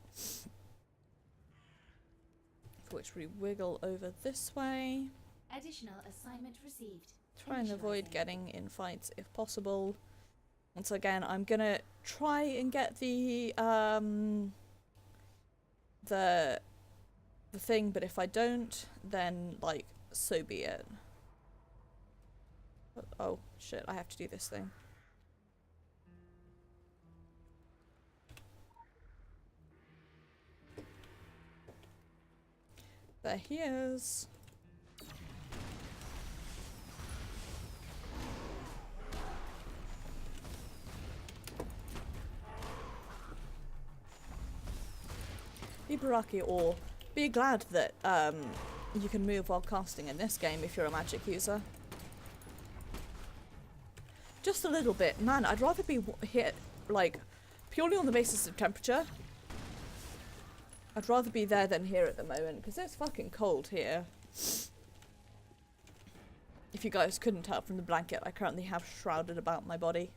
For which we wiggle over this way. Additional assignment received. Try and avoid getting in fights if possible. Once again, I'm gonna try and get the thing, but if I don't, then like so be it. Oh shit, I have to do this thing. There he is. Ibaraki, or be glad that you can move while casting in this game if you're a magic user. Just a little bit. Man, I'd rather be hit, like, purely on the basis of temperature. I'd rather be there than here at the moment, because it's fucking cold here. If you guys couldn't tell from the blanket I currently have shrouded about my body.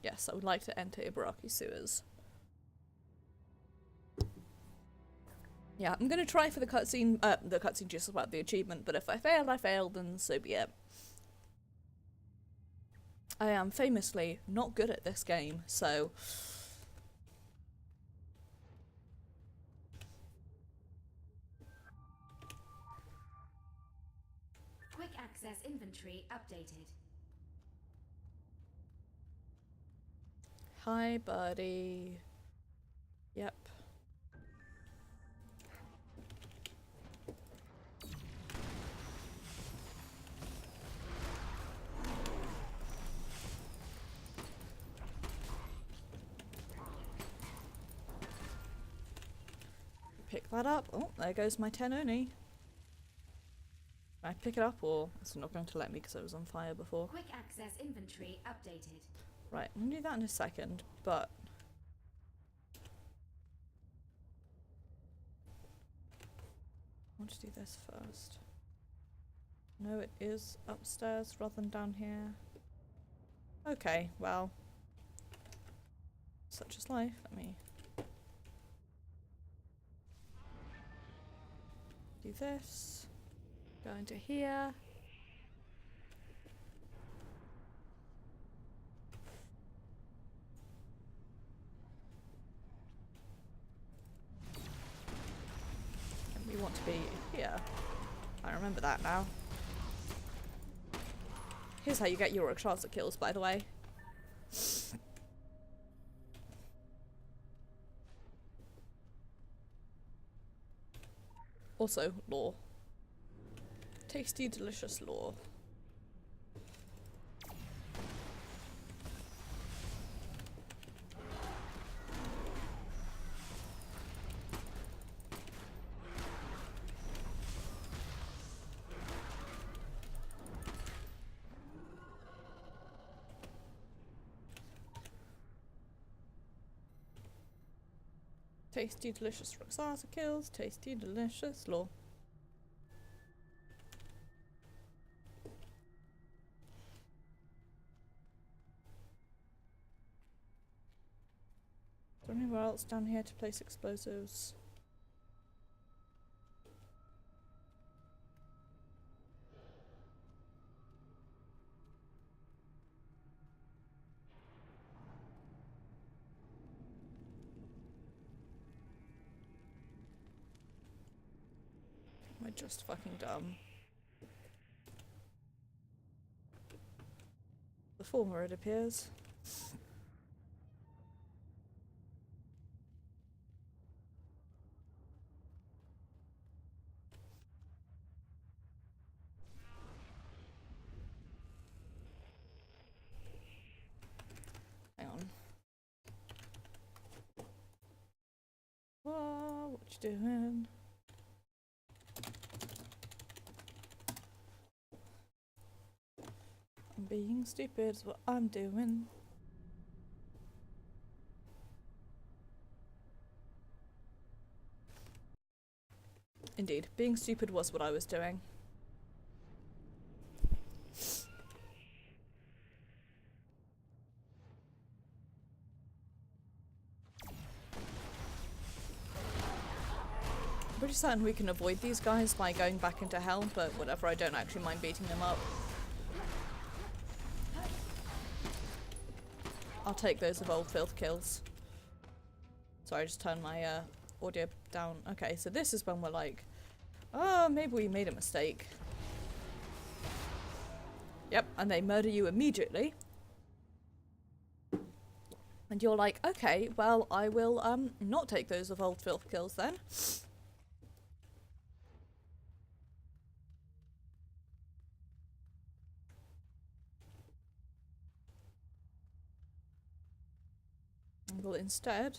Yes, I would like to enter Ibaraki sewers. Yeah, I'm gonna try for the cutscene just about the achievement, but if I fail, then so be it. I am famously not good at this game, so... Quick access inventory updated. Hi, buddy. Yep. Pick that up. Oh, there goes my 10 Oni. Can I pick it up, or it's not going to let me because I was on fire before? Quick access inventory updated. Right, I'm gonna do that in a second, but... I want to do this first. No, it is upstairs rather than down here. Okay, well... such is life. Let me... do this. Go into here. And we want to be here. I remember that now. Here's how you get your Rakshasa kills, by the way. Also, lore. Tasty, delicious lore. Tasty, delicious Roxasa kills. Tasty, delicious lore. Is there anywhere else down here to place explosives? Am I just fucking dumb? The former, it appears. Hang on. Whoa, what you doing? I'm being stupid is what I'm doing. Indeed, being stupid was what I was doing. I'm pretty certain we can avoid these guys by going back into hell, but whatever, I don't actually mind beating them up. I'll take those of old filth kills. Sorry, I just turned my audio down. Okay, so this is when we're like, oh, maybe we made a mistake. Yep, and they murder you immediately. And you're like, okay, well, I will not take those of old filth kills then. And we'll instead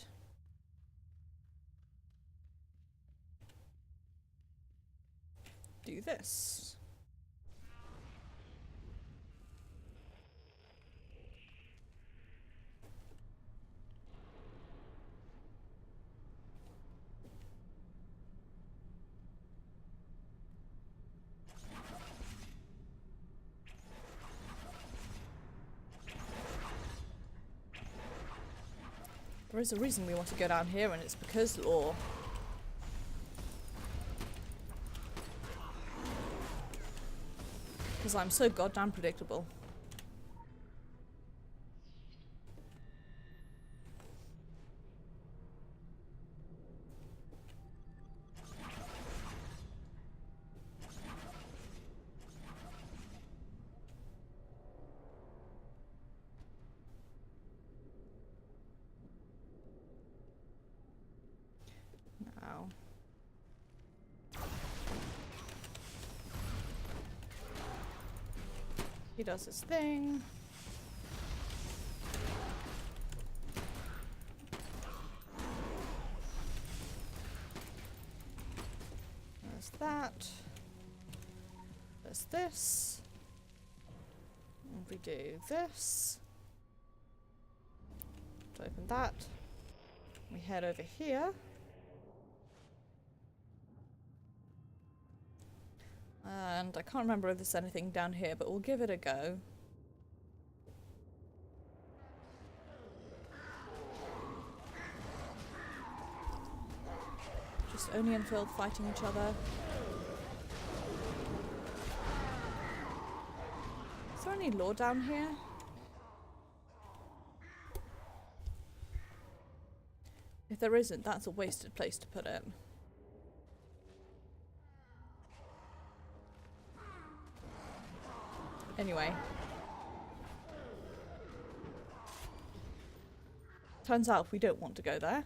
do this. There is a reason we want to go down here, and it's because lore. Because I'm so goddamn predictable. Now. He does his thing. There's that. There's this. And we do this. To open that. We head over here. And I can't remember if there's anything down here, but we'll give it a go. Just Oni and Phil fighting each other. Is there any lore down here? If there isn't, that's a wasted place to put it. Anyway. Turns out we don't want to go there.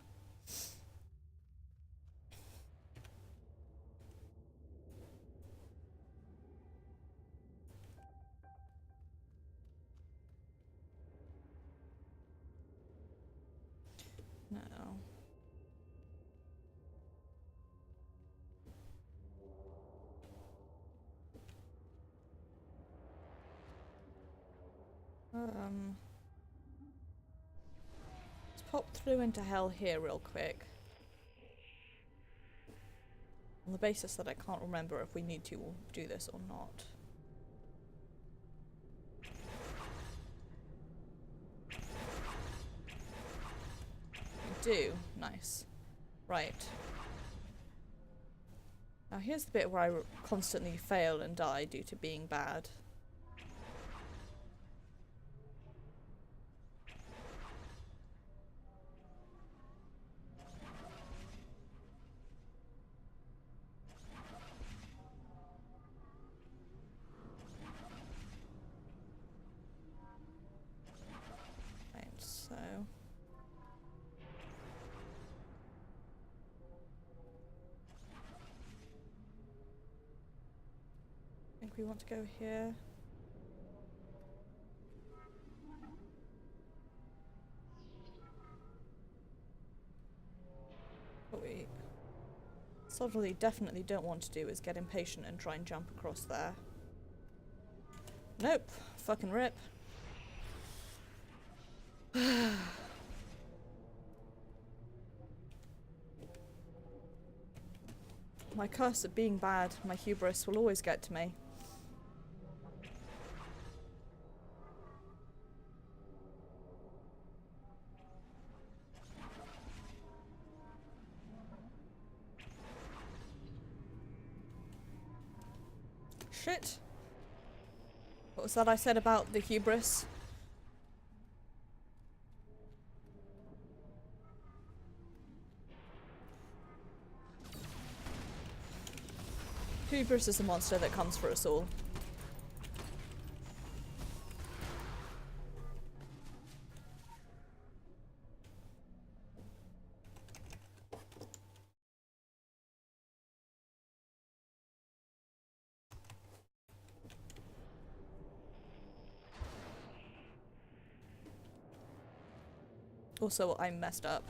Let's pop through into hell here real quick. On the basis that I can't remember if we need to do this or not. We do. Nice. Right. Now here's the bit where I constantly fail and die due to being bad. Right, so... I think we want to go here. What we suddenly definitely don't want to do is get impatient and try and jump across there. Nope. Fucking rip. My curse of being bad, my hubris will always get to me. Shit. What was that I said about the hubris? Hubris is the monster that comes for us all. Also, I messed up.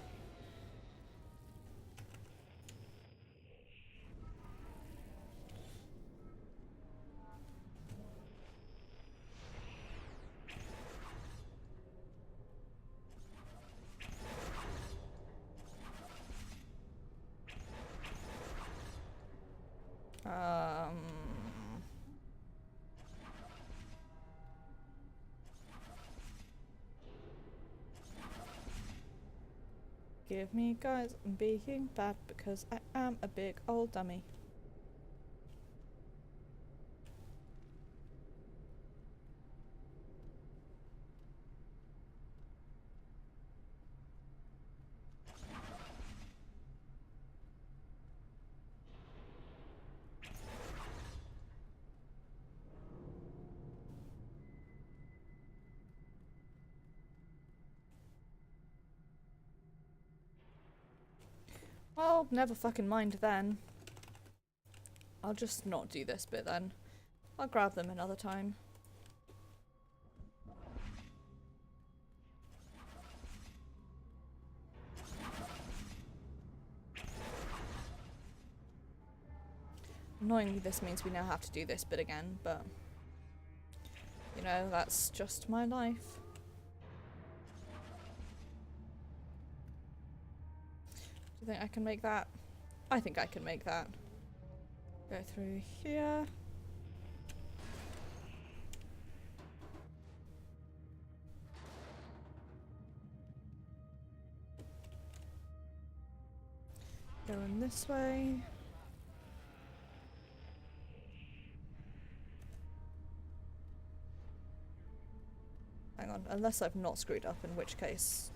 Give me guys, I'm being bad because I am a big old dummy. Well, never fucking mind then. I'll just not do this bit then. I'll grab them another time. Annoyingly, this means we now have to do this bit again, but... you know, that's just my life. Do you think I can make that? I think I can make that. Go through here. Going this way. Hang on, unless I've not screwed up, in which case...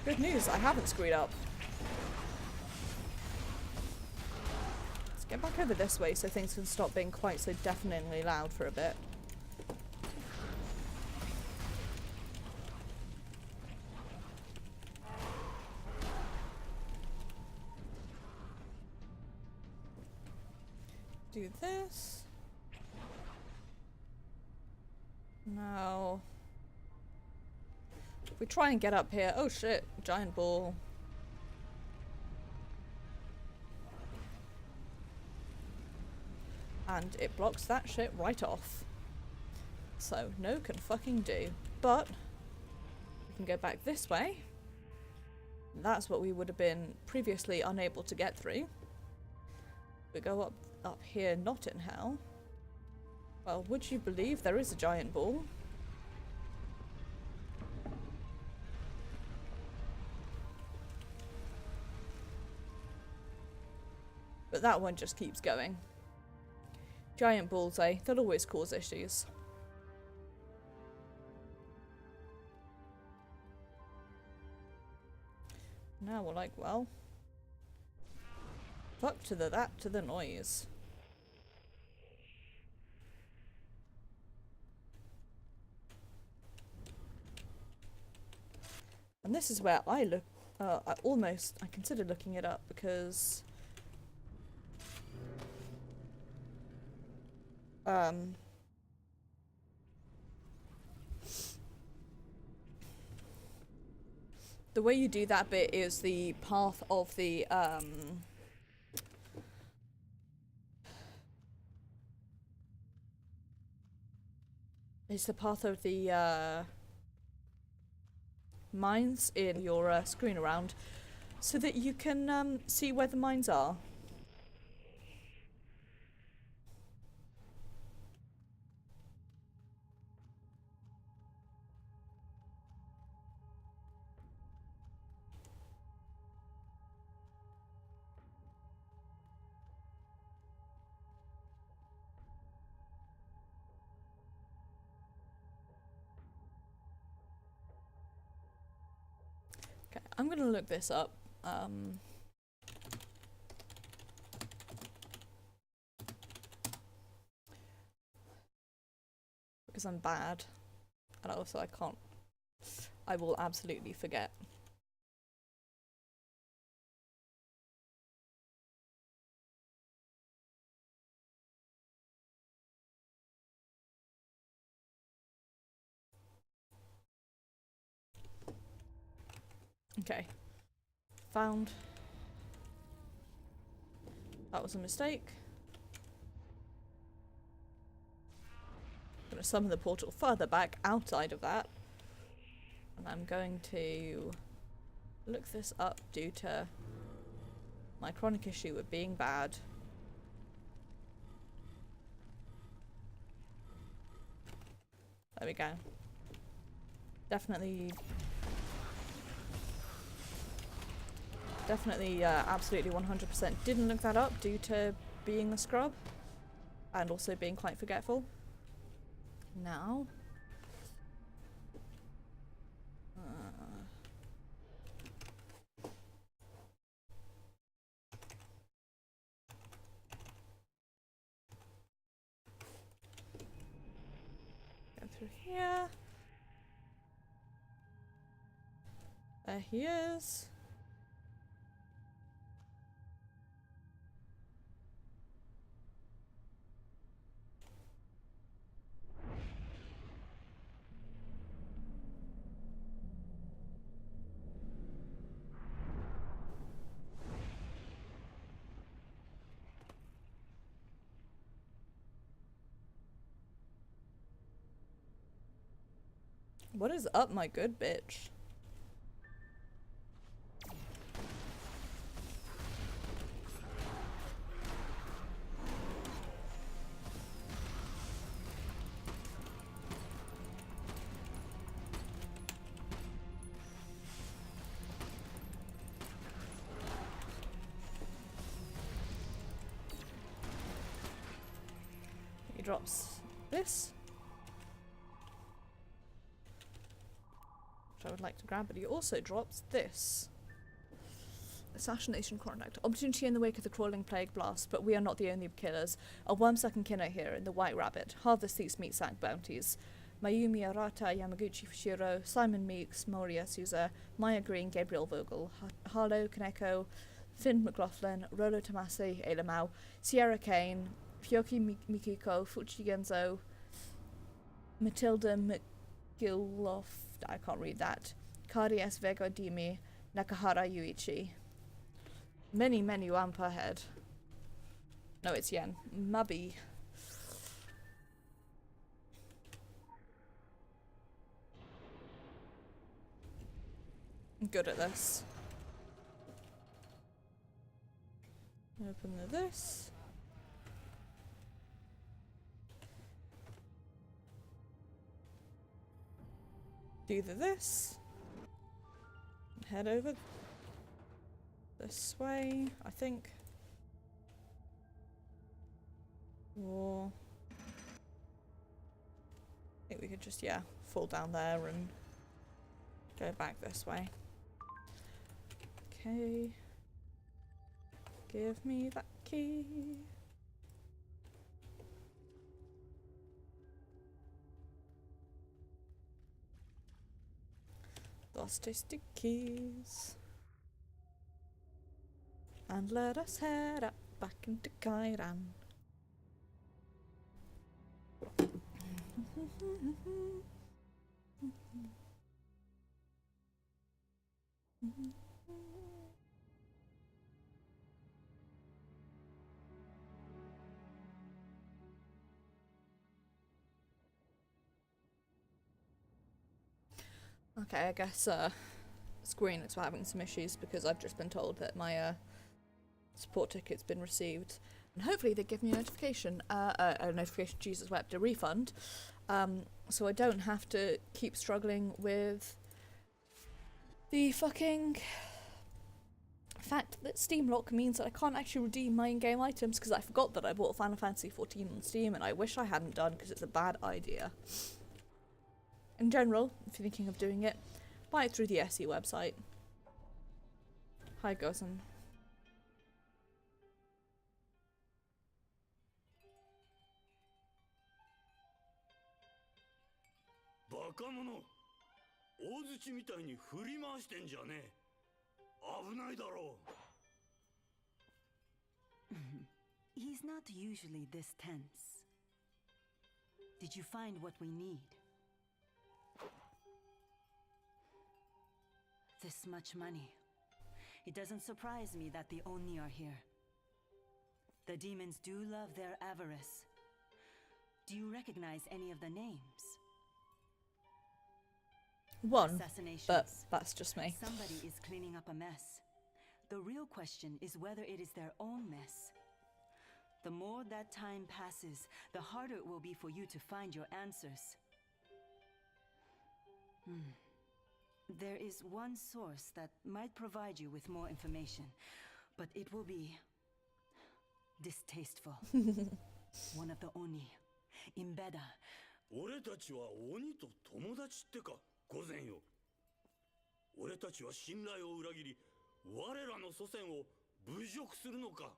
good news, I haven't screwed up. Let's get back over this way so things can stop being quite so deafeningly loud for a bit. Do this. Now... If we try and get up here, oh shit, giant ball. And it blocks that shit right off. So no can fucking do. But we can go back this way. That's what we would have been previously unable to get through. We go up here, not in hell. Well, would you believe there is a giant ball? But that one just keeps going. Giant balls, eh? They'll always cause issues. Now we're like, well, fuck to the that to the noise. And this is where I look, I consider looking it up because the way you do that bit is the path of the mines in your screen around so that you can see where the mines are. Okay, I'm gonna look this up. Because I'm bad. And also I can't. I will absolutely forget. Okay. Found. That was a mistake. I'm going to summon the portal further back outside of that. And I'm going to look this up due to my chronic issue with being bad. There we go. Definitely, absolutely 100% didn't look that up due to being a scrub and also being quite forgetful. Now, go through here. There he is. What is up, my good bitch? He drops this. I would like to grab, but he also drops this. Assassination contact. Opportunity in the wake of the crawling plague blast, but we are not the only killers. A worm-sucking killer here in the White Rabbit. Harvest these meat sack bounties. Mayumi Arata, Yamaguchi Fushiro, Simon Meeks, Moria Souza, Maya Green, Gabriel Vogel, Harlow Kaneko, Finn McLaughlin, Rolo Tomasi, Ayla Mao, Sierra Kane, Fyoki Mikiko, Fuchi Genzo, Matilda McGilloff, I can't read that, Hikari S Vega Dimi Nakahara Yuichi. Many yuan per head. No, it's yen. Mabi. I'm good at this. Open this. Do this. Head over this way, I think. Or I think we could just, yeah, fall down there and go back this way. Okay. Give me that key. Those tasty keys. And let us head up back into Kairan. Okay, I guess Screen is having some issues because I've just been told that my support ticket's been received, and hopefully they give me a notification, Jesus wept, a refund, so I don't have to keep struggling with the fucking fact that Steam Lock means that I can't actually redeem my in-game items because I forgot that I bought Final Fantasy XIV on Steam, and I wish I hadn't done because it's a bad idea. In general, if you're thinking of doing it, buy it through the SE website. Hi, Gozen. Bakamono! 大槌みたいに振り回してんじゃねえ。危ないだろう。He's not usually this tense. Did you find what we need? This much money. It doesn't surprise me that the Oni are here. The demons do love their avarice. Do you recognize any of the names? One, but that's just me. Somebody is cleaning up a mess. The real question is whether it is their own mess. The more that time passes, the harder it will be for you to find your answers. There is one source that might provide you with more information, but it will be distasteful. One of the Oni, Imbeda. 俺たちは鬼と友達ってか、御前よ。俺たちは信頼を裏切り、我らの祖先を侮辱するのか。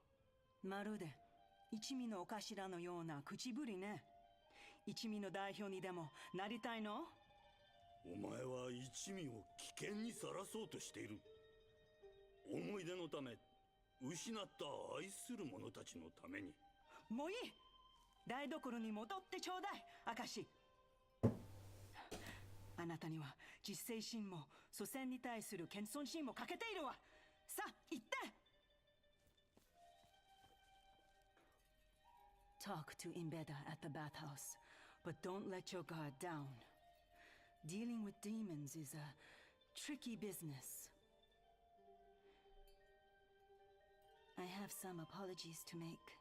まるで一味のお頭のような口ぶりね。一味の代表にでもなりたいの？お前は一味を危険にさらそうとしている。思い出のため、失った愛する者たちのために。もういい。台所に戻ってちょうだい、明石。あなたには実勢心も祖先に対する謙遜心も欠けているわ。さあ、行って。Talk to Imbeda at the bathhouse, but don't let your guard down. Dealing with demons is a tricky business. I have some apologies to make.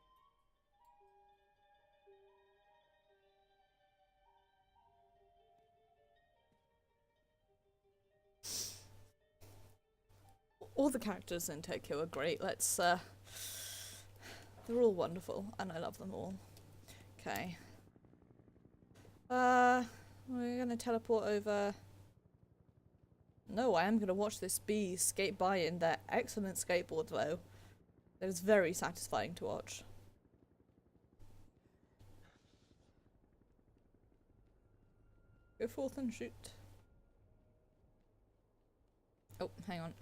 All the characters in Tokyo are great. Let's, they're all wonderful, and I love them all. Okay. We're gonna teleport over. No, I am gonna watch this bee skate by in their excellent skateboard, though. It was very satisfying to watch. Go forth and shoot. Oh, hang on.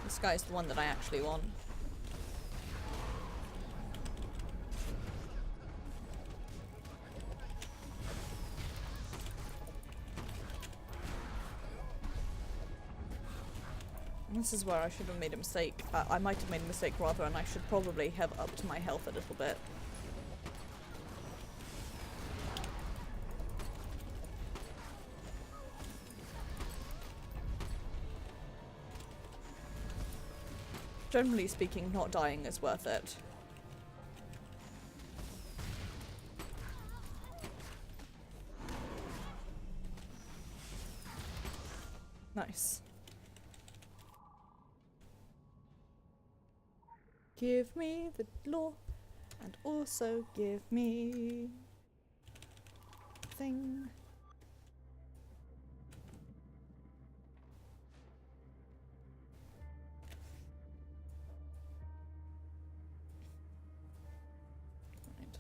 This guy's the one that I actually want. This is where I should have made a mistake. I might have made a mistake rather, and I should probably have upped my health a little bit. Generally speaking, not dying is worth it. Nice. Give me the law, and also give me thing. Right.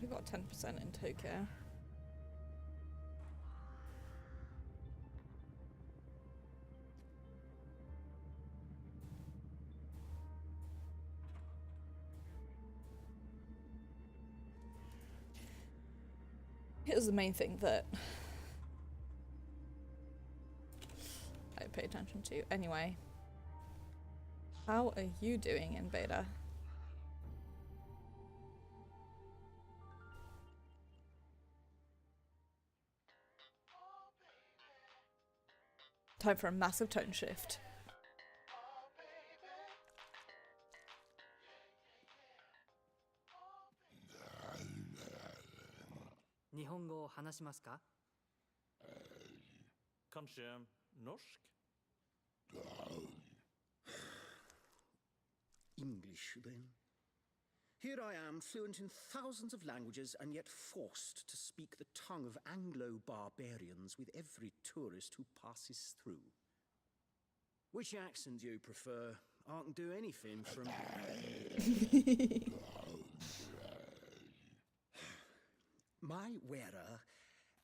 We've got 10% in Tokyo. Here's the main thing that I pay attention to. Anyway, how are you doing in beta? Time for a massive tone shift. Nihongo hanashimasu ka? Kanskje norsk? English, then. Here I am, fluent in thousands of languages, and yet forced to speak the tongue of Anglo-barbarians with every tourist who passes through. Which accent do you prefer? I can do anything from... My wearer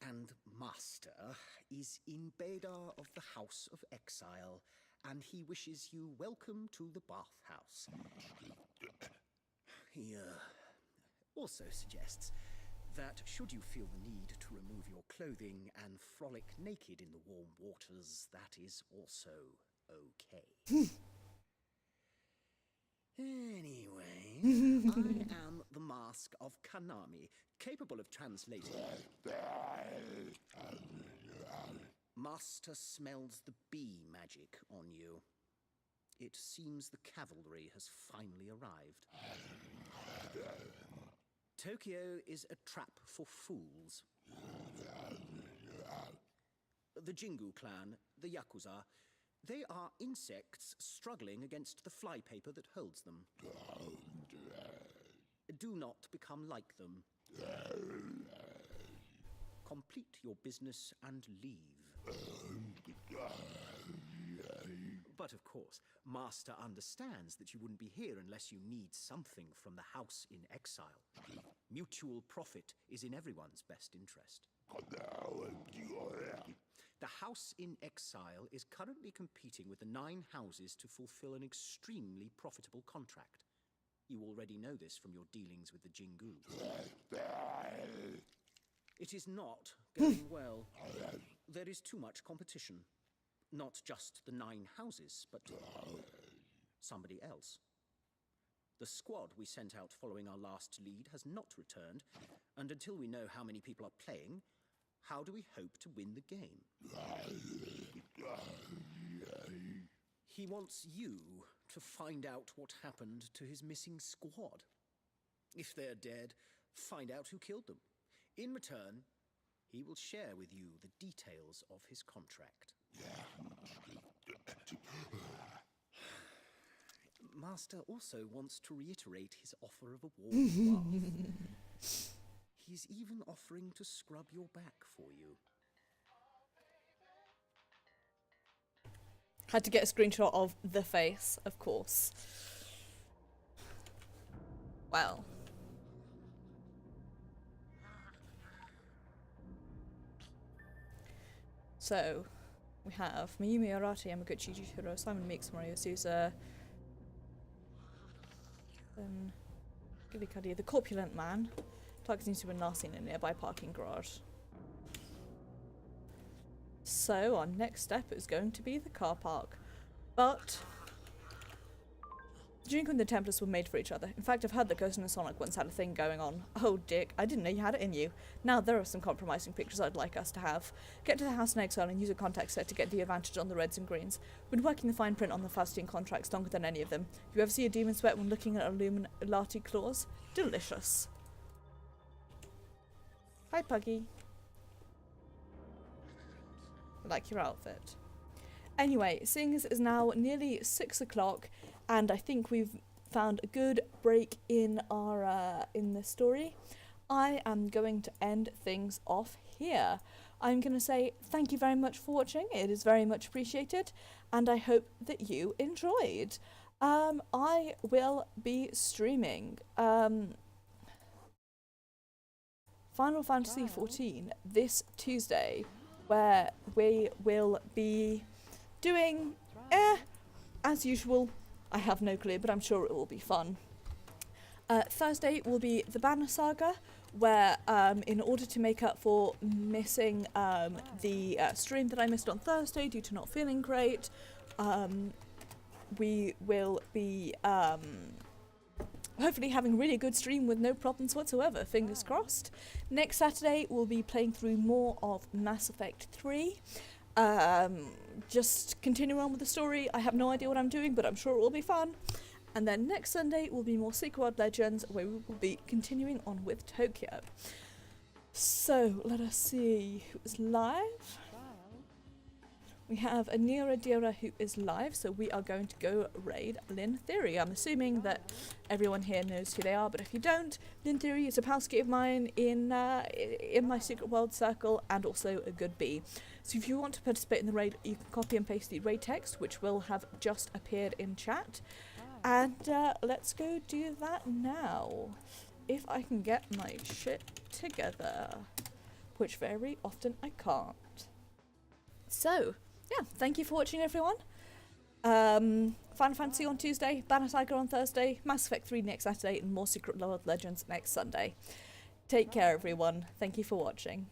and master is in Beda of the House of Exile, and he wishes you welcome to the bathhouse. He also suggests that should you feel the need to remove your clothing and frolic naked in the warm waters, that is also okay. Anyway, I am the Mask of Kanami, capable of translating. Master smells the bee magic on you. It seems the cavalry has finally arrived. Tokyo is a trap for fools. The Jingu clan, the Yakuza, they are insects struggling against the flypaper that holds them. Do not become like them. Complete your business and leave. But of course, Master understands that you wouldn't be here unless you need something from the House in Exile. Mutual profit is in everyone's best interest. The House in Exile is currently competing with the 9 houses to fulfill an extremely profitable contract. You already know this from your dealings with the Jingu. It is not going well. There is too much competition. Not just the 9 houses, but somebody else. The squad we sent out following our last lead has not returned, and until we know how many people are playing, how do we hope to win the game? He wants you to find out what happened to his missing squad. If they're dead, find out who killed them. In return, he will share with you the details of his contract. Master also wants to reiterate his offer of a warm bath. He's even offering to scrub your back for you. Had to get a screenshot of the face, of course. Well. So, We have Mayumi Arata, Yamaguchi Juhiro, Simon Meeks, Mario Souza, then Gibikadi, the corpulent man, targeting to a nasty in a nearby parking garage. So our next step is going to be the car park. But Junko and the Tempest were made for each other. In fact, I've heard that Ghost and Sonic once had a thing going on. Oh, Dick, I didn't know you had it in you. Now there are some compromising pictures I'd like us to have. Get to the house in exile and use a contact set to get the advantage on the reds and greens. Been working the fine print on the Faustian contracts longer than any of them. You ever see a demon sweat when looking at Illuminati claws? Delicious. Hi, Puggy. I like your outfit. Anyway, seeing as it is now nearly 6 o'clock, and I think we've found a good break in our in the story, I am going to end things off here. I'm going to say thank you very much for watching. It is very much appreciated, and I hope that you enjoyed. I will be streaming Final Fantasy XIV this Tuesday, where we will be doing, as usual, I have no clue, but I'm sure it will be fun. Thursday will be the Banner Saga, where in order to make up for missing the stream that I missed on Thursday due to not feeling great, we will be hopefully having a really good stream with no problems whatsoever, fingers crossed. Next Saturday we'll be playing through more of Mass Effect 3. Just continue on with the story. I have no idea what I'm doing, but I'm sure it will be fun. And then next Sunday will be more Secret World Legends, where we will be continuing on with Tokyo. So let us see who is live. We have Anira Dira who is live, so we are going to go raid Lynn Theory. I'm assuming that everyone here knows who they are, but if you don't, Lynn Theory is a palski of mine in my Secret World circle, and also a good bee. So if you want to participate in the raid, you can copy and paste the raid text, which will have just appeared in chat. And let's go do that now. If I can get my shit together, which very often I can't. So, yeah, thank you for watching, everyone. Final Fantasy on Tuesday, Banner Saga on Thursday, Mass Effect 3 next Saturday, and more Secret World Legends next Sunday. Take care, everyone. Thank you for watching.